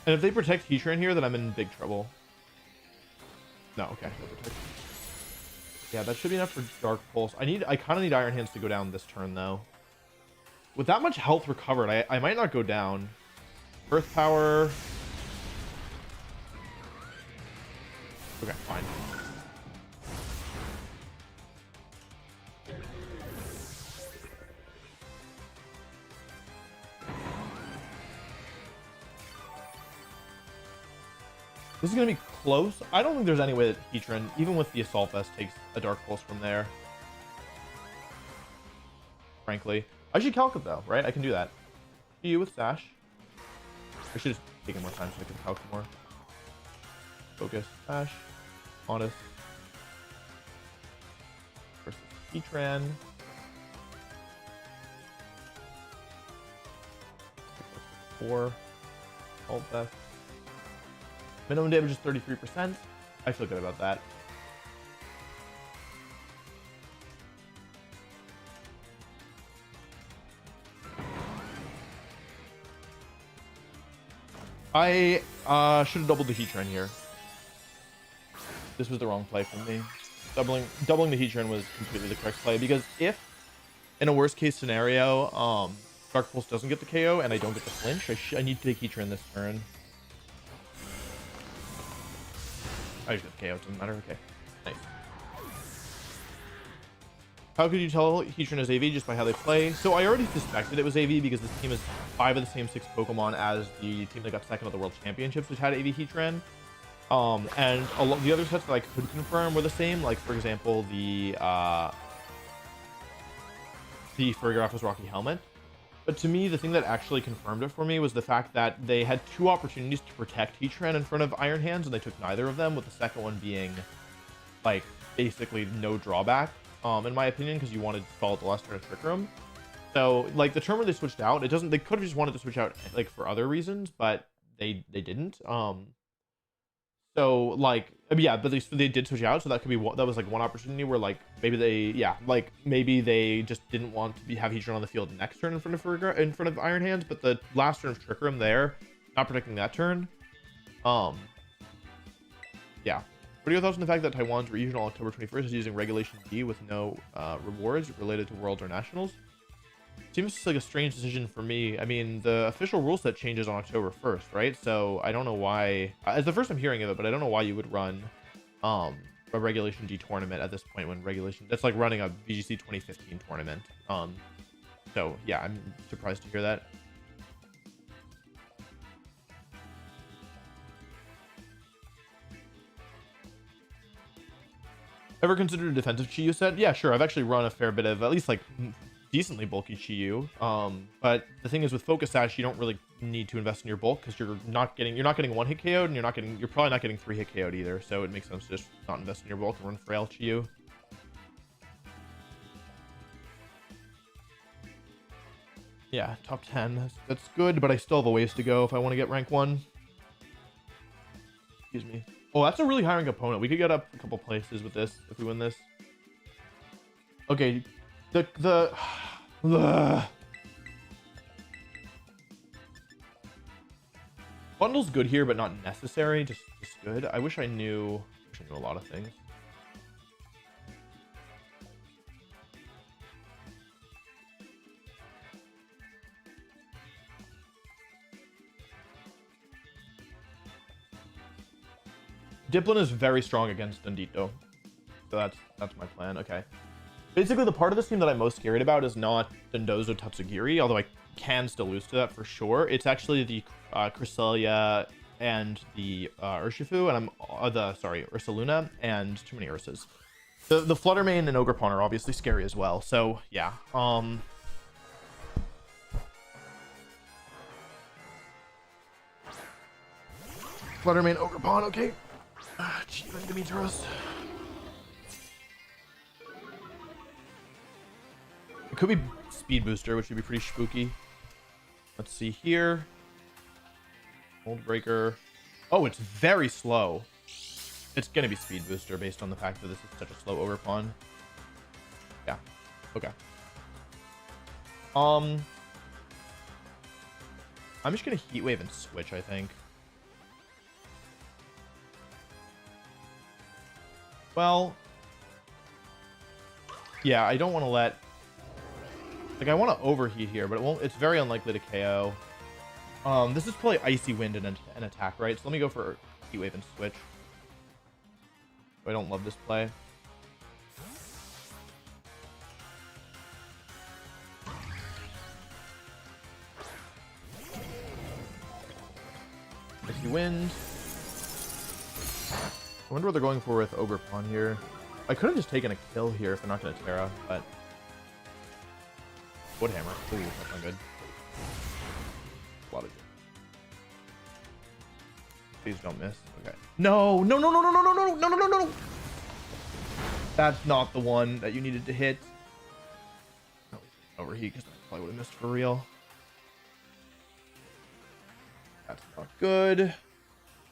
And if they protect Heatran here, then I'm in big trouble. No, okay. Yeah, that should be enough for Dark Pulse. I kind of need Iron Hands to go down this turn, though. With that much health recovered, I might not go down. Earth Power. Okay, fine. This is going to be close. I don't think there's any way that Heatran, even with the Assault Vest, takes a Dark Pulse from there. Frankly. I should calc it, though, right? I can do that. You with Sash. I should have taken more time so I could calc more. Focus. Sash. Honest. Versus Heatran. 4. Assault Vest. Minimum damage is 33%. I feel good about that. I should have doubled the Heatran here. This was the wrong play for me. Doubling the Heatran was completely the correct play, because if in a worst case scenario, Dark Pulse doesn't get the KO and I don't get the flinch, I need to take Heatran this turn. I just got the KO, it doesn't matter. Okay, nice. How could you tell Heatran is AV? Just by how they play. So I already suspected it was AV because this team is 5 of the same 6 Pokemon as the team that got second at the World Championships, which had AV Heatran. And a lot the other sets that I could confirm were the same. Like, for example, the Spurgraph was Rocky Helmet. But to me, the thing that actually confirmed it for me was the fact that they had 2 opportunities to protect Heatran in front of Iron Hands, and they took neither of them, with the second one being, like, basically no drawback, in my opinion, because you wanted to follow the last turn of Trick Room. So like the turn where they switched out, it doesn't. They could have just wanted to switch out like for other reasons, but they didn't. So like yeah, but they did switch out, so that could be that was like one opportunity where like maybe they just didn't want to have Heatran on the field next turn in front of Iron Hands, but the last turn of Trick Room there, not protecting that turn. Yeah. What are your thoughts on the fact that Taiwan's regional October 21st is using Regulation D with no rewards related to Worlds or Nationals? Seems like a strange decision for me. I mean, the official rule set changes on October 1st, right? So I don't know why. It's the first I'm hearing of it, but I don't know why you would run a Regulation D tournament at this point when regulation that's like running a VGC 2015 tournament. So yeah, I'm surprised to hear that. Ever considered a defensive Chi-Yu set? Yeah, sure. I've actually run a fair bit of at least like decently bulky Chi-Yu. But the thing is with Focus Sash, you don't really need to invest in your bulk because you're not getting one hit KO'd and you're probably not getting 3 hit KO'd either. So it makes sense to just not invest in your bulk and run frail Chi-Yu. Yeah, top 10. That's good, but I still have a ways to go if I want to get rank 1. Excuse me. Oh, that's a really high rank opponent. We could get up a couple places with this if we win this. Okay, bundle's good here, but not necessary. Just good. I wish I knew a lot of things. Dipplin is very strong against Dundito. So that's my plan. Okay. Basically, the part of this team that I'm most scared about is not Dondozo Tatsugiri, although I can still lose to that for sure. It's actually the Cresselia and the Urshifu, and Ursaluna, and too many Ursas. The Fluttermane and Ogerpon are obviously scary as well. So yeah. Fluttermane, Ogerpon, okay. Chiba and Dimitros. It could be Speed Booster, which would be pretty spooky. Let's see here. Mold Breaker. Oh, it's very slow. It's going to be Speed Booster based on the fact that this is such a slow Ogerpon. Yeah. Okay. I'm just going to Heat Wave and switch, I think. Well, yeah, I don't want to let... Like, I want to overheat here, but it won't. It's very unlikely to KO. This is probably Icy Wind and an attack, right? So let me go for Heat Wave and switch. I don't love this play. Icy Wind. I wonder what they're going for with Ogerpon here. I could have just taken a kill here if they're not going to Terra, but... Woodhammer. Ooh, that's not good. A lot of good. Please don't miss. Okay. No, no, no, no, no, no, no, no, no, no, no, no. That's not the one that you needed to hit. No, overheat, because I probably would have missed for real. That's not good.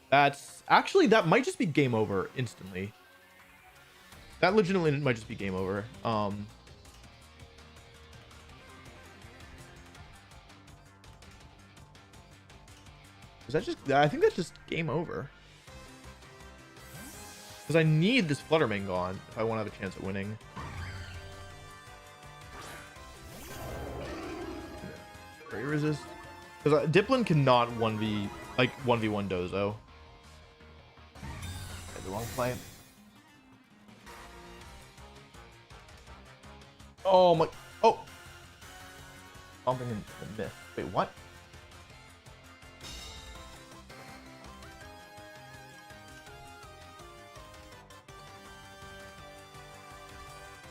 That's actually, that might just be game over instantly. That legitimately might just be game over. Is that just, I think that's just game over. Because I need this Fluttermane gone if I want to have a chance at winning. Very resist. Because Dipplin cannot 1v, like 1v1 Dozo. The wrong play. Oh my, oh. Something in the myth. Wait, what?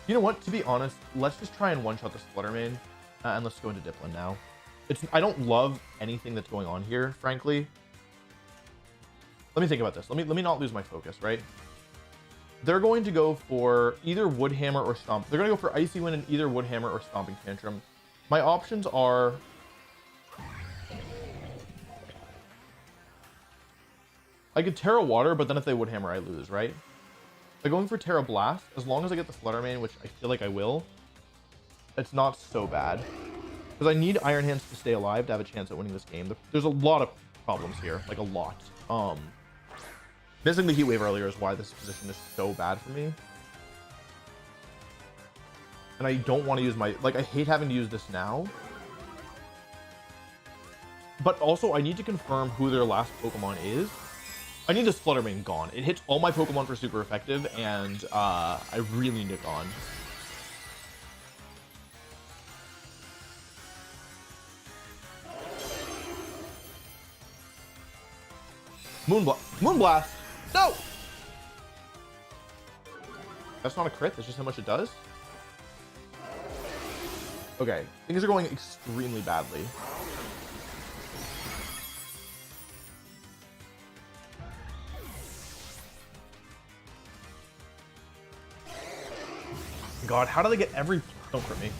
You know what? To be honest, let's just try and one-shot this Fluttermane, and let's go into Dipplin now. I don't love anything that's going on here, frankly. Let me think about this. Let me not lose my focus, right? They're going to go for either Woodhammer or Stomp. They're going to go for Icy Wind and either Woodhammer or Stomping Tantrum. My options are I could Terra Water, but then if they Wood Hammer, I lose, right? By going for Terra Blast, as long as I get the Flutter Mane, which I feel like I will, it's not so bad. Because I need Iron Hands to stay alive to have a chance at winning this game. There's a lot of problems here, like a lot. Missing the Heat Wave earlier is why this position is so bad for me. And I don't want to use my... Like, I hate having to use this now. But also, I need to confirm who their last Pokemon is. I need this Flutter Mane gone. It hits all my Pokemon for super effective, and I really need it gone. Moonblast! No! That's not a crit, that's just how much it does? Okay, things are going extremely badly. God, how do they get every... Don't crit me.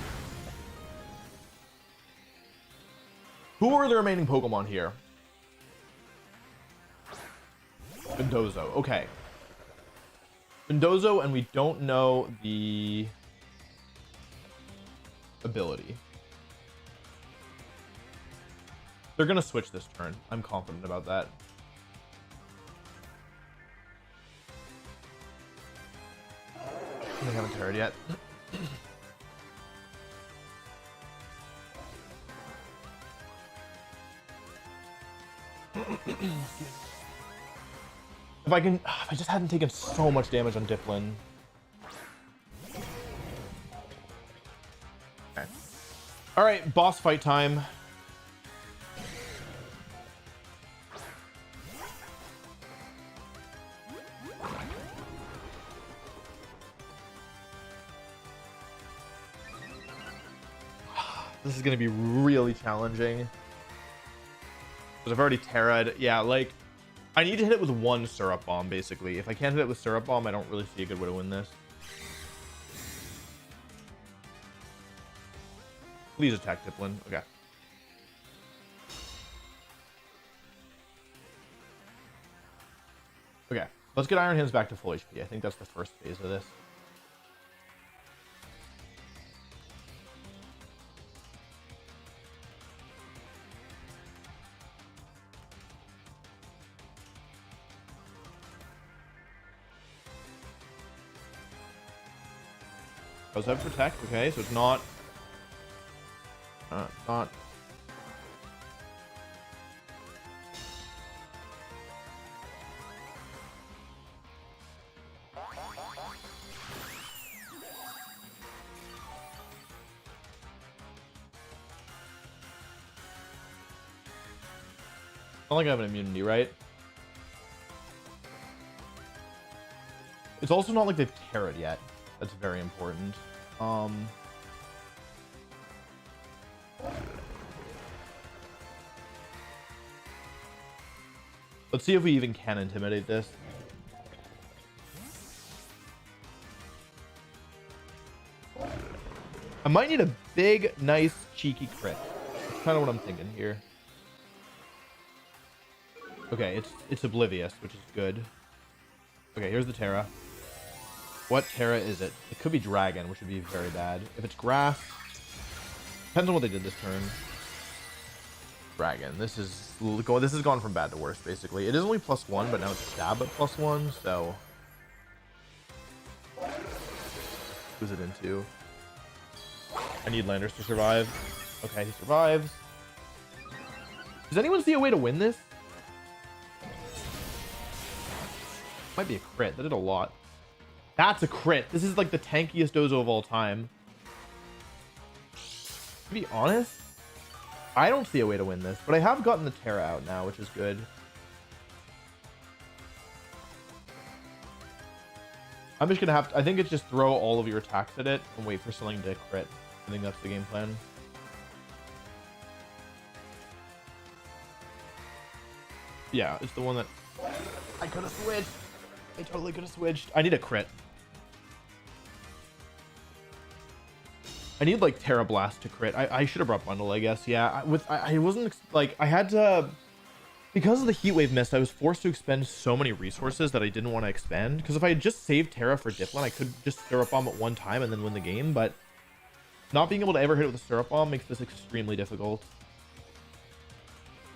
Who are the remaining Pokemon here? Vendozo, okay. Vendozo, and we don't know the ability. They're gonna switch this turn. I'm confident about that. They haven't turret yet. If I just hadn't taken so much damage on Dipplin. Okay. All right, boss fight time. This is going to be really challenging. Because I've already Terra'd. Yeah, like, I need to hit it with one Syrup Bomb, basically. If I can't hit it with Syrup Bomb, I don't really see a good way to win this. Please attack Dipplin. Okay. Okay. Let's get Iron Hands back to full HP. I think that's the first phase of this. Does have protect, okay, so it's not not like I have an immunity, right? It's also not like they've Terra'd yet. That's very important. Let's see if we even can intimidate this. I might need a big, nice, cheeky crit. That's kind of what I'm thinking here. Okay, it's oblivious, which is good. Okay, here's the Terra. What Terra is it? It could be Dragon, which would be very bad. If it's Grass, depends on what they did this turn. Dragon. This has gone from bad to worse, basically. It is only +1, but now it's Stab at +1, so... Who's it into? I need Landers to survive. Okay, he survives. Does anyone see a way to win this? Might be a crit. That did a lot. That's a crit. This is like the tankiest Dozo of all time. To be honest, I don't see a way to win this, but I have gotten the Terra out now, which is good. I'm just gonna have to, I think it's just throw all of your attacks at it and wait for something to crit. I think that's the game plan. Yeah, it's the one that I could have switched. I totally could have switched. I need a crit. I need like Terra Blast to crit. I should have brought bundle, I guess. Yeah, I wasn't like, I had to, because of the heat wave mist, I was forced to expend so many resources that I didn't want to expend. Because if I had just saved Terra for Dipplin, I could just Syrup Bomb at one time and then win the game. But not being able to ever hit it with a Syrup Bomb makes this extremely difficult.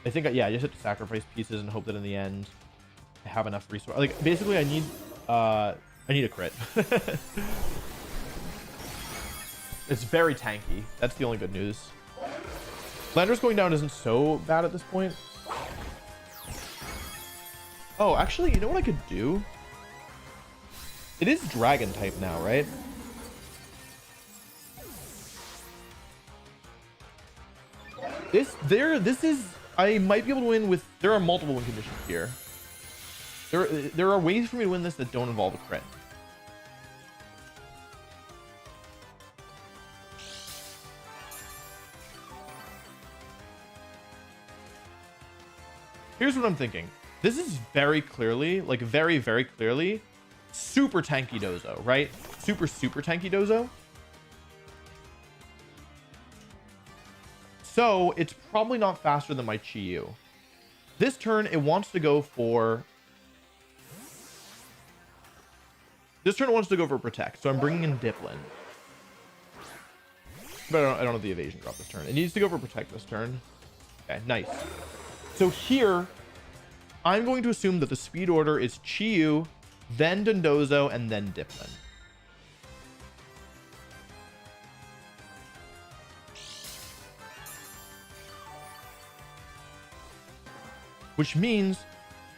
I think, yeah, I just have to sacrifice pieces and hope that in the end I have enough resources. Like, basically, I need a crit. It's very tanky. That's the only good news. Landers going down isn't so bad at this point. Oh, actually, you know what I could do? It is dragon type now, right? This is, I might be able to win with, there are multiple win conditions here. There are ways for me to win this that don't involve a crit. Here's what I'm thinking. This is very clearly, like very, very clearly, super tanky dozo, right? Super, super tanky dozo. So it's probably not faster than my Chi-Yu. This turn, it wants to go for... This turn it wants to go for Protect, so I'm bringing in Dipplin. But I don't have the evasion drop this turn. It needs to go for Protect this turn. Okay, nice. So here, I'm going to assume that the speed order is Chi-Yu, then Dondozo, and then Dipplin. Which means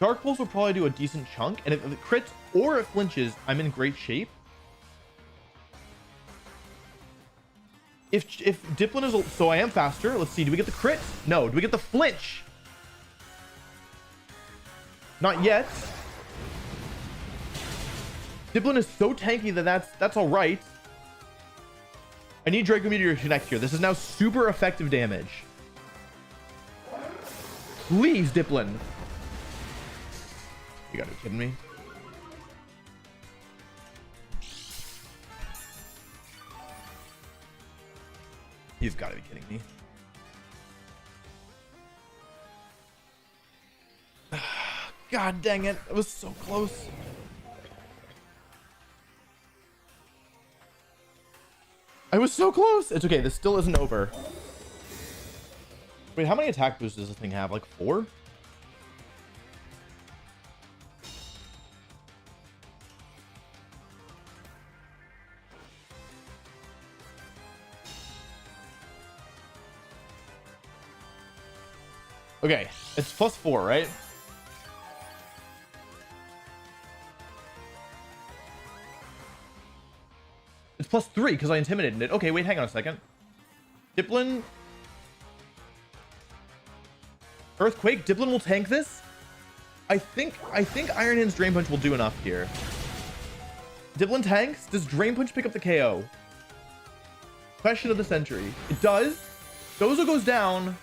Dark Pulse will probably do a decent chunk, and if it crits or it flinches, I'm in great shape. If Dipplin is... So I am faster. Let's see. Do we get the crit? No. Do we get the flinch? Not yet. Dipplin is so tanky that that's all right. I need Draco Meteor to connect here. This is now super effective damage. Please, Dipplin. You gotta be kidding me. You've got to be kidding me. God dang it. It was so close. I was so close. It's okay. This still isn't over. Wait, how many attack boosts does this thing have? Like 4? Okay, it's +4, right? It's +3 because I intimidated it. Okay, wait, hang on a second. Dipplin. Earthquake. Dipplin will tank this. I think Iron Hand's Drain Punch will do enough here. Dipplin tanks. Does Drain Punch pick up the KO? Question of the century. It does. Dozo goes down.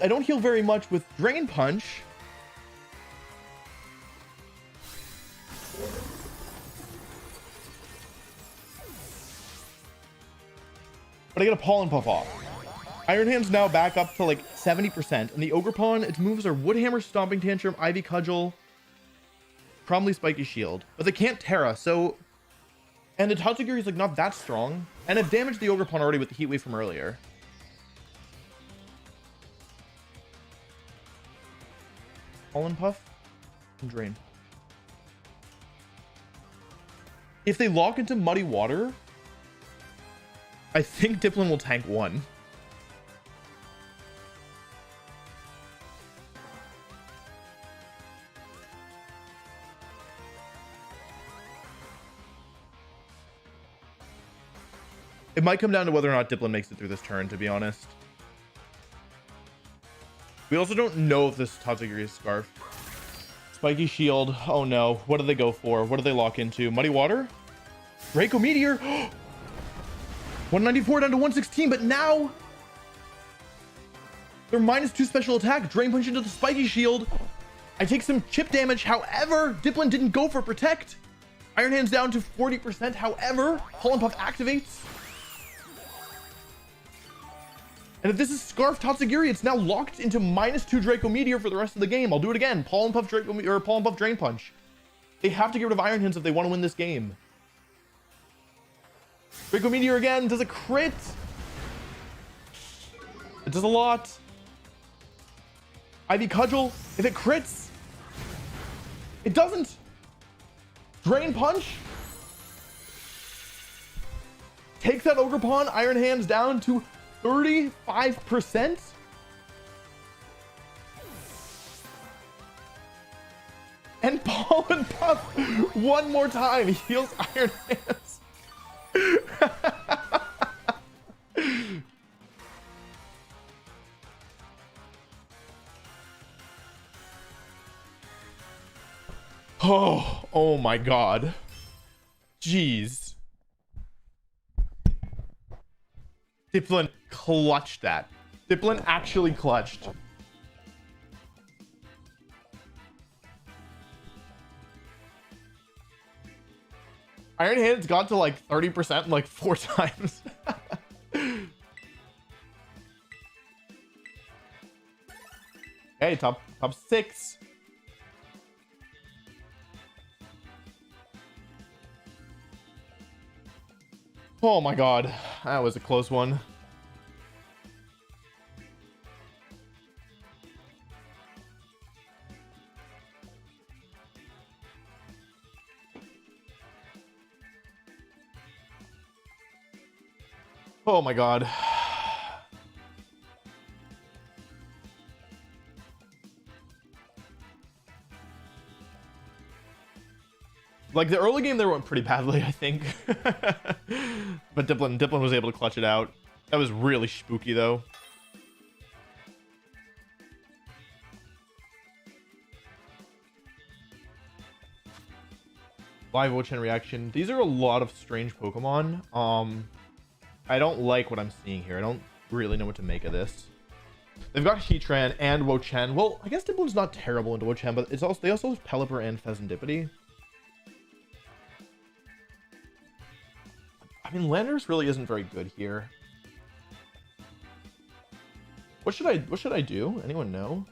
I don't heal very much with Drain Punch. But I get a Pollen Puff off. Iron Hand's now back up to like 70%. And the Ogre Pawn, its moves are Woodhammer, Stomping Tantrum, Ivy Cudgel, probably Spiky Shield. But they can't Terra, so... And the Tatsugiri is like not that strong. And I've damaged the Ogre Pawn already with the Heat Wave from earlier. Pollen Puff and Drain. If they lock into Muddy Water, I think Dipplin will tank 1. It might come down to whether or not Dipplin makes it through this turn, to be honest. We also don't know if this Tatsugiri is Scarf. Spiky Shield. Oh no. What do they go for? What do they lock into? Muddy Water? Draco Meteor? 194 down to 116, but now they're -2 special attack. Drain Punch into the Spiky Shield. I take some chip damage. However, Dipplin didn't go for Protect. Iron Hand's down to 40%. However, Pollen Puff activates. And if this is Scarf Tatsugiri, it's now locked into -2 Draco Meteor for the rest of the game. I'll do it again. Pollen Puff Draco or Pollen Puff Drain Punch. They have to get rid of Iron Hands if they want to win this game. Draco Meteor again. Does a crit. It does a lot. Ivy Cudgel. If it crits. It doesn't. Drain Punch. Takes that Ogre Iron Hands down to 35%. And Pollen Puff one more time. He heals Iron Hands. Oh my God. Jeez. Dipplin clutched that. Dipplin actually clutched. Iron Hands got to like 30% like 4 times. Hey, top 6. Oh my God, that was a close one. Oh my God. Like the early game there went pretty badly, I think. But Dipplin was able to clutch it out. That was really spooky though. Live Wo-Chen reaction. These are a lot of strange Pokemon. I don't like what I'm seeing here. I don't really know what to make of this. They've got Heatran and Wo-Chen. Well, I guess Dipplin's not terrible into Wo-Chen, but it's also they also have Pelipper and Pheasantipity. I mean, Landorus really isn't very good here. What should I do? Anyone know?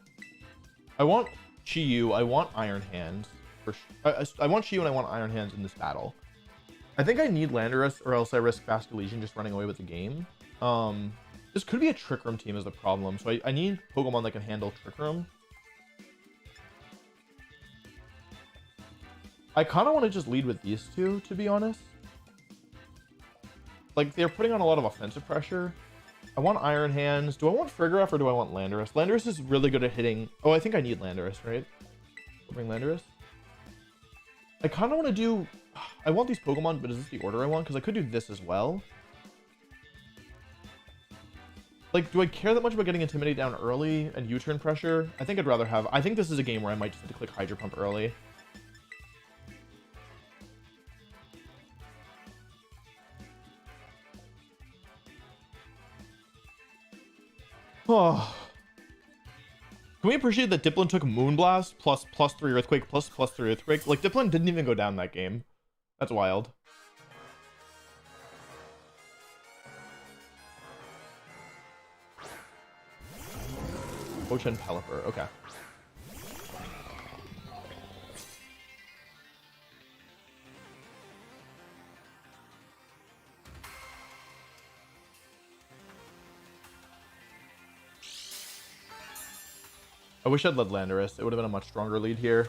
I want Chi-Yu. I want Iron Hands. I want Chi-Yu and I want Iron Hands in this battle. I think I need Landorus or else I risk Basculegion just running away with the game. This could be a Trick Room team is the problem. So I need Pokemon that can handle Trick Room. I kind of want to just lead with these two, to be honest. Like, they're putting on a lot of offensive pressure. I want Iron Hands. Do I want Frigoroth or do I want Landorus? Landorus is really good at hitting... Oh, I think I need Landorus, right? I'll bring Landorus. I kind of want to do... I want these Pokemon, but is this the order I want? Because I could do this as well. Like, do I care that much about getting Intimidate down early and U-turn pressure? I think I'd rather have... I think this is a game where I might just have to click Hydro Pump early. Oh. Can we appreciate that Dipplin took Moonblast plus +3 Earthquake plus +3 Earthquake? Like, Dipplin didn't even go down that game. That's wild. Wo-Chen Pelipper, okay. I wish I'd led Landorus. It would have been a much stronger lead here.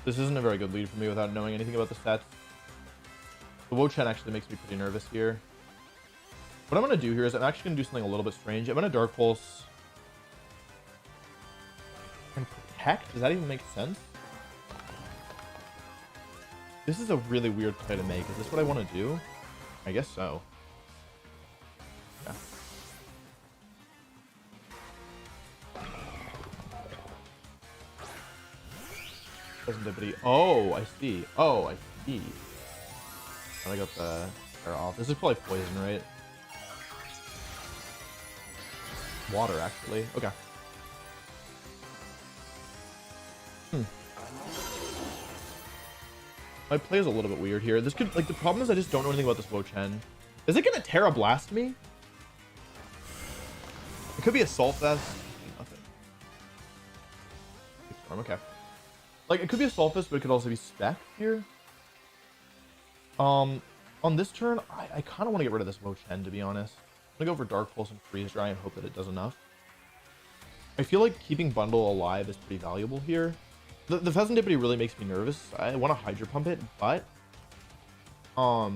This isn't a very good lead for me without knowing anything about the sets. The Wo-Chen actually makes me pretty nervous here. What I'm going to do here is I'm actually going to do something a little bit strange. I'm going to Dark Pulse and Protect. Does that even make sense? This is a really weird play to make. Is this what I want to do? I guess so. Yeah. Pheasantipity. Oh, I see. Oh, I see. I got the air off. This is probably poison, right? Water, actually. Okay. My play is a little bit weird here. This could, like, the problem is I just don't know anything about this Wo-Chen. Is it gonna Terra Blast me? It could be Assault Vest. Nothing. Okay. Like, it could be Assault Vest, but it could also be Spec here. On this turn, I kind of want to get rid of this Wo-Chen, to be honest. I'm gonna go for Dark Pulse and Freeze Dry and hope that it does enough. I feel like keeping Bundle alive is pretty valuable here. The Pheasantipity really makes me nervous. I want to Hydro Pump it, but I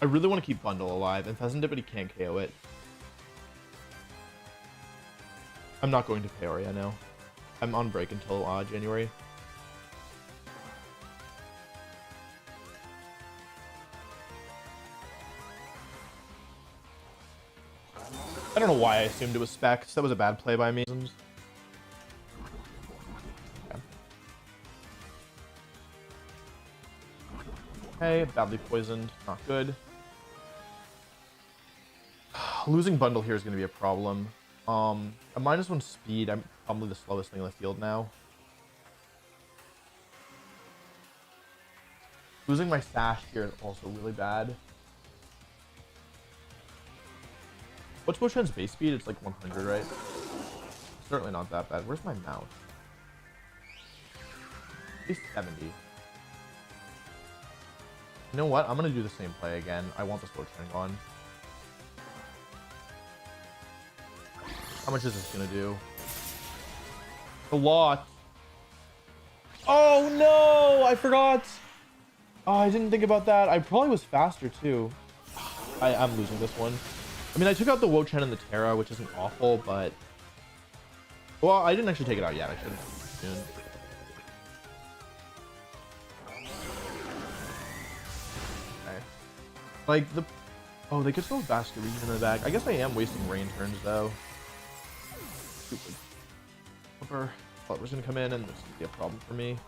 really want to keep Bundle alive, and Pheasantipity can't KO it. I'm not going to Peoria now. I'm on break until January. I don't know why I assumed it was Specs. That was a bad play by me. Okay, badly poisoned. Not good. Losing Bundle here is going to be a problem. A -1 speed. I'm probably the slowest thing in the field now. Losing my Sash here is also really bad. What's Wo-Chen's base speed? It's like 100, right? Certainly not that bad. Where's my mount? It's 70. You know what? I'm going to do the same play again. I want this Wo-Chen gone. How much is this going to do? A lot. Oh, no! I forgot! Oh, I didn't think about that. I probably was faster, too. I'm losing this one. I mean, I took out the Wo-Chen and the Terra, which isn't awful, but... Well, I didn't actually take it out yet. I should have soon. Okay. Like, the... Oh, they could throw Basculegion in the back. I guess I am wasting rain turns, though. Stupid. Flubber's gonna come in, and this is gonna be a problem for me.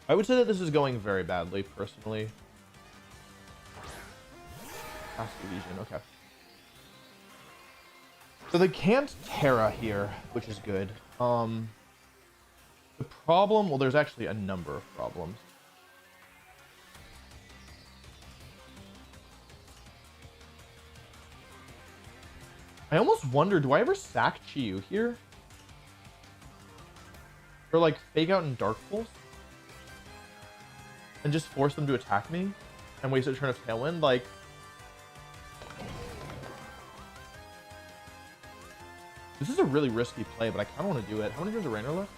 I would say that this is going very badly, personally. Legion, okay. So they can't Terra here, which is good. The problem, well, there's actually a number of problems. I almost wonder, do I ever sack Chiyu here? Or like fake out in Dark Pulse? And just force them to attack me? And waste a turn of Tailwind? Like... This is a really risky play, but I kind of want to do it. How many turns of Rain are left?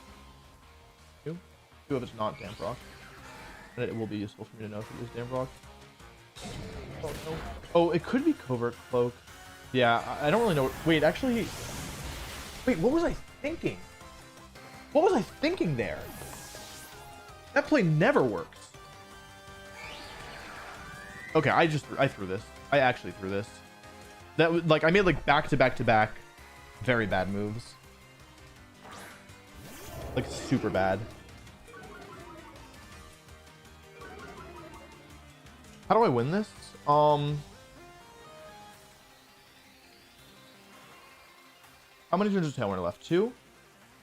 Two? Two if it's not Damp Rock. And it will be useful for me to know if it is Damp Rock. Oh, no. Oh, it could be Covert Cloak. Yeah, I don't really know. Wait, actually... Wait, what was I thinking? What was I thinking there? That play never works. Okay, I threw this. I actually threw this. That was like, I made like back-to-back-to-back very bad moves. Like super bad. How do I win this? How many turns of Tailwind are left? Two?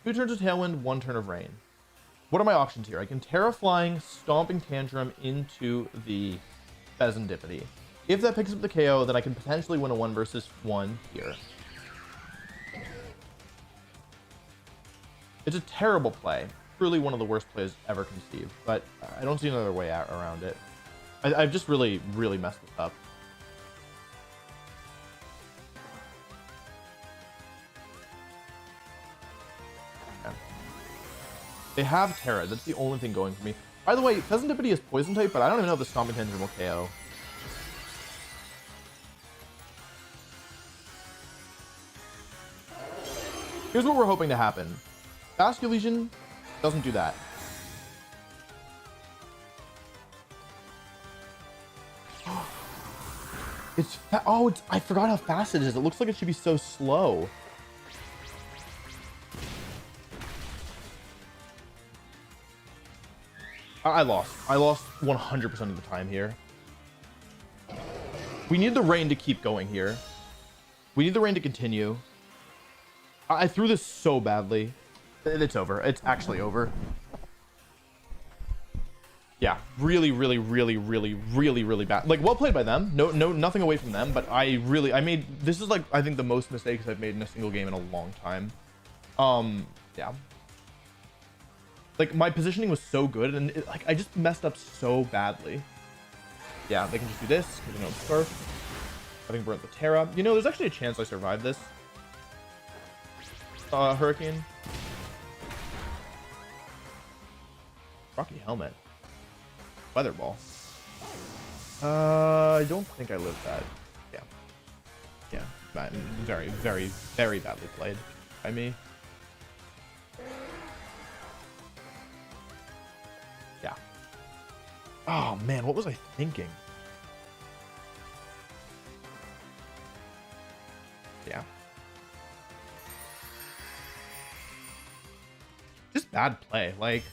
2 turns of Tailwind, 1 turn of Rain. What are my options here? I can Terra Flying, Stomping Tantrum into the Pheasantipity. If that picks up the KO, then I can potentially win a 1 versus 1 here. It's a terrible play. Truly one of the worst plays ever conceived, but I don't see another way out around it. I've just really, really messed this up. Okay. They have Terra. That's the only thing going for me. By the way, Pheasantipity is Poison type, but I don't even know if the Stomping Tantrum will KO. Here's what we're hoping to happen. Basculegion doesn't do that. It's I forgot how fast it is. It looks like it should be so slow. I lost 100% of the time here. We need the rain to keep going here. We need the rain to continue. I threw this so badly. It's over. It's actually over. Yeah, really, really, really, really, really, really bad. Like, well played by them. No, nothing away from them. But I made, this is like, I think the most mistakes I've made in a single game in a long time. Yeah. Like, my positioning was so good, and like, I just messed up so badly. Yeah, they can just do this. Because they know Scarf. Having burnt the Terra. You know, there's actually a chance I survive this. Hurricane. Rocky Helmet. Weather Ball. I don't think I lived that. Yeah. Yeah. Very, very, very badly played by me. Yeah. Oh man, what was I thinking? Yeah. Just bad play. Like,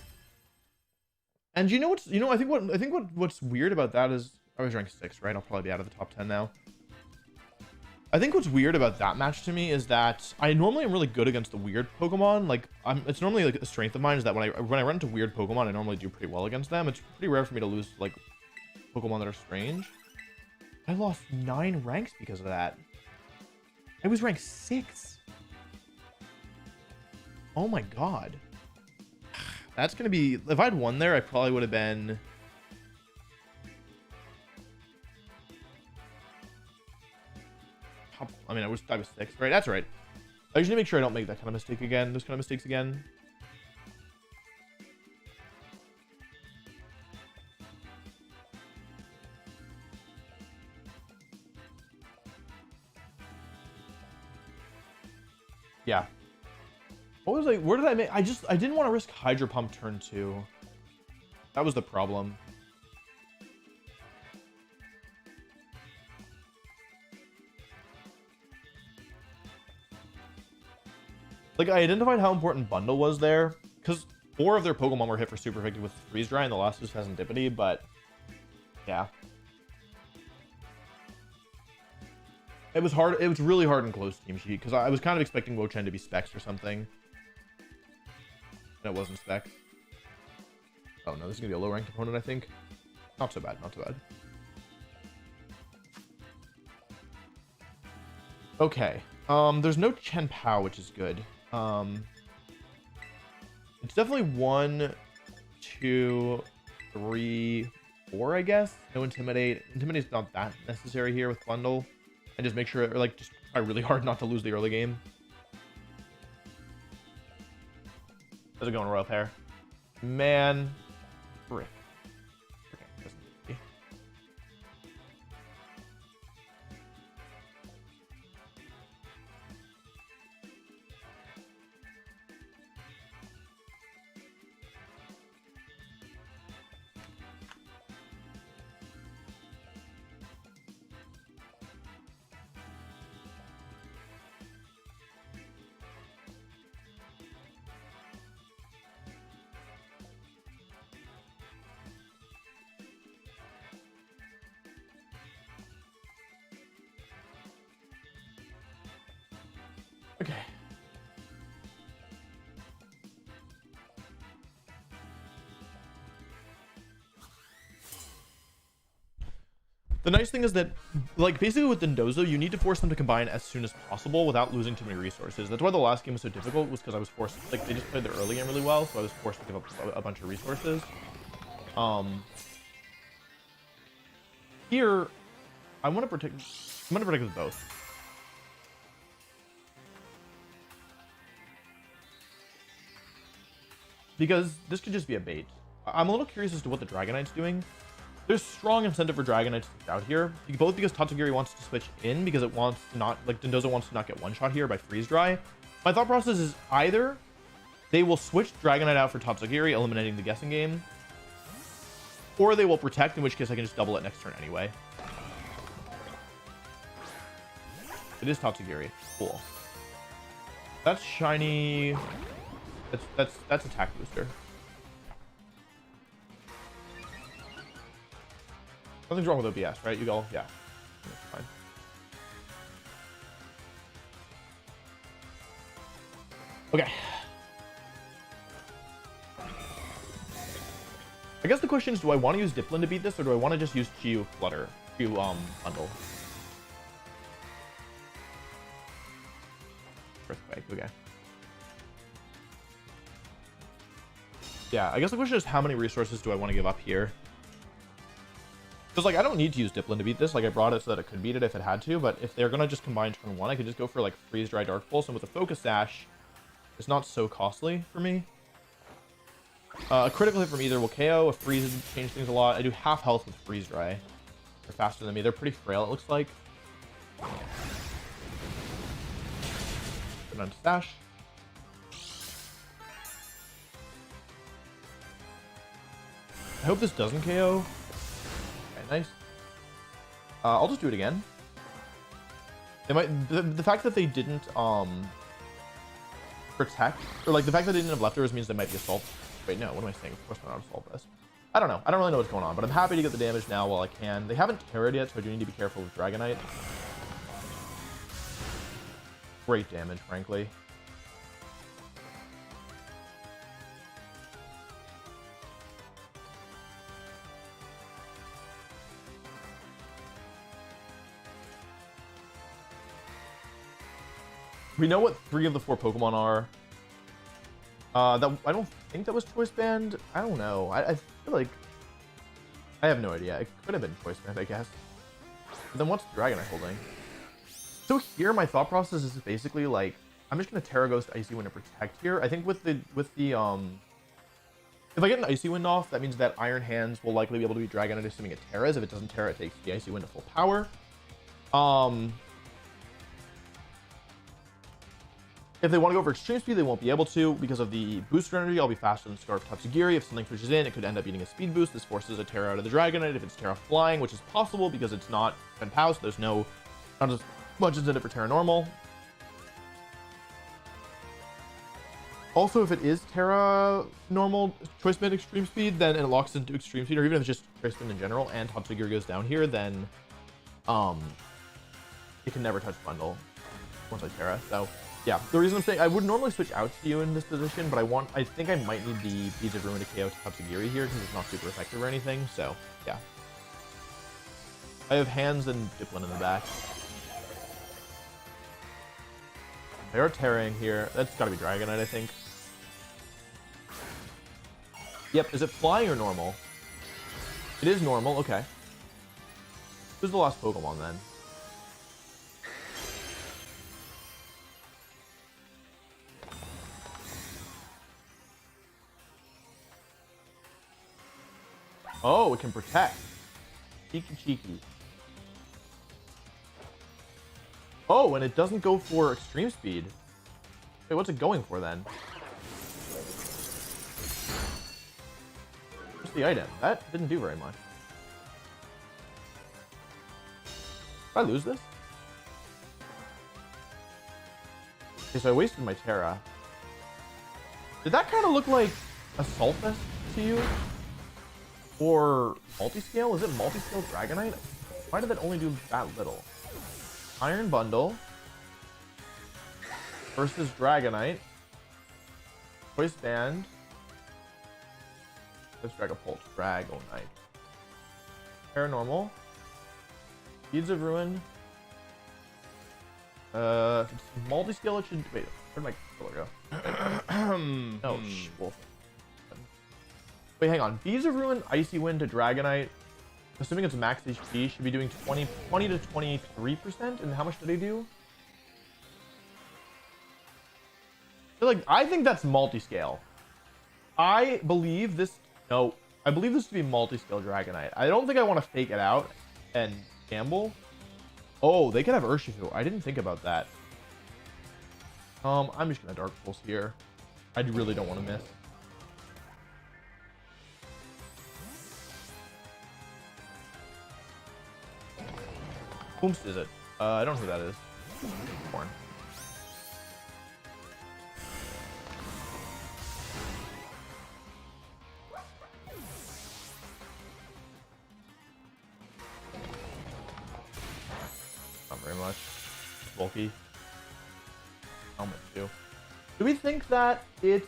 and you know what's, I think what's weird about that is I was ranked 6, right? I'll probably be out of the top 10 now. I think what's weird about that match to me is that I normally am really good against the weird Pokemon. Like, it's normally like a strength of mine is that when I run into weird Pokemon, I normally do pretty well against them. It's pretty rare for me to lose like Pokemon that are strange. I lost 9 ranks because of that. I was ranked 6. Oh my god. That's gonna be, if I'd won there, I probably would have been I mean, I was 6, right? That's right. I usually make sure I don't make that kind of mistake again. Those kind of mistakes again. Yeah. What was I? Where did I make? I didn't want to risk Hydro Pump turn 2. That was the problem. Like, I identified how important Bundle was there, because 4 of their Pokemon were hit for super effective with Freeze Dry, and the last just has Serendipity, but yeah. It was hard. It was really hard in close team sheet, because I was kind of expecting Wo-Chen to be Specs or something. And it wasn't Specs. Oh no, this is going to be a low-ranked opponent, I think. Not so bad, not so bad. Okay. There's no Chen Pao, which is good. It's definitely 1, 2, 3, 4, I guess. No Intimidate. Intimidate's not that necessary here with Bundle. And just make sure, or like, just try really hard not to lose the early game. How's it going, Royal Pair? Man. Frick. Okay. Okay. The nice thing is that, like, basically with Dondozo, you need to force them to combine as soon as possible without losing too many resources. That's why the last game was so difficult, was because I was forced, like, they just played their early game really well, so I was forced to give up a bunch of resources. Here, I'm gonna protect with both. Because this could just be a bait. I'm a little curious as to what the Dragonite's doing. There's strong incentive for Dragonite to stick out here, both because Tatsugiri wants to switch in because it wants to not, like, Dondozo wants to not get one shot here by Freeze Dry. My thought process is either they will switch Dragonite out for Tatsugiri, eliminating the guessing game, or they will protect, in which case I can just double it next turn anyway. It is Tatsugiri. Cool. That's shiny. That's attack booster. Nothing's wrong with OBS, right? You go, yeah. That's fine. Okay. I guess the question is, do I want to use Dipplin to beat this, or do I want to just use Chiyu Flutter? Chiyu, bundle. Earthquake, okay. Yeah, I guess the question is, how many resources do I want to give up here? Because, like, I don't need to use Dipplin to beat this. Like, I brought it so that it could beat it if it had to, but if they're going to just combine turn 1, I could just go for, like, Freeze Dry Dark Pulse, and with a Focus Sash, it's not so costly for me. A critical hit from either will KO. A freeze would change things a lot. I do half health with Freeze Dry. They're faster than me. They're pretty frail, it looks like. Put on Stash. I hope this doesn't KO. Okay, nice. I'll just do it again. They might. The fact that they didn't protect, or like the fact that they didn't have leftovers means they might be assault. Wait, no, what am I saying? Of course I'm not assault this. I don't know. I don't really know what's going on, but I'm happy to get the damage now while I can. They haven't terrored yet, so I do need to be careful with Dragonite. Great damage, frankly. We know what 3 of the 4 Pokemon are. That I don't think that was Choice Band. I don't know. I feel like I have no idea. It could have been Choice Band, I guess. But then what's Dragonite holding? So here, my thought process is basically like I'm just gonna Terra Ghost Icy Wind to protect here. I think with the if I get an Icy Wind off, that means that Iron Hands will likely be able to be Dragonite, assuming it Terras. If it doesn't Terra, it takes the Icy Wind to full power. If they want to go for extreme speed, they won't be able to because of the booster energy. I'll be faster than Scarf Tatsugiri. If something pushes in, it could end up eating a speed boost. This forces a Terra out of the Dragonite. If it's Terra flying, which is possible because it's not Pen Pao, so there's not as much incentive for Terra normal. Also, if it is Terra normal Choice Band extreme speed, then it locks into extreme speed, or even if it's just Choice Band in general, and Tatsugiri goes down here, then it can never touch bundle once I Terra. So yeah, the reason I'm saying I would normally switch out to you in this position, but I think I might need the Beads of Ruin to KO Tatsugiri here because it's not super effective or anything. So yeah, I have Hands and Dipplin in the back. They are Terraing here. That's got to be Dragonite, I think. Yep. Is it flying or normal? It is normal. Okay. Who's the last Pokemon then? Oh, it can protect. Cheeky. Oh, and it doesn't go for extreme speed. Wait, what's it going for then? What's the item? That didn't do very much. Did I lose this? Okay, so I wasted my Terra. Did that kind of look like Assault Vest to you? Or multi-scale? Is it multi-scale Dragonite? Why did that only do that little? Iron Bundle versus Dragonite. Choice Band. Let's Dragapult. Dragonite. Paranormal. Beads of Ruin. If it's multi-scale, it should. Wait, where'd my color go? Oh, Wolf. Wait, hang on. Beads of Ruin, Icy Wind to Dragonite. Assuming it's max HP, should be doing 20 to 23%. And how much do they do? I think that's multi-scale. I believe this. No, I believe this to be multi-scale Dragonite. I don't think I want to fake it out and gamble. Oh, they could have Urshifu. I didn't think about that. I'm just gonna Dark Pulse here. I really don't want to miss. Whomst is it? I don't know who that is. Corn. Not very much. Bulky. Helmet too. Do we think that it's...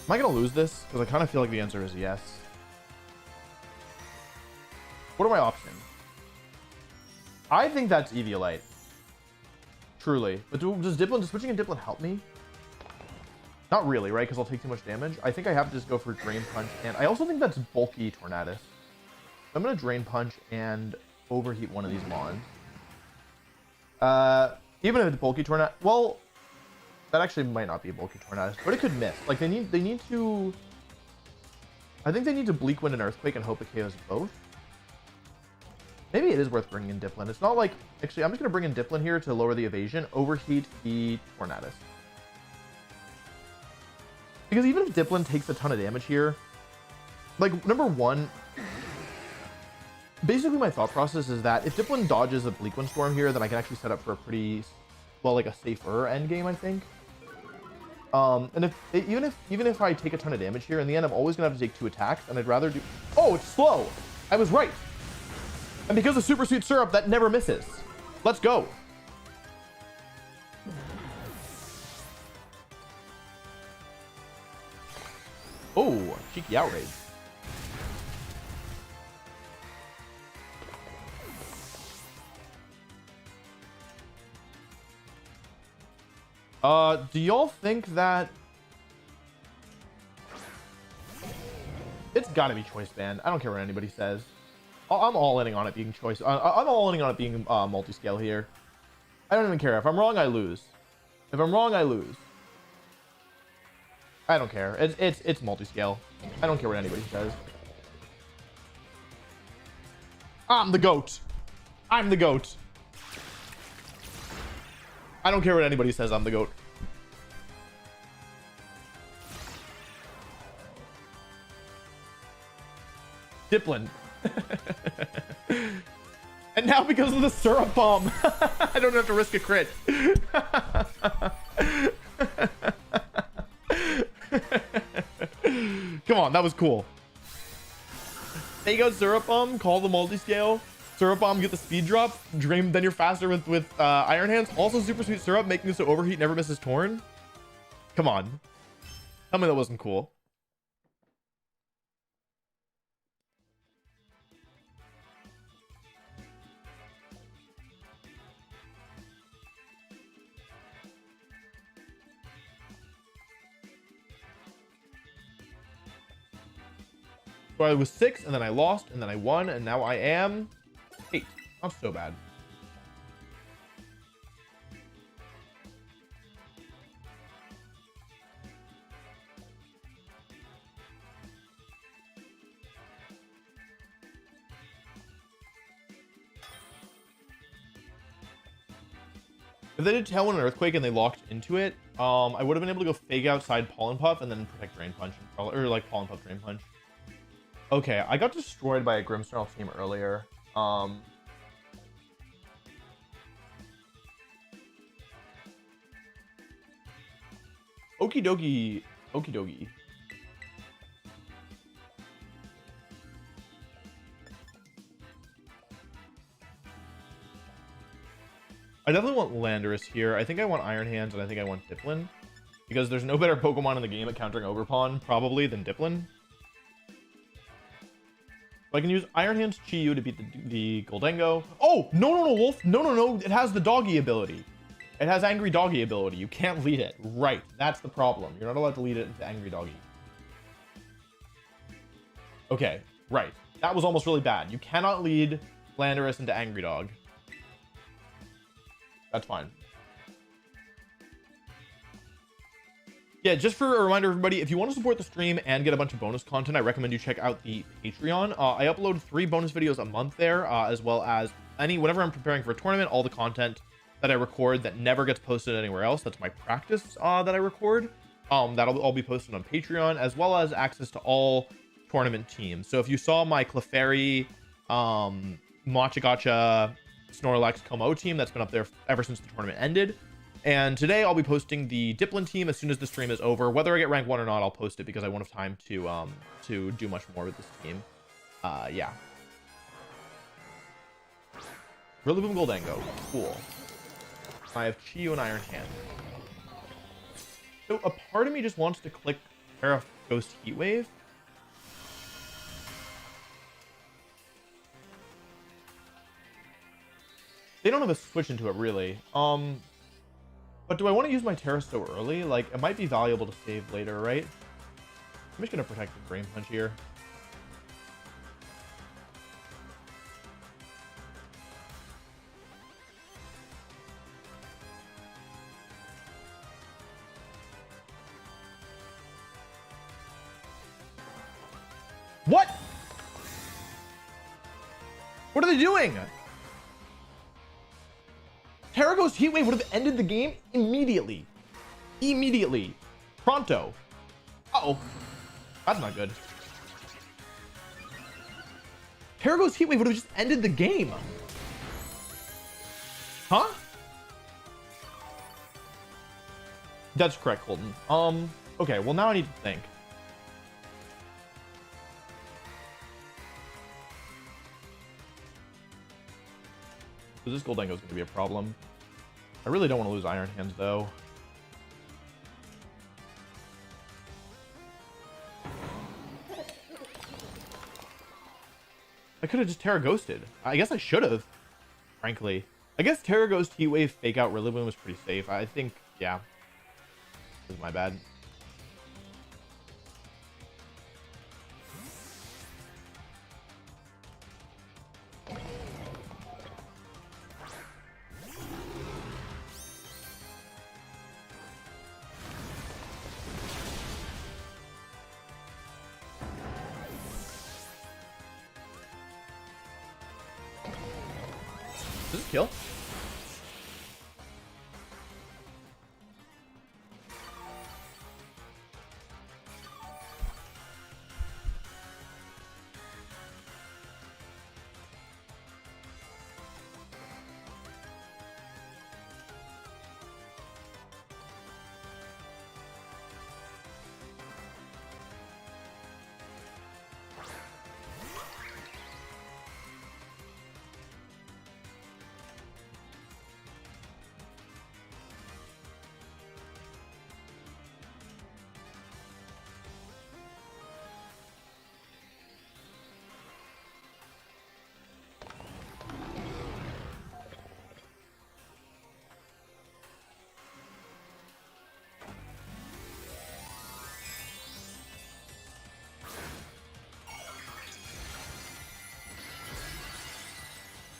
Am I gonna lose this? Because I kind of feel like the answer is yes. What are my options? I think that's Eviolite. Truly. But does switching in Dipplin help me? Not really, right? Because I'll take too much damage. I think I have to just go for Drain Punch. And I also think that's bulky Tornadus. I'm going to Drain Punch and overheat one of these Mons. Even if it's bulky Tornadus... Well, that actually might not be a bulky Tornadus, but it could miss. Like, they need to... I think they need to Bleak Wind and Earthquake and hope it KOs both. Maybe it is worth bringing in Dipplin. It's not like... Actually, I'm just going to bring in Dipplin here to lower the evasion. Overheat the Tornadus. Because even if Dipplin takes a ton of damage here... Like, number one... Basically, my thought process is that if Dipplin dodges a Bleak Wind Storm here, then I can actually set up for a pretty... Well, like a safer endgame, I think. And even if I take a ton of damage here, in the end, I'm always going to have to take 2 attacks, and I'd rather do... Oh, it's slow! I was right! And because of Super Sweet Syrup, that never misses. Let's go. Oh, cheeky outrage. Do y'all think that... It's gotta be Choice Band. I don't care what anybody says. I'm all-inning on it being choice. I'm all-inning on it being multi-scale here. I don't even care. If I'm wrong, I lose. If I'm wrong, I lose. I don't care. It's multi-scale. I don't care what anybody says. I'm the GOAT. I'm the GOAT. I don't care what anybody says. I'm the GOAT. Dipplin. And now because of the syrup bomb, I don't have to risk a crit. Come on, that was cool. There you go, syrup bomb. Call the multi-scale. Syrup bomb, get the speed drop. Dream, then you're faster with Iron Hands. Also, super sweet syrup, making it so overheat never misses Torn. Come on, tell me that wasn't cool. So I was 6, and then I lost, and then I won, and now I am 8. Not so bad. If they did Tailwind and Earthquake and they locked into it, I would have been able to go Fake Outside Pollen Puff and then protect Drain Punch, or like Pollen Puff Drain Punch. Okay, I got destroyed by a Grimmsnarl team earlier. Okie dokie. Okie dokie. I definitely want Landorus here. I think I want Iron Hands, and I think I want Dipplin. Because there's no better Pokemon in the game at countering Overpawn, probably, than Dipplin. So I can use Iron Hands Chi-Yu to beat the Goldengo. Oh, no, Wolf. No. It has the doggy ability. It has Angry Doggy ability. You can't lead it. Right. That's the problem. You're not allowed to lead it into Angry Doggy. Okay. Right. That was almost really bad. You cannot lead Landorus into Angry Dog. That's fine. Yeah, just for a reminder, everybody, if you want to support the stream and get a bunch of bonus content, I recommend you check out the Patreon. I upload 3 bonus videos a month there, as well as whenever I'm preparing for a tournament, all the content that I record that never gets posted anywhere else. That's my practice that I record. That'll all be posted on Patreon, as well as access to all tournament teams. So if you saw my Clefairy, Machagacha, Snorlax, Como team, that's been up there ever since the tournament ended. And today I'll be posting the Dipplin team as soon as the stream is over. Whether I get rank 1 or not, I'll post it because I won't have time to do much more with this team. Yeah. Rillaboom Goldengo. Cool. I have Chi-Yu and Iron Hand. So a part of me just wants to click Ghost Heat Wave. They don't have a switch into it really. But do I want to use my Terra so early? Like, it might be valuable to save later, right? I'm just gonna protect the Brain Punch here. What? What are they doing? Terra Ghost Heat Wave would have ended the game immediately. Immediately. Pronto. Uh-oh. That's not good. Terra Ghost Heat Wave would have just ended the game. Huh? That's correct, Colton. Okay, well now I need to think. So this Goldengo is going to be a problem. I really don't want to lose Iron Hands though. I could have just Terra Ghosted. I guess I should have, frankly. I guess Terra Ghost Heat Wave Fake Out Relivium was pretty safe. I think, yeah. This is my bad. Does this kill?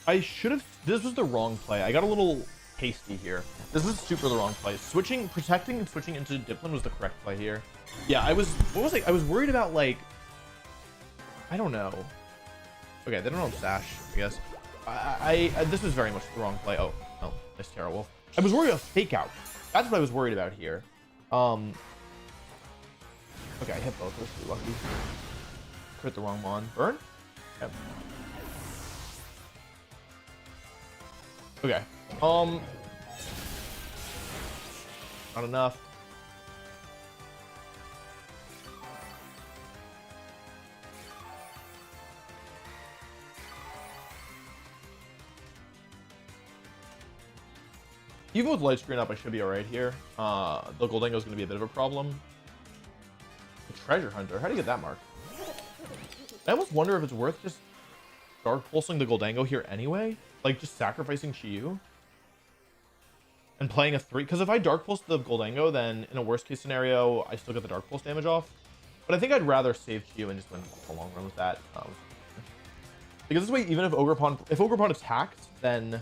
I should have. This was the wrong play. I got a little hasty here. This was super the wrong play. Switching, protecting, and switching into Dipplin was the correct play here. Yeah, I was. What was I was worried about, like. I don't know. Okay, they don't know Sash, I guess. I this was very much the wrong play. Oh, no, that's terrible. I was worried about Fake Out. That's what I was worried about here. Okay, I hit both. That's pretty lucky. Crit the wrong mon. Burn? Yep. Okay. Not enough. Even with light screen up, I should be alright here. The Goldengo is going to be a bit of a problem. The Treasure Hunter. How do you get that mark? I almost wonder if it's worth just Dark Pulsing the Goldengo here anyway. Like, just sacrificing Chiyu. And playing a 3. Because if I Dark Pulse the Goldengo, then in a worst case scenario, I still get the Dark Pulse damage off. But I think I'd rather save Chiyu and just win the long run with that. Because this way, even if Ogerpon attacks, then...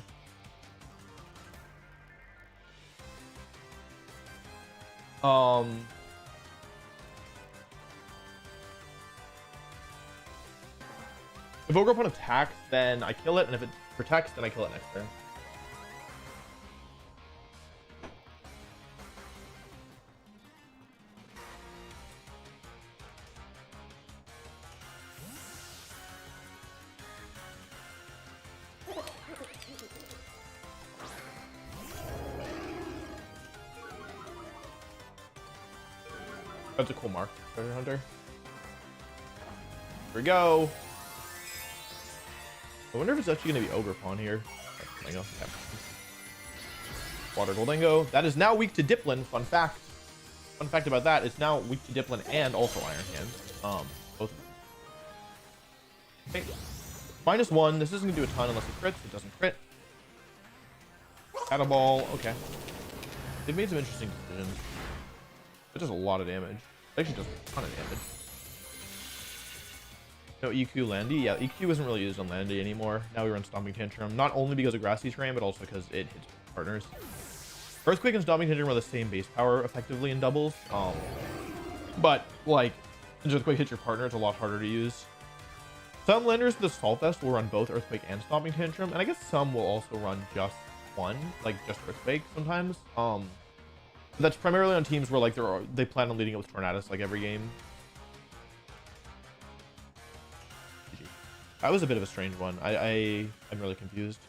If Ogerpon attacks, then I kill it, and if it protects, then I kill it next turn. That's a cool mark, Treasure Hunter. Here we go. I wonder if it's actually going to be Ogerpon here. Oh, Goldengo. Yeah. Water Goldengo. That is now weak to Dipplin. Fun fact. Fun fact about that, it's now weak to Dipplin and also Iron Hand. Both. Okay. -1. This isn't gonna do a ton unless it crits. It doesn't crit. Add a ball. Okay. They've made some interesting decisions. It does a lot of damage. It actually does a ton of damage. No EQ Landy. Yeah, EQ isn't really used on Landy anymore. Now we run Stomping Tantrum. Not only because of Grassy Terrain, but also because it hits partners. Earthquake and Stomping Tantrum are the same base power effectively in doubles. But like, since Earthquake hits your partner, it's a lot harder to use. Some lenders with the Assault Vest will run both Earthquake and Stomping Tantrum, and I guess some will also run just one, like just Earthquake sometimes. That's primarily on teams where like they plan on leading it with Tornadus like every game. That was a bit of a strange one. I'm really confused.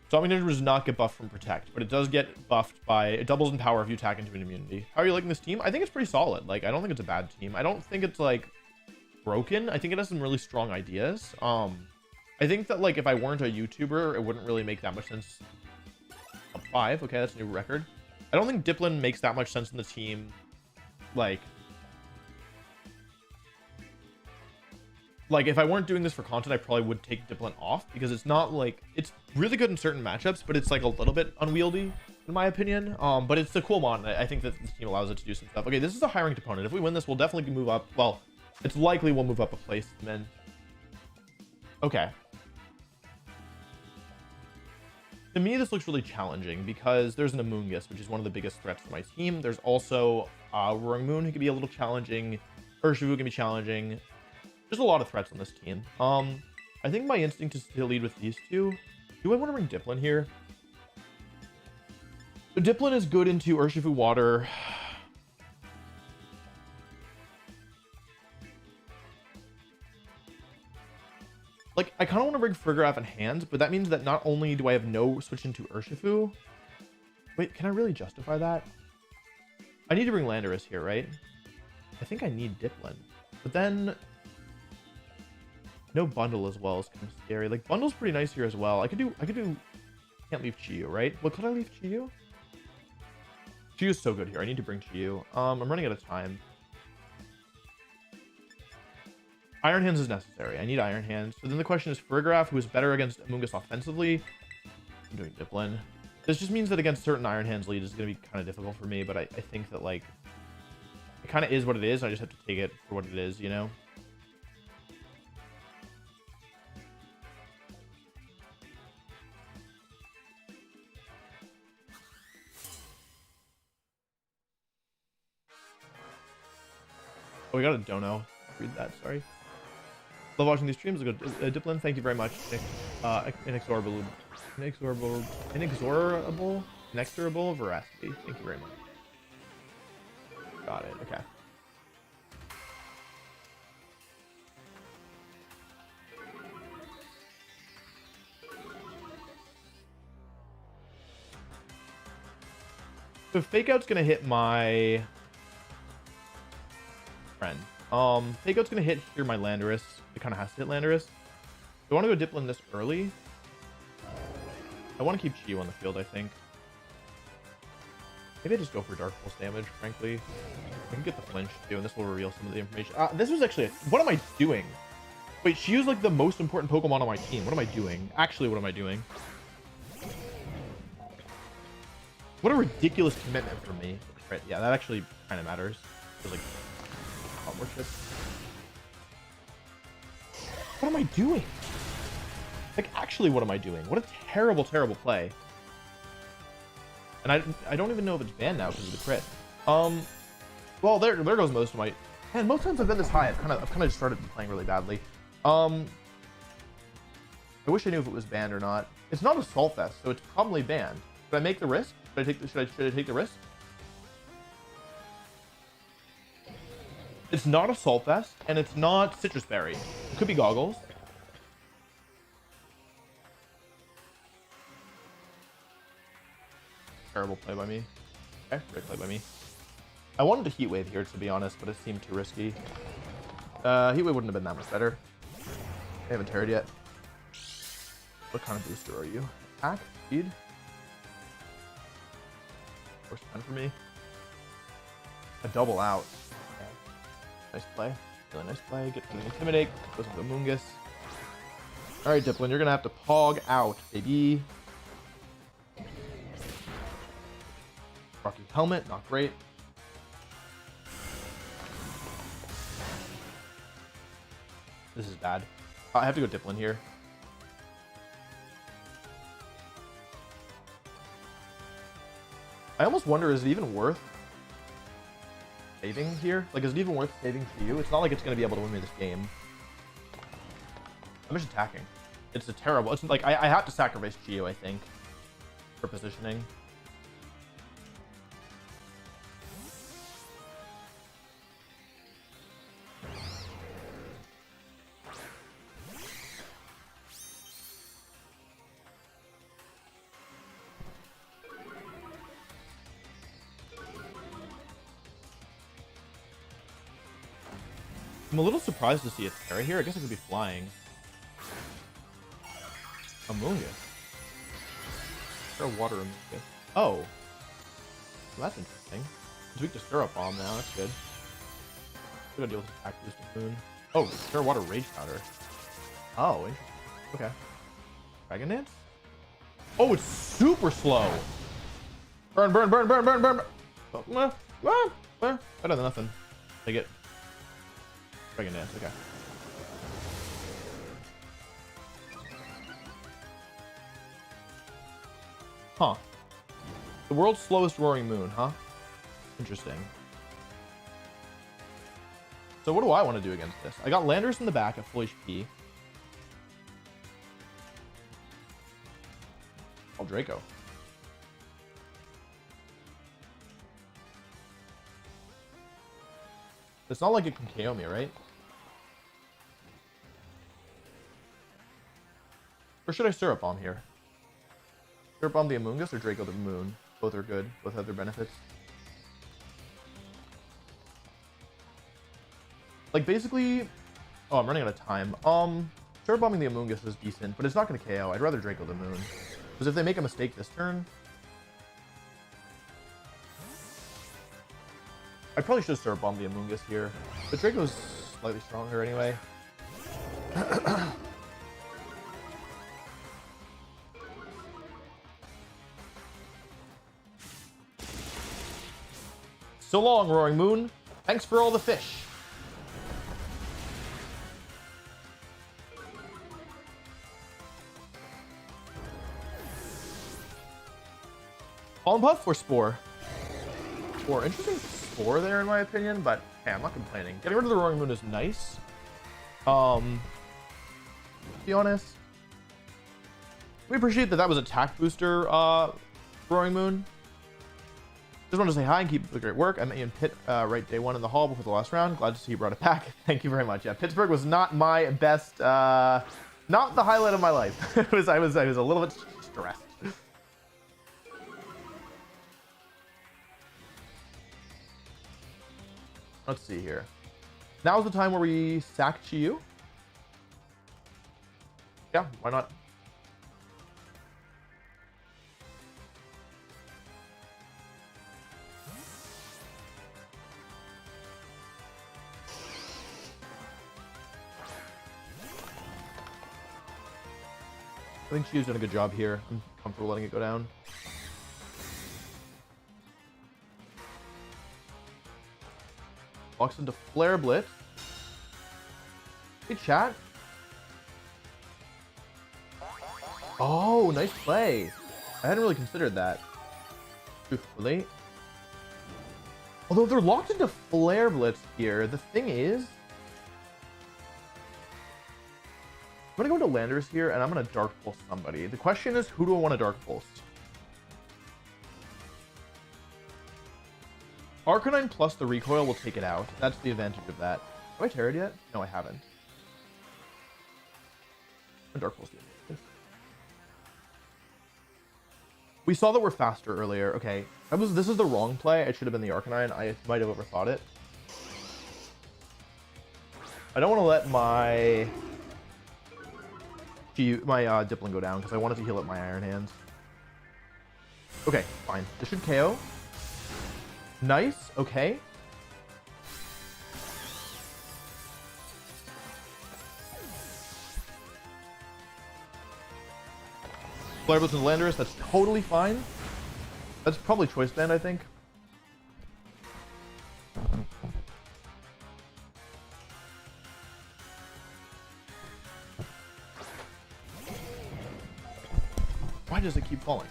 Stomping Tantrum does not get buffed from Protect, but it does get buffed by it doubles in power if you attack into an immunity. How are you liking this team? I think it's pretty solid. Like, I don't think it's a bad team. I don't think it's like broken. I think it has some really strong ideas. I think that like if I weren't a YouTuber, it wouldn't really make that much sense. Up 5, okay, that's a new record. I don't think Dipplin makes that much sense in the team. Like if I weren't doing this for content, I probably would take Dipplin off because it's not like it's really good in certain matchups, but it's like a little bit unwieldy in my opinion. But it's a cool mod. I think that this team allows it to do some stuff. Okay, this is a high ranked opponent. If we win this, we'll definitely move up. Well, it's likely we'll move up a place then. Okay. To me, this looks really challenging because there's an Amoonguss, which is one of the biggest threats to my team. There's also Roaring Moon, who can be a little challenging. Urshifu can be challenging. There's a lot of threats on this team. I think my instinct is to lead with these two. Do I want to bring Dipplin here? So Dipplin is good into Urshifu Water. Like, I kind of want to bring Frigoraph in hands, but that means that not only do I have no switch into Urshifu. Wait, can I really justify that? I need to bring Landorus here, right? I think I need Dipplin. But then no bundle as well is kind of scary. Like, bundle's pretty nice here as well. I could do can't leave Chiyu, right? What could I leave Chiyu? Chiyu's so good here. I need to bring Chiyu. I'm running out of time. Iron Hands is necessary. I need Iron Hands. So then the question is Frigoraph, who is better against Amoonguss offensively. I'm doing Dipplin. This just means that against certain Iron Hands lead is going to be kind of difficult for me, but I think that like it kind of is what it is. I just have to take it for what it is, you know? Oh, we got a dono. Read that, sorry. Love watching these streams. Dipplin, thank you very much. Inexorable veracity. Thank you very much. Got it. Okay. So Fake Out's gonna hit my friend. Fake Out's gonna hit here my Landorus. It kind of has to hit Landorus. Do I want to go Dipplin this early? I want to keep Chiyu on the field, I think. Maybe I just go for Dark Pulse damage, frankly. I can get the flinch too, and this will reveal some of the information. This was actually what am I doing? Wait, Chiyu's like the most important Pokemon on my team. What am I doing? Actually, what am I doing? What a ridiculous commitment for me. Right, yeah, that actually kind of matters. Like, more chips. What am I doing? Like, actually, what am I doing? What a terrible, terrible play. And I don't even know if it's banned now because of the crit. Well, there goes most of my. Man, most times I've been this high, I've kind of just started playing really badly. I wish I knew if it was banned or not. It's not Assault Vest, so it's probably banned. Should I make the risk? Should I take the risk? It's not Assault Vest, and it's not Citrus Berry. It could be Goggles. Terrible play by me. Okay, great play by me. I wanted a Heat Wave here, to be honest, but it seemed too risky. Heat Wave wouldn't have been that much better. I haven't teared yet. What kind of booster are you? attack, speed. Force 10 for me. A double out. Okay. Nice play. Really nice play. Get to intimidate. Goes with Amoongus. Alright, Dipplin, you're gonna have to pog out, baby. Rocky helmet, not great. This is bad. I have to go Dipplin here. I almost wonder, is it even worth saving here? Like, is it even worth saving for you? It's not like it's going to be able to win me this game. I'm just attacking. It's a terrible... It's like, I have to sacrifice Chiyu, I think, for positioning. I'm a little surprised to see a Terra here. I guess I could be flying. Amoongus. Terra water Amoongus. Oh. Well, that's interesting. It's weak to Syrup Bomb now. That's good. I'm gonna deal with attack boosting Moon. Oh, Terra water Rage Powder. Oh, interesting. Okay. Dragon Dance? Oh, it's super slow. Burn, burn, burn, burn, burn, burn. Oh, better than nothing. Take it. Dragon Dance, okay. Huh. The world's slowest roaring moon, huh? Interesting. So what do I want to do against this? I got Landers in the back at full HP. Oh, Draco. It's not like it can KO me, right? Or should I Syrup Bomb here? Syrup Bomb the Amoongus or Draco the Moon? Both are good. Both have their benefits. Like, basically... Oh, I'm running out of time. Syrup Bombing the Amoongus is decent, but it's not going to KO. I'd rather Draco the Moon. Because if they make a mistake this turn... I probably should have Syrup Bombed the Amoongus here. But Draco's slightly stronger anyway. So long, Roaring Moon. Thanks for all the fish. Pollen Puff or Spore? Spore. Interesting Spore there, in my opinion, but hey, I'm not complaining. Getting rid of the Roaring Moon is nice. To be honest, we appreciate that was attack booster, Roaring Moon. Just wanted to say hi and keep up the great work. I met you in Pitt right day one in the hall before the last round. Glad to see you brought it back. Thank you very much. Yeah, Pittsburgh was not my best, not the highlight of my life. I was a little bit stressed. Let's see here. Now's the time where we sack Chiyu. Yeah, why not? I think Chiyu's done a good job here. I'm comfortable letting it go down. Walks into Flare Blitz. Hey, chat. Oh, nice play. I hadn't really considered that. Truthfully. Although they're locked into Flare Blitz here, the thing is... I'm going to go into Landers here, and I'm going to Dark Pulse somebody. The question is, who do I want to Dark Pulse? Arcanine plus the recoil will take it out. That's the advantage of that. Have I Terra'd yet? No, I haven't. Dark Pulse. We saw that we're faster earlier. Okay, this is the wrong play. It should have been the Arcanine. I might have overthought it. I don't want to let my Dipplin go down because I wanted to heal up my Iron Hands. Okay, fine. This should KO. Nice. Okay. Flare Blitz and Landorus, that's totally fine. That's probably Choice Band, I think. Why does it keep falling?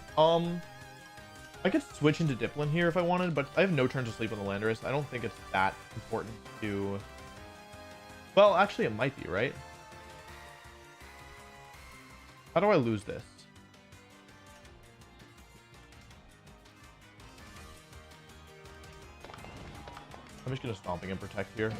I could switch into Dipplin here if I wanted, but I have no turns to sleep on the Landorus. I don't think it's that important to... Well, actually it might be, right? How do I lose this? I'm just gonna Stomping and Protect here.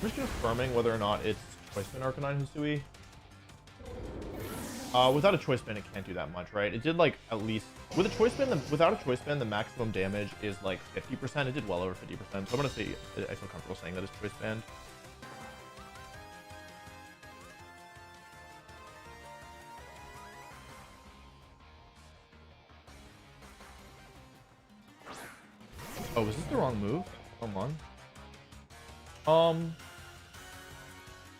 I'm just confirming whether or not it's Choice Band Arcanine Hisui. Without a Choice Band, it can't do that much, right? It did like at least with a Choice Band. Without a Choice Band, the maximum damage is like 50%. It did well over 50%. So I'm gonna say I feel comfortable saying that it's Choice Band. Oh, is this the wrong move? Come on.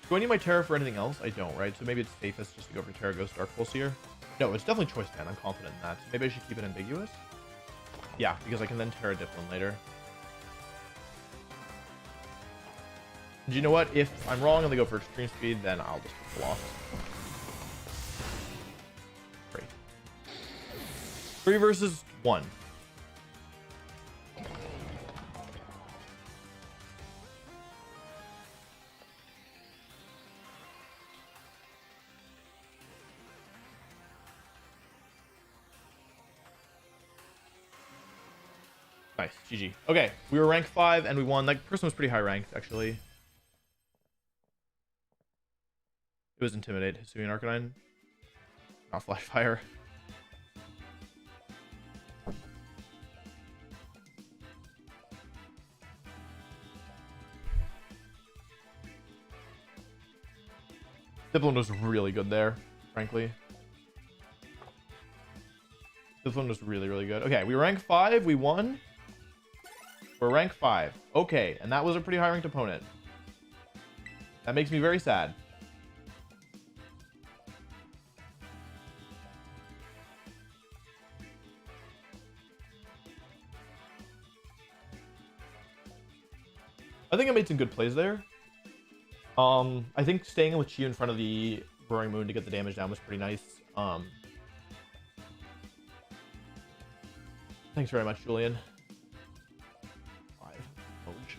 Do I need my Terra for anything else? I don't, right? So maybe it's safest just to go for Terra Ghost Dark Pulse here. No, it's definitely Choice Band. I'm confident in that. So maybe I should keep it ambiguous. Yeah, because I can then Terra Dipplin later. And you know what? If I'm wrong and they go for Extreme Speed, then I'll just block. Great. 3 versus 1. Nice, GG. Okay, we were rank 5 and we won. That person was pretty high ranked, actually. It was Intimidate, Hisui and Arcanine. Not Flash Fire. Dipplin was really good there, frankly. Dipplin was really, really good. Okay, we were rank 5, we won. We're rank 5. Okay, and that was a pretty high ranked opponent. That makes me very sad. I think I made some good plays there. I think staying with Chi in front of the Roaring Moon to get the damage down was pretty nice. Thanks very much, Julian. 5. Ouch.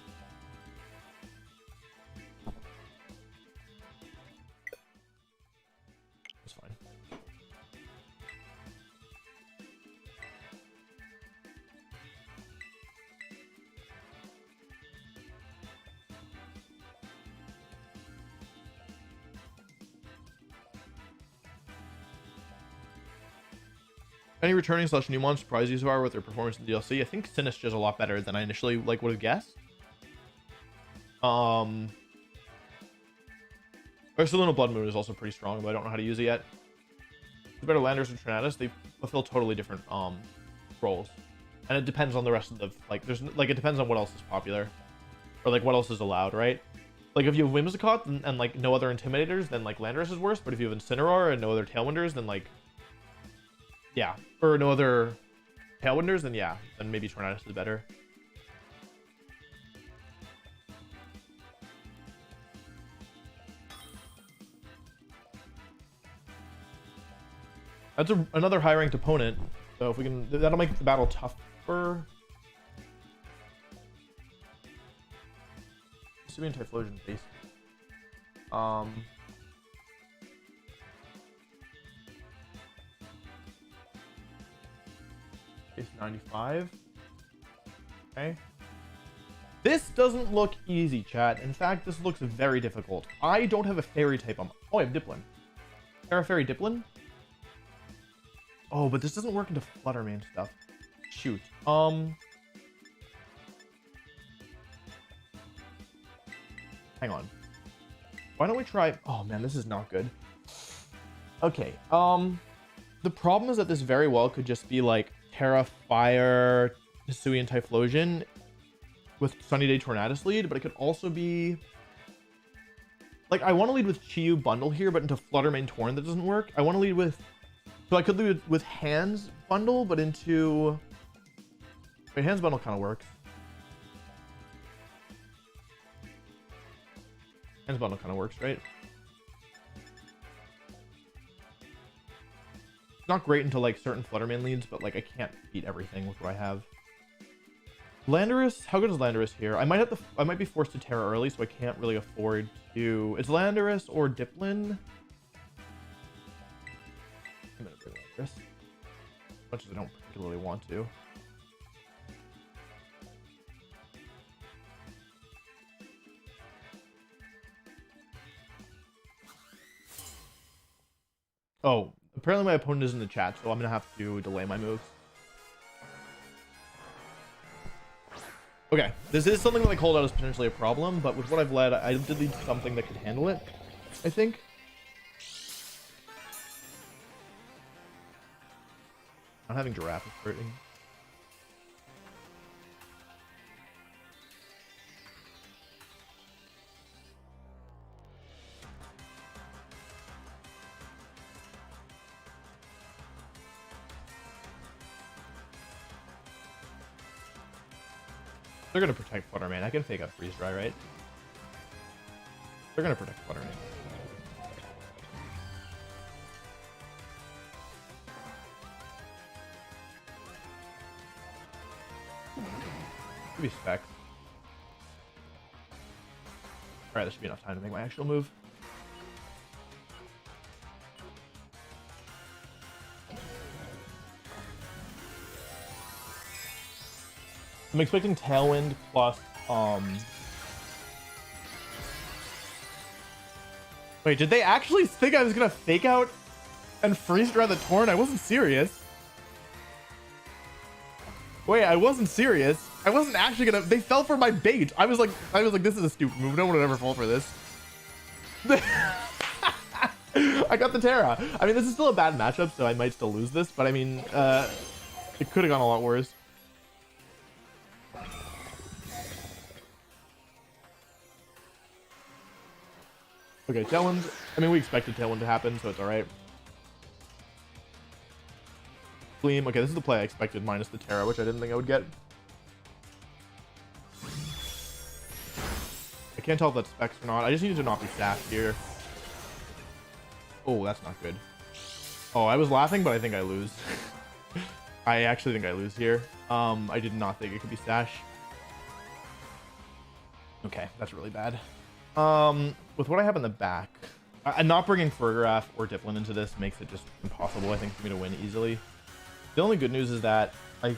That's fine. Any returning / new ones surprise you so far with their performance in DLC? I think Sinistcha is a lot better than I initially would have guessed. Ursaluna Blood Moon is also pretty strong, but I don't know how to use it yet. The better Landers and Tornadus, they fulfill totally different roles, and it depends on the rest of the it depends on what else is popular, or like what else is allowed, right? Like if you have Whimsicott and like no other Intimidators, then like Landorus is worse. But if you have Incineroar and no other Tailwinders, then like yeah, or no other Tailwinders, then yeah, then maybe Tornadus is better. That's another high ranked opponent, so if we can, that'll make the battle tougher. Hisuian Typhlosion base. Base 95. Okay. This doesn't look easy, chat. In fact, this looks very difficult. I don't have a fairy type on. Oh, I have Dipplin. Terra Fairy Dipplin? Oh, but this doesn't work into Fluttermane stuff. Shoot. Hang on. Why don't we try... Oh, man, this is not good. Okay. The problem is that this very well could just be like Terra, Fire, Hisuian Typhlosion with Sunny Day Tornadus lead, but it could also be... Like, I want to lead with Chiyu Bundle here, but into Fluttermane Torn that doesn't work. I want to lead with... So I could lead with Hands Bundle, but into... Wait, Hands Bundle kind of works. Hands Bundle kind of works, right? It's not great into, like, certain Fluttermane leads, but, like, I can't beat everything with what I have. Landorus, how good is Landorus here? I might be forced to Terra early, so I can't really afford to... It's Landorus or Dipplin. I'm gonna bring Landorus. As much as I don't particularly want to. Oh, apparently my opponent is in the chat, so I'm gonna have to delay my moves. Okay, this is something that I called out as potentially a problem, but with what I've led, I did lead something that could handle it, I think. Not having Giraffe is hurting. They're gonna protect Fluttermane. I can fake out Freeze Dry, right? They're gonna protect Fluttermane. Could be Specs. Alright, there should be enough time to make my actual move. I'm expecting Tailwind plus, Wait, did they actually think I was gonna fake out and freeze dry the Torn? I wasn't serious. Wait, I wasn't serious. I wasn't actually gonna... They fell for my bait. I was like, this is a stupid move. No one would ever fall for this. I got the Terra. I mean, this is still a bad matchup, so I might still lose this, but I mean, it could have gone a lot worse. Okay, Tailwind. I mean, we expected Tailwind to happen, so it's alright. Gleam. Okay, this is the play I expected, minus the Terra, which I didn't think I would get. I can't tell if that's Specs or not. I just needed to not be sassed here. Oh, that's not good. Oh, I was laughing, but I think I lose. I actually think I lose here. I did not think it could be Sash. Okay, that's really bad. With what I have in the back, I'm not bringing Fergraph or Dipplin into this makes it just impossible, I think, for me to win easily. The only good news is that I'm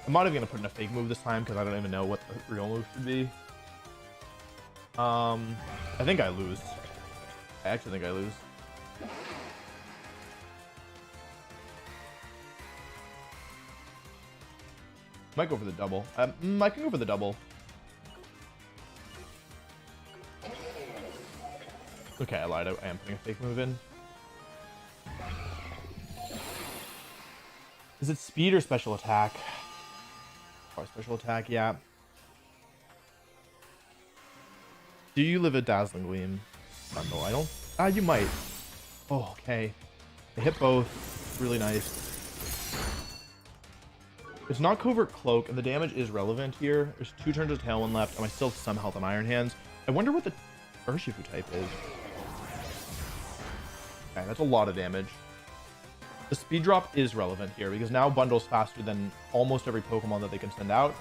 not even going to put in a fake move this time because I don't even know what the real move should be. I think I lose. I actually think I lose. Might go for the double. I can go for the double. Okay, I lied. I am putting a fake move in. Is it speed or special attack? Or special attack, yeah. Do you live a Dazzling Gleam? Bundle? I don't... Ah, you might. Oh, okay. I hit both. Really nice. It's not Covert Cloak, and the damage is relevant here. There's 2 turns of Tailwind left, and I still have some health on Iron Hands. I wonder what the Urshifu type is. Okay, that's a lot of damage. The speed drop is relevant here, because now Bundle's faster than almost every Pokemon that they can send out,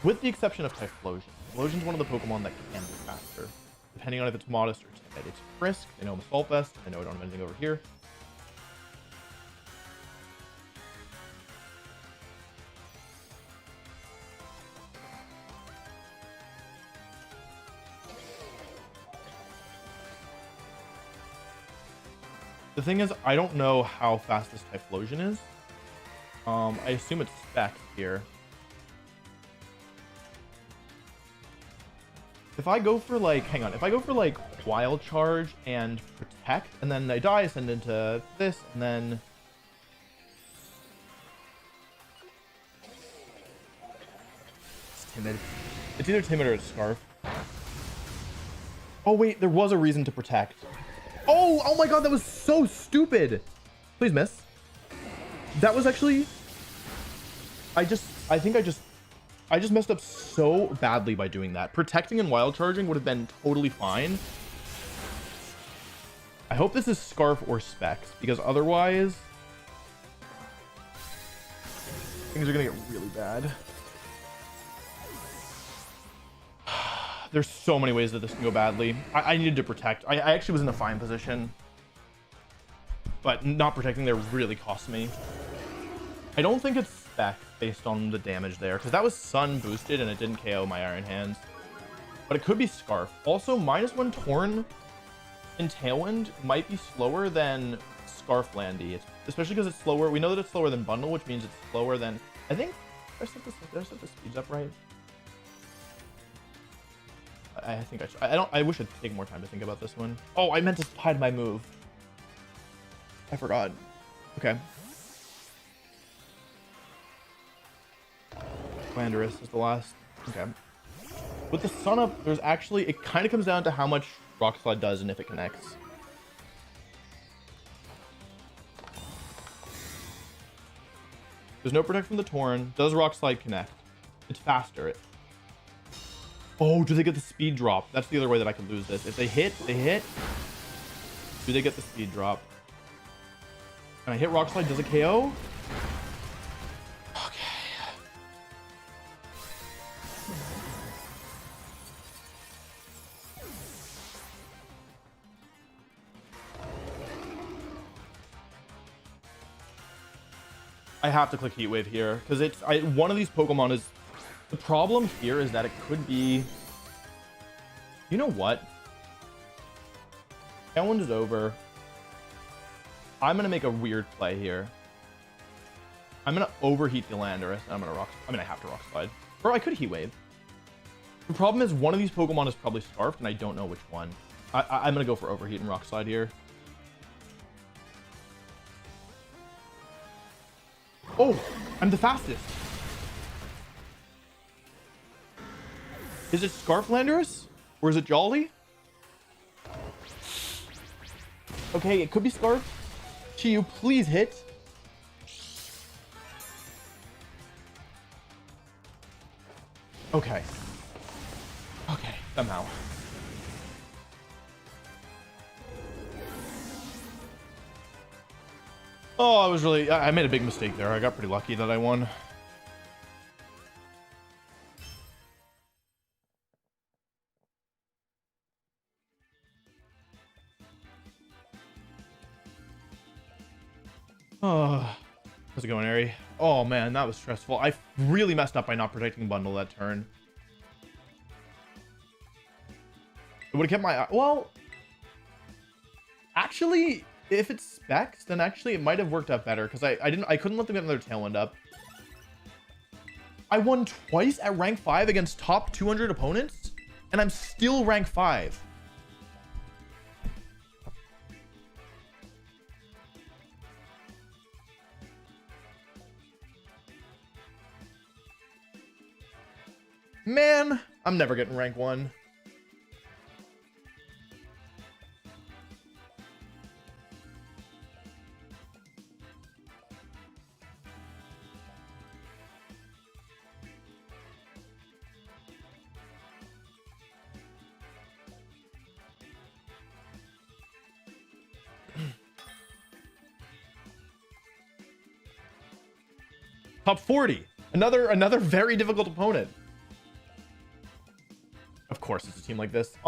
with the exception of Typhlosion. Typhlosion's one of the Pokemon that can be faster, depending on if it's Modest or Timid. It's Frisk. I know I'm Assault Vest. I know I don't have anything over here. The thing is, I don't know how fast this Typhlosion is. I assume it's spec here. If I go for like, hang on, if I go for like Wild Charge and Protect, and then I die, send into this, and then... It's timid. It's either timid or it's Scarf. Oh wait, there was a reason to Protect. Oh my god, that was so stupid. Please miss. That was actually... I think I just messed up so badly by doing that. Protecting and wild charging would have been totally fine. I hope this is Scarf or Specs, because otherwise things are gonna get really bad. There's so many ways that this can go badly. I needed to protect. I actually was in a fine position, but not protecting there really cost me. I don't think it's Spec based on the damage there, because that was Sun boosted and it didn't KO my Iron Hands. But it could be Scarf. Also, -1 Torn in Tailwind might be slower than Scarf Landy, especially because it's slower. We know that it's slower than Bundle, which means it's slower than... I think... Did I set the speeds up right? I think I should. I wish I'd take more time to think about this one. Oh, I meant to hide my move. I forgot. Okay. Landorus is the last. Okay. With the Sun up, there's actually... It kind of comes down to how much Rock Slide does and if it connects. There's no Protect from the Torn. Does Rock Slide connect? It's faster. Oh, do they get the speed drop? That's the other way that I could lose this. If they hit, they hit. Do they get the speed drop? Can I hit Rock Slide? Does it KO? Okay. I have to click Heat Wave here because it's one of these Pokemon is... The problem here is that it could be... You know what? That one is over. I'm going to make a weird play here. I'm going to overheat the Landorus. I'm going to I have to Rock Slide. Or I could Heat Wave. The problem is one of these Pokemon is probably Scarfed, and I don't know which one. I'm going to go for overheat and Rock Slide here. Oh, I'm the fastest. Is it Scarf Landorus? Or is it Jolly? Okay, it could be Scarf. Chiyu, please hit. Okay. Okay, somehow. Oh, I made a big mistake there. I got pretty lucky that I won. Oh, how's it going, Ari? Oh man, that was stressful. I really messed up by not protecting Bundle that turn. It would have kept my... Well, actually, if it's Specs, then actually it might have worked out better because I couldn't let them get another Tailwind up. I won twice at rank 5 against top 200 opponents, and I'm still rank 5. Man, I'm never getting rank 1. Top 40. Another very difficult opponent. Of course, it's a team like this.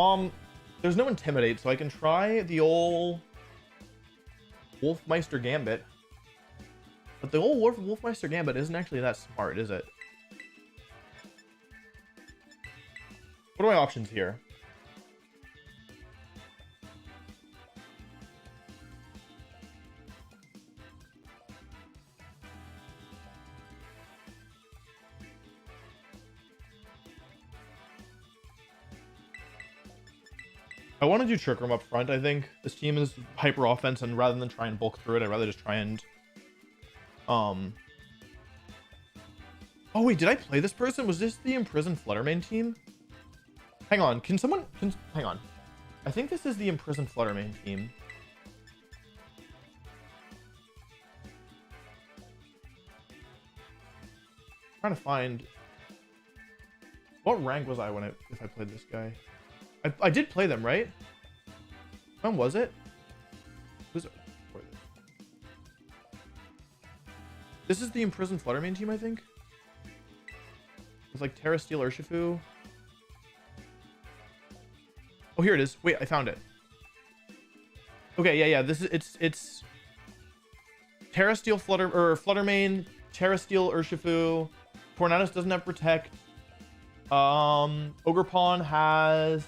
There's no Intimidate, so I can try the old Wolfmeister Gambit. But the old Wolfmeister Gambit isn't actually that smart, is it? What are my options here? I want to do Trick Room up front. I think this team is hyper offense, and rather than try and bulk through it, I'd rather just try and oh wait, did I play this person? Was this the imprisoned Fluttermane team? Hang on, hang on. I think this is the imprisoned Fluttermane team. I'm trying to find what rank was I if I played this guy. I did play them, right? When was it? This is the imprisoned Fluttermane team, I think. It's like Terra Steel Urshifu. Oh, here it is. Wait, I found it. Okay, yeah. This is it's Terra Steel Fluttermane, Terra Steel Urshifu. Tornadus doesn't have Protect. Ogerpon has,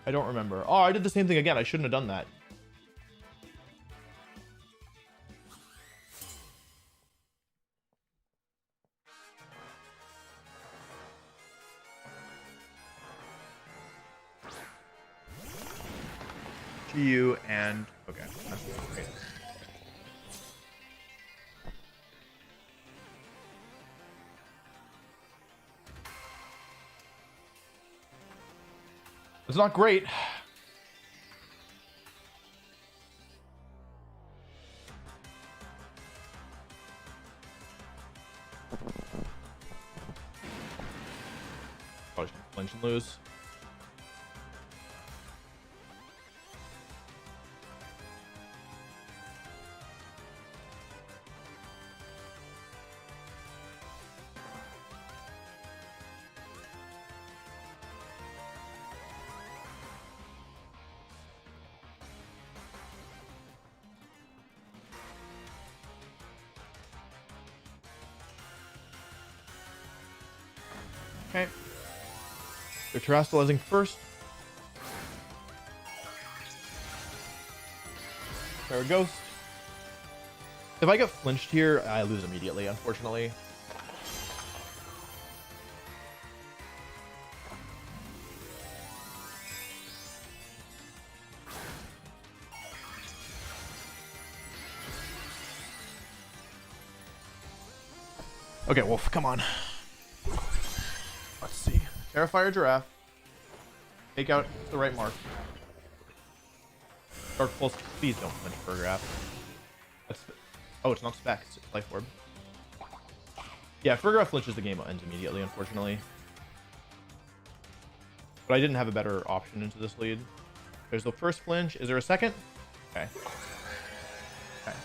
I don't remember. Oh, I did the same thing again. I shouldn't have done that. You and okay, that's great. It's not great. Probably should flinch and lose. Okay. They're terrestrializing first. There it goes. If I get flinched here, I lose immediately, unfortunately. Okay, Wolf, come on. Let's see. Terrifier Giraffe. Take out the right mark. Dark Pulse, please don't flinch for a Giraffe. That's, oh, it's not Spec, it's Life Orb. Yeah, Fergraph flinches, the game ends immediately, unfortunately. But I didn't have a better option into this lead. There's the first flinch. Is there a second? Okay. Okay.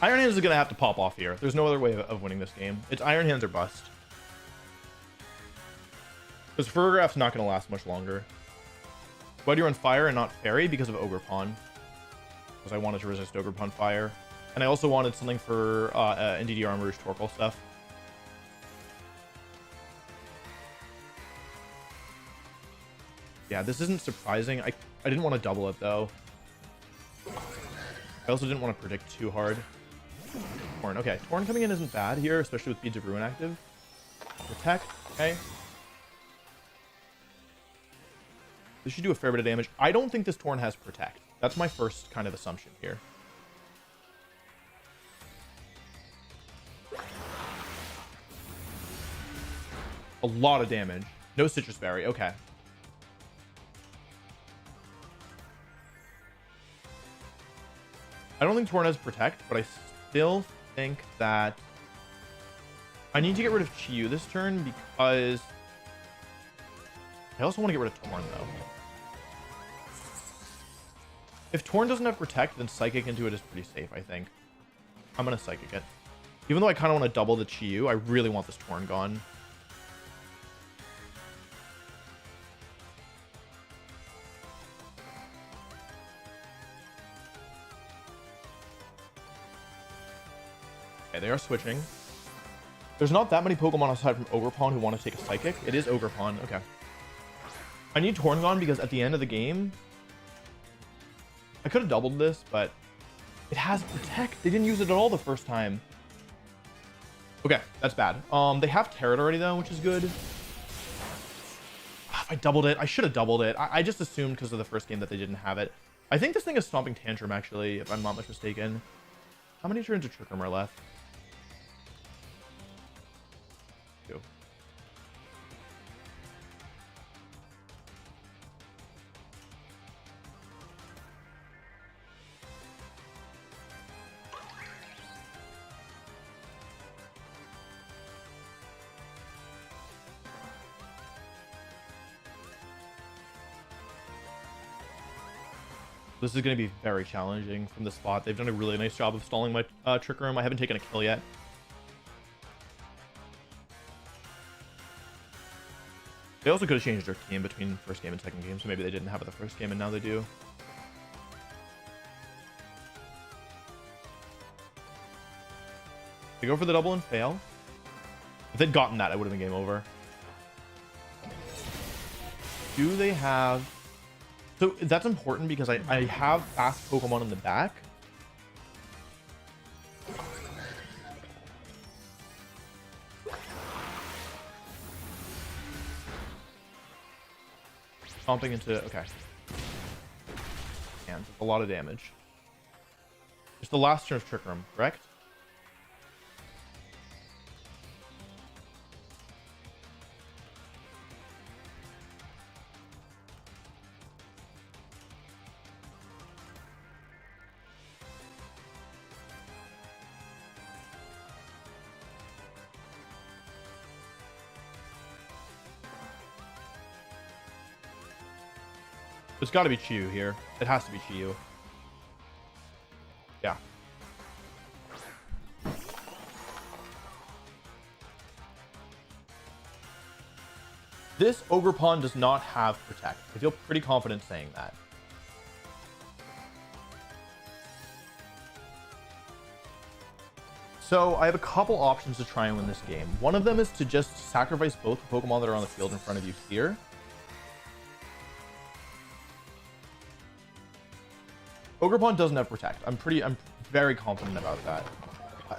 Iron Hands is going to have to pop off here. There's no other way of winning this game. It's Iron Hands or bust. Because Fergraph's not going to last much longer. Why do you run Fire and not Fairy? Because of Ogerpon. Because I wanted to resist Ogerpon Fire. And I also wanted something for NDD Armor's Torkoal stuff. Yeah, this isn't surprising. I didn't want to double it, though. I also didn't want to predict too hard. Torn. Okay, Torn coming in isn't bad here, especially with Beads of Ruin active. Protect. Okay. This should do a fair bit of damage. I don't think this Torn has Protect. That's my first kind of assumption here. A lot of damage. No Citrus Berry. Okay. I don't think Torn has Protect, but I still think that I need to get rid of Chiyu this turn because I also want to get rid of Torn, though. If Torn doesn't have Protect, then Psychic into it is pretty safe, I think. I'm going to Psychic it. Even though I kind of want to double the Chiyu, I really want this Torn gone. Okay, they are switching. There's not that many Pokemon aside from Ogerpon who want to take a Psychic. It is Ogerpon. Okay. I need Torngon because at the end of the game, I could have doubled this, but it has Protect. They didn't use it at all the first time. Okay, that's bad. They have Terror already though, which is good. I doubled it. I should have doubled it. I just assumed because of the first game that they didn't have it. I think this thing is Stomping Tantrum, actually, if I'm not much mistaken. How many turns of Trick Room are left? 2. This is going to be very challenging from the spot. They've done a really nice job of stalling my Trick Room. I haven't taken a kill yet. They also could have changed their team between first game and second game, so maybe they didn't have it the first game and now they do. They go for the double and fail. If they'd gotten that, it would have been game over. Do they have... So that's important because I have fast Pokemon in the back. Stomping into... Okay. And a lot of damage. It's the last turn of Trick Room, correct? It's got to be Chiyu here. It has to be Chiyu. Yeah. This Ogre Pond does not have Protect. I feel pretty confident saying that. So I have a couple options to try and win this game. One of them is to just sacrifice both the Pokemon that are on the field in front of you here. Ogre Pond doesn't have Protect. I'm very confident about that.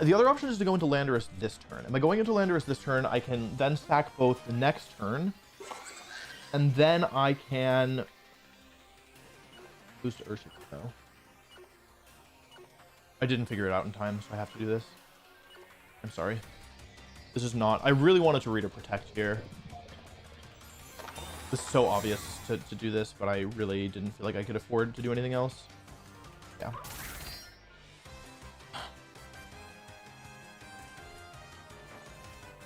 The other option is to go into Landorus this turn. Am I going into Landorus this turn? I can then stack both the next turn, and then I can lose to Urshifu. No. I didn't figure it out in time, so I have to do this. I'm sorry. This is not... I really wanted to read a Protect here. This is so obvious to do this, but I really didn't feel like I could afford to do anything else. Yeah.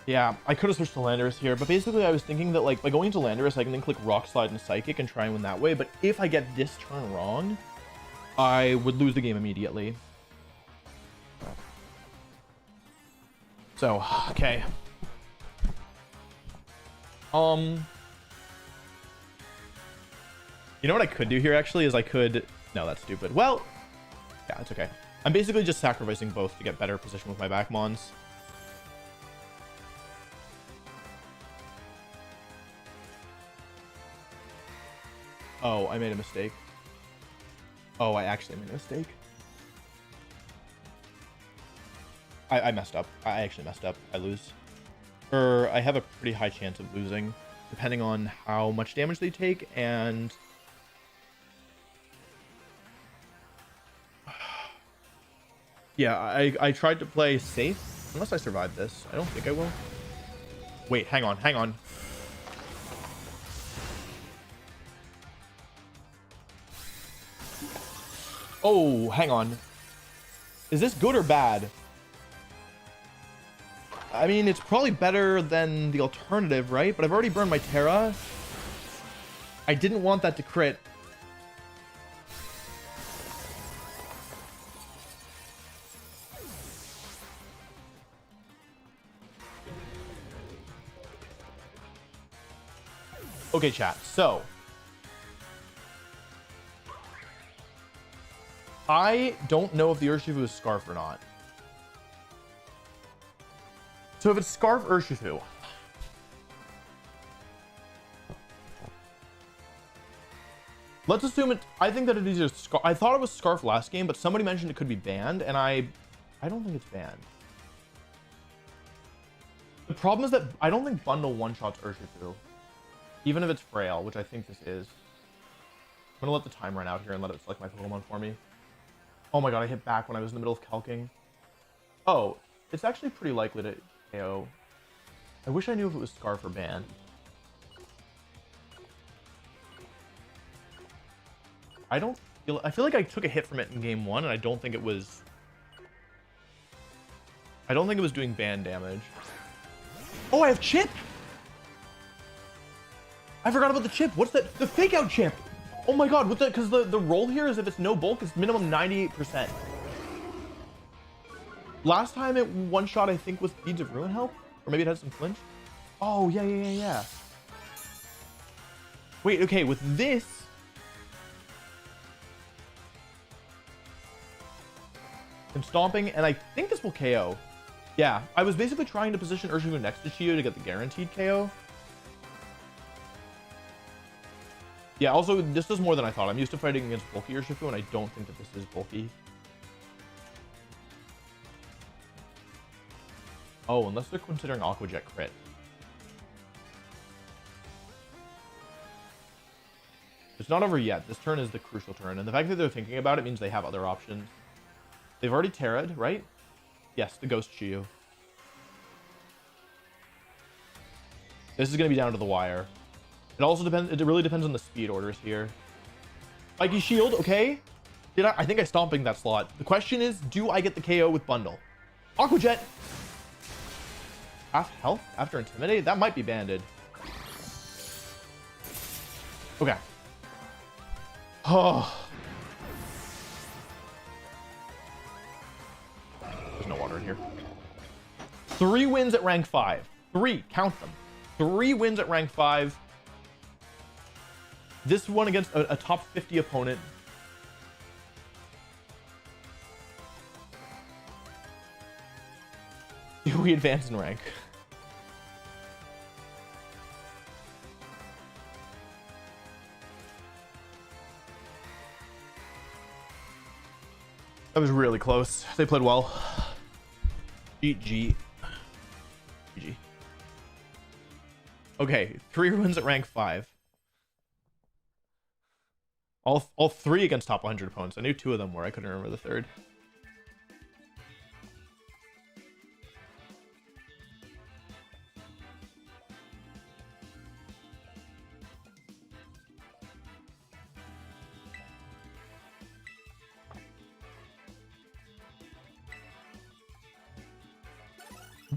Yeah, I could have switched to Landorus here, but basically I was thinking that, like, by going to Landorus, I can then click Rock Slide and Psychic and try and win that way, but if I get this turn wrong, I would lose the game immediately. So, okay. You know what I could do here, actually, is I could... No, that's stupid. Well... Yeah, it's okay. I'm basically just sacrificing both to get better position with my back mons. Oh, I made a mistake. Oh, I actually made a mistake. I messed up. I actually messed up. I lose. Or I have a pretty high chance of losing, depending on how much damage they take and... Yeah, I tried to play safe. Unless I survive this. I don't think I will. Wait, hang on, hang on. Oh, hang on. Is this good or bad? I mean, it's probably better than the alternative, right? But I've already burned my Terra. I didn't want that to crit. Okay, chat. So, I don't know if the Urshifu is Scarf or not. So if it's Scarf Urshifu, Let's assume it. I think that it is a scarf. I thought it was scarf last game, but somebody mentioned it could be banned, and I don't think it's banned. The problem is that I don't think bundle one-shots Urshifu, even if it's frail, which I think this is. I'm gonna let the time run out here and let it select my Pokemon for me. Oh my god, I hit back when I was in the middle of calking. Oh, it's actually pretty likely to KO. I wish I knew if it was Scarf or Ban. I feel like I took a hit from it in game 1, and I don't think it was doing ban damage. Oh, I have chip! I forgot about the chip. What's that? The fake out chip! Oh my god, with the, because the roll here is if it's no bulk, it's minimum 98%. Last time it one shot, I think, with Beads of Ruin help? Or maybe it had some flinch? Oh, yeah. Wait, okay, with this... and stomping, and I think this will KO. Yeah, I was basically trying to position Urshifu next to Chio to get the guaranteed KO. Yeah, also, this does more than I thought. I'm used to fighting against bulky Urshifu, and I don't think that this is bulky. Oh, unless they're considering Aqua Jet crit. It's not over yet. This turn is the crucial turn, and the fact that they're thinking about it means they have other options. They've already Terra'd, right? Yes, the Ghost Chiyu. This is going to be down to the wire. It also depends. It really depends on the speed orders here. Spiky Shield, okay. I think I stomping that slot. The question is, do I get the KO with bundle? Aqua Jet. Half health after Intimidate? That might be banded. Okay. Oh. There's no water in here. 3 wins at rank 5. 3. Count them. 3 wins at rank 5. This one against a top 50 opponent. Do we advance in rank? That was really close. They played well. GG. GG. Okay, 3 wins at rank 5. All 3 against top 100 opponents. I knew 2 of them were. I couldn't remember the third.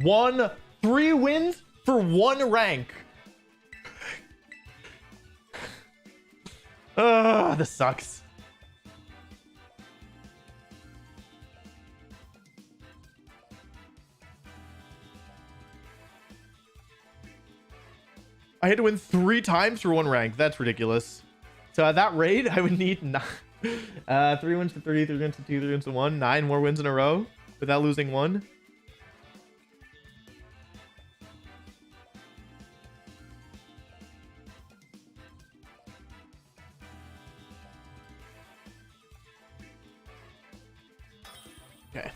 Won 3 wins for 1 rank. This sucks. I had to win 3 times for 1 rank. That's ridiculous. So at that rate, I would need 3 wins to 3, 3 wins to 2, 3 wins to 1, 9 more wins in a row without losing 1. Okay.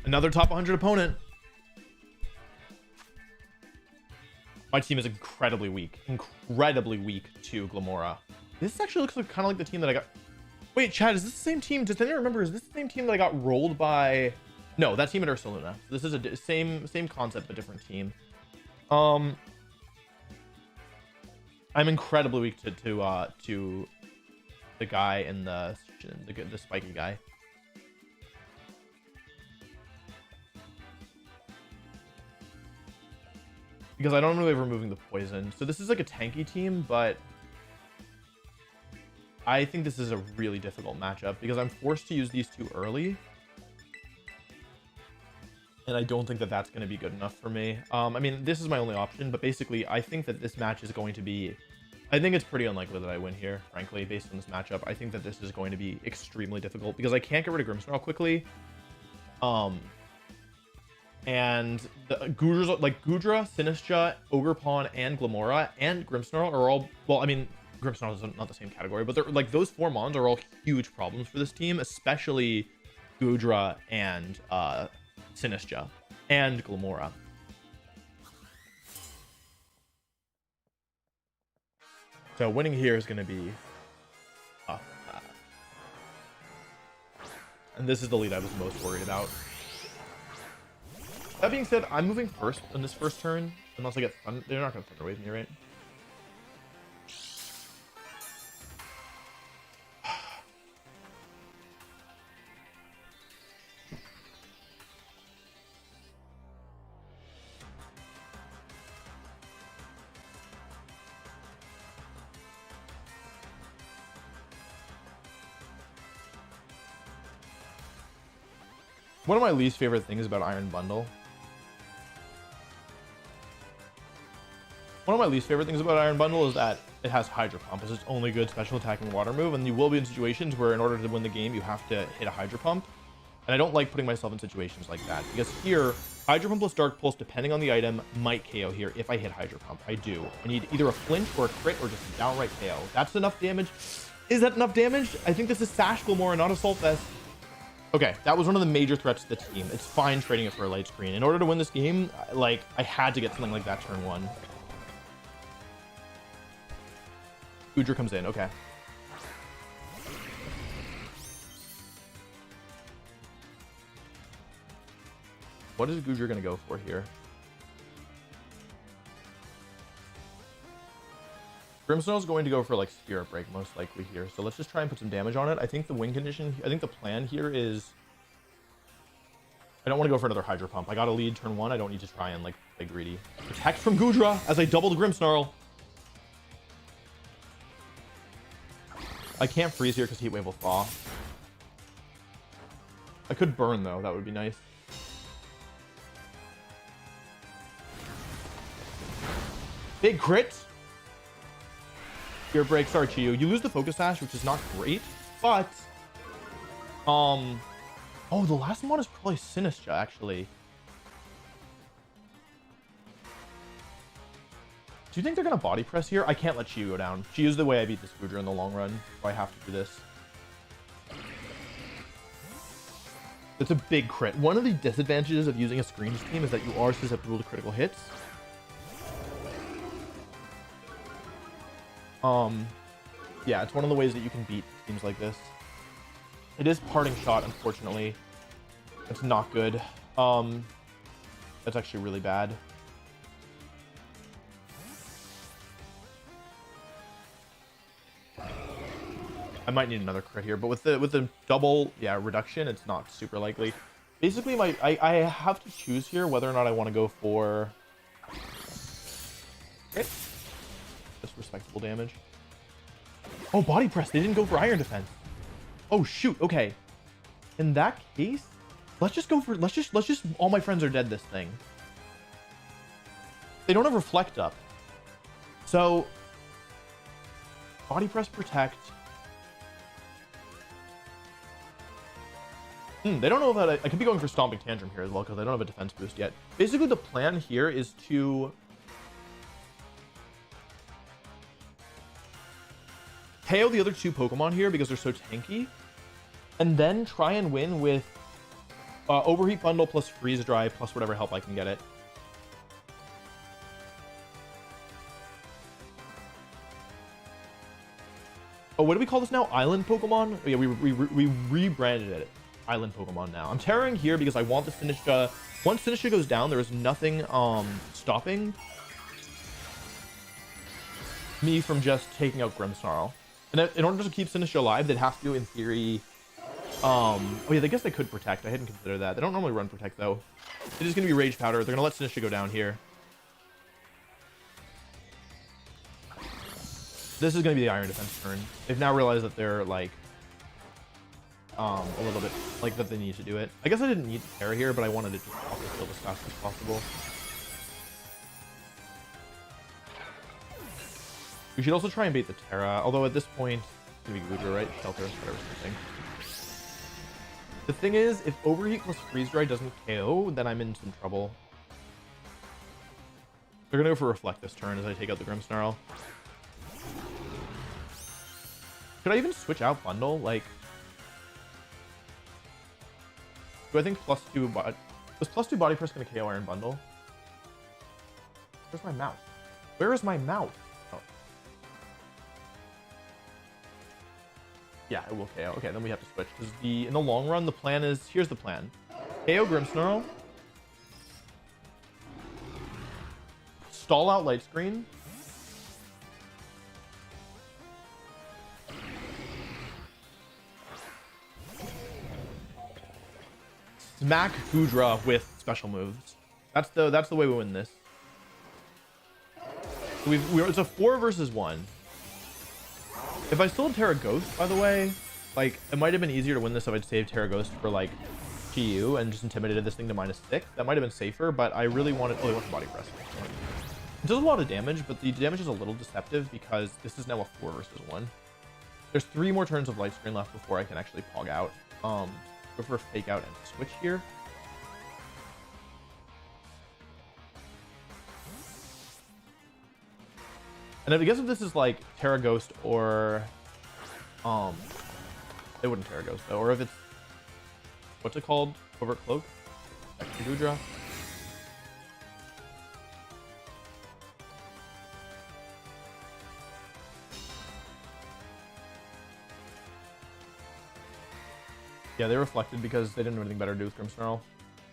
Another top 100 opponent. My team is incredibly weak to Glamora. This actually looks like kind of like the team that I got. Wait, Chad, is this the same team? Does anyone remember? Is this the same team that I got rolled by? No, that team at Ursaluna. This is a same concept but different team. I'm incredibly weak to the guy in the spiky guy. Because I don't know if removing the poison. So this is like a tanky team, but I think this is a really difficult matchup because I'm forced to use these 2 early. And I don't think that that's going to be good enough for me. I mean, this is my only option, but basically I think that this match is going to be... I think it's pretty unlikely that I win here, frankly, based on this matchup. I think that this is going to be extremely difficult because I can't get rid of Grimmsnarl quickly. And the Gudra's, like Gudra, Sinistra, Ogerpawn, and Glamora, and Grimmsnarl are all, well, I mean, Grimmsnarl is not the same category, but they're like, those 4 mons are all huge problems for this team, especially Gudra and Sinistra and Glamora. So winning here is going to be tough. And this is the lead I was most worried about. That being said, I'm moving first in this first turn, unless I get thunder. They're not going to Thunder Wave me, right? One of my least favorite things about Iron Bundle. One of my least favorite things about Iron Bundle is that it has Hydro Pump as its only good special attacking water move, and you will be in situations where in order to win the game, you have to hit a Hydro Pump. And I don't like putting myself in situations like that, because here, Hydro Pump plus Dark Pulse, depending on the item, might KO here if I hit Hydro Pump. I do. I need either a flinch or a crit or just a downright KO. That's enough damage. Is that enough damage? I think this is Sash Glamora, not Assault Vest. Okay, that was one of the major threats to the team. It's fine trading it for a light screen. In order to win this game, like, I had to get something like that turn 1. Gudra comes in, okay. What is Gudra gonna go for here? Grimmsnarl's going to go for like Spirit Break most likely here, so let's just try and put some damage on it. I think the win condition, I think the plan here is I don't want to go for another Hydro Pump. I got a lead turn 1. I don't need to try and like play greedy. Protect from Gudra as I double the Grimmsnarl. I can't freeze here because Heat Wave will thaw. I could burn though, that would be nice. Big crit. Spirit Break, sorry Chiyu. You lose the Focus Sash, which is not great, but oh, the last one is probably Sinistra actually. Do you think they're gonna body press here? I can't let Chiyu go down. Chiyu's the way I beat this Gudra in the long run, so I have to do this. It's a big crit. One of the disadvantages of using a screens team is that you are susceptible to critical hits. Yeah, it's one of the ways that you can beat teams like this. It is Parting Shot, unfortunately. It's not good. That's actually really bad. I might need another crit here, but with the double, yeah, reduction, it's not super likely. Basically, I have to choose here whether or not I want to go for crit. That's respectable damage. Oh, body press. They didn't go for iron defense. Oh shoot. Okay. In that case, let's just go for let's just all my friends are dead this thing. They don't have reflect up. So body press protect. They don't know about it. I could be going for Stomping Tantrum here as well because I don't have a defense boost yet. Basically, the plan here is to KO the other 2 Pokemon here because they're so tanky, and then try and win with Overheat Bundle plus Freeze Dry plus whatever help I can get it. Oh, what do we call this now? Island Pokemon? Oh, yeah, we rebranded it. Island Pokemon now. I'm terroring here because I want the Sinistra. Once Sinistra goes down, there is nothing stopping me from just taking out Grimmsnarl. And in order to keep Sinistra alive, they'd have to, in theory, oh yeah, I guess they could protect. I hadn't considered that. They don't normally run protect though. It is going to be Rage Powder. They're going to let Sinistra go down here. This is going to be the Iron Defense turn. They've now realized that they're like a little bit like that they need to do it. I guess I didn't need to Terra here, but I wanted to just also kill as fast as possible. We should also try and bait the Terra, although at this point it's gonna be Gudra, right? Shelter, whatever something. The thing is, if Overheat plus Freeze Dry doesn't KO, then I'm in some trouble. They're gonna go for Reflect this turn as I take out the Grimmsnarl. Could I even switch out Bundle? Like, do I think +2 body... Was +2 Body Press gonna KO Iron Bundle? Where's my mouse? Where is my mouse? Oh. Yeah, it will KO. Okay, then we have to switch. Because in the long run, the plan is... Here's the plan. KO Grimmsnarl. Stall out Light Screen. Smack Goodra with special moves. That's the way we win this. So it's a 4 versus 1. If I still had Terra Ghost, by the way, like, it might have been easier to win this if I'd saved Terra Ghost for, like, GU and just intimidated this thing to -6. That might have been safer, but I really wanted... Oh, they went for Body Press. It does a lot of damage, but the damage is a little deceptive because this is now a 4 versus 1. There's 3 more turns of Light Screen left before I can actually pog out. Go for a Fake Out and switch here. And I guess if this is like Terra Ghost or they wouldn't Terra Ghost though, or if it's what's it called? Covert Cloak? Extra Goodra. Yeah, they reflected because they didn't know anything better to do with Grimmsnarl.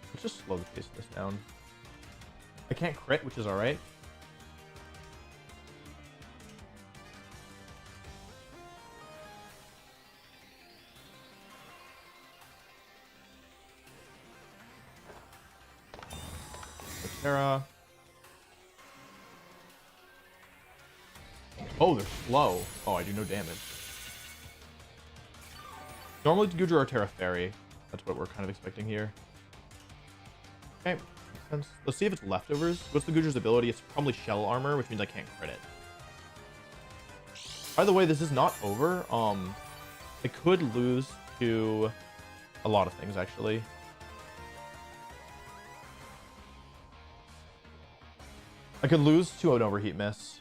Let's just slow the pace of this down. I can't crit, which is alright. Terra. Oh, they're slow. Oh, I do no damage. Normally to Goodra or Terra Fairy. That's what we're kind of expecting here. Okay, makes sense. Let's see if it's leftovers. What's the Goodra's ability? It's probably Shell Armor, which means I can't crit it. By the way, this is not over. I could lose to a lot of things, actually. I could lose to an Overheat Miss.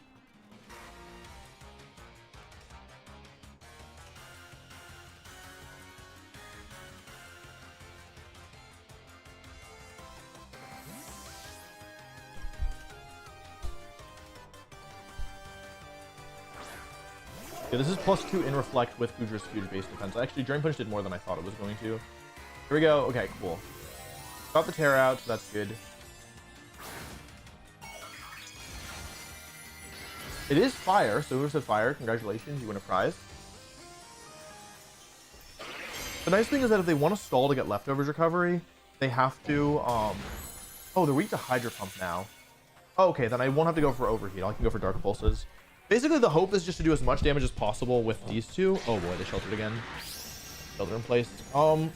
Yeah, this is +2 in Reflect with Goodra's huge base defense. Actually, Drain Punch did more than I thought it was going to. Here we go. Okay, cool. Got the Terra out, so that's good. It is fire, so whoever said fire, congratulations, you win a prize. The nice thing is that if they want to stall to get leftovers recovery, they have to, oh, they're weak to Hydro Pump now. Oh, okay, then I won't have to go for Overheat. I can go for Dark Pulses. Basically, the hope is just to do as much damage as possible with these two. Oh boy, they sheltered again. Shelter in place. The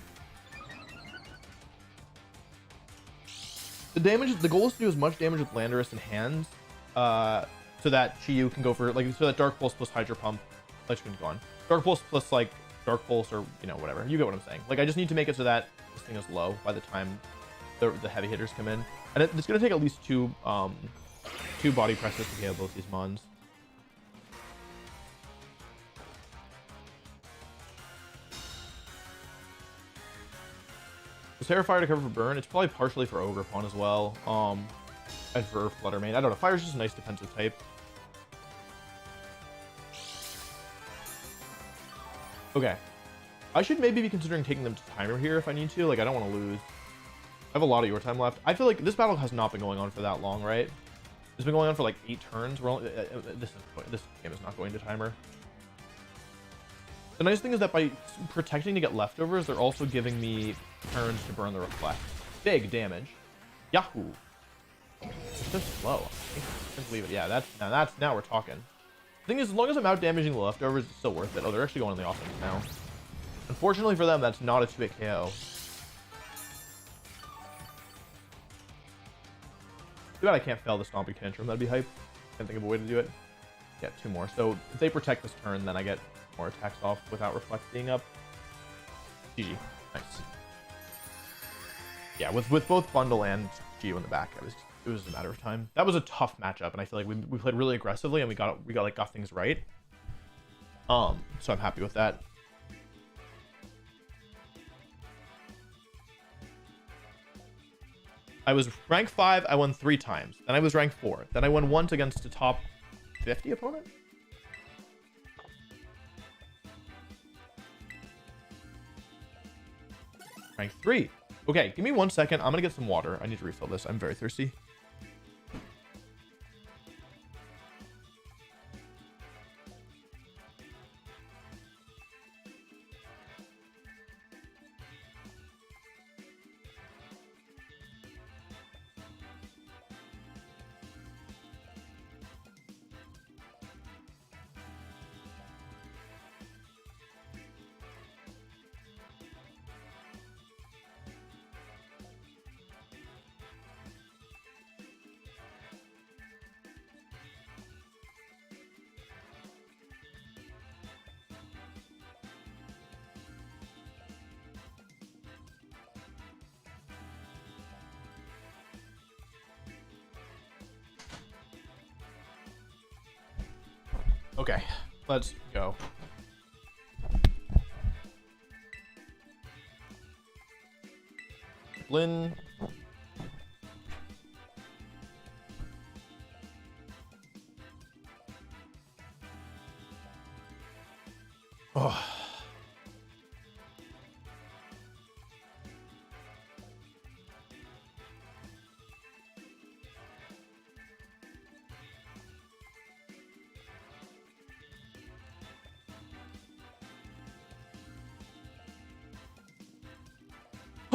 goal is to do as much damage with Landorus in hand, so that Chi-Yu can go for, like, so that Dark Pulse plus Hydro Pump, Light Screen's gone. Dark Pulse plus, like, Dark Pulse or, you know, whatever. You get what I'm saying. Like, I just need to make it so that this thing is low by the time the heavy hitters come in. And it's going to take at least two body presses to KO both these mons. Was Terrifier to cover for burn? It's probably partially for Ogre Pawn as well. And for Flutter Mane. I don't know. Fire's just a nice defensive type. Okay. I should maybe be considering taking them to timer here if I need to. Like, I don't want to lose. I have a lot of your time left. I feel like this battle has not been going on for that long, right? It's been going on for like 8 turns. We're only, this game is not going to timer. The nice thing is that by protecting to get leftovers, they're also giving me turns to burn the Reflect. Big damage. Yahoo! It's so slow. I can't believe it. Yeah, now we're talking. The thing is, as long as I'm out damaging the leftovers, it's still worth it. Oh, they're actually going on the offense now. Unfortunately for them, that's not a 2-hit KO. Too bad I can't fail the Stomping Tantrum. That'd be hype. Can't think of a way to do it. Yeah, 2 more. So if they protect this turn, then I get more attacks off without Reflect being up. GG. Nice. Yeah, with both bundle and Geo in the back, it was a matter of time. That was a tough matchup, and I feel like we played really aggressively and we got things right. So I'm happy with that. I was rank 5, I won 3 times. Then I was rank 4. Then I won once against a top 50 opponent. Rank 3. Okay, give me 1 second. I'm gonna get some water. I need to refill this. I'm very thirsty. Okay, let's go. Dipplin. Oh.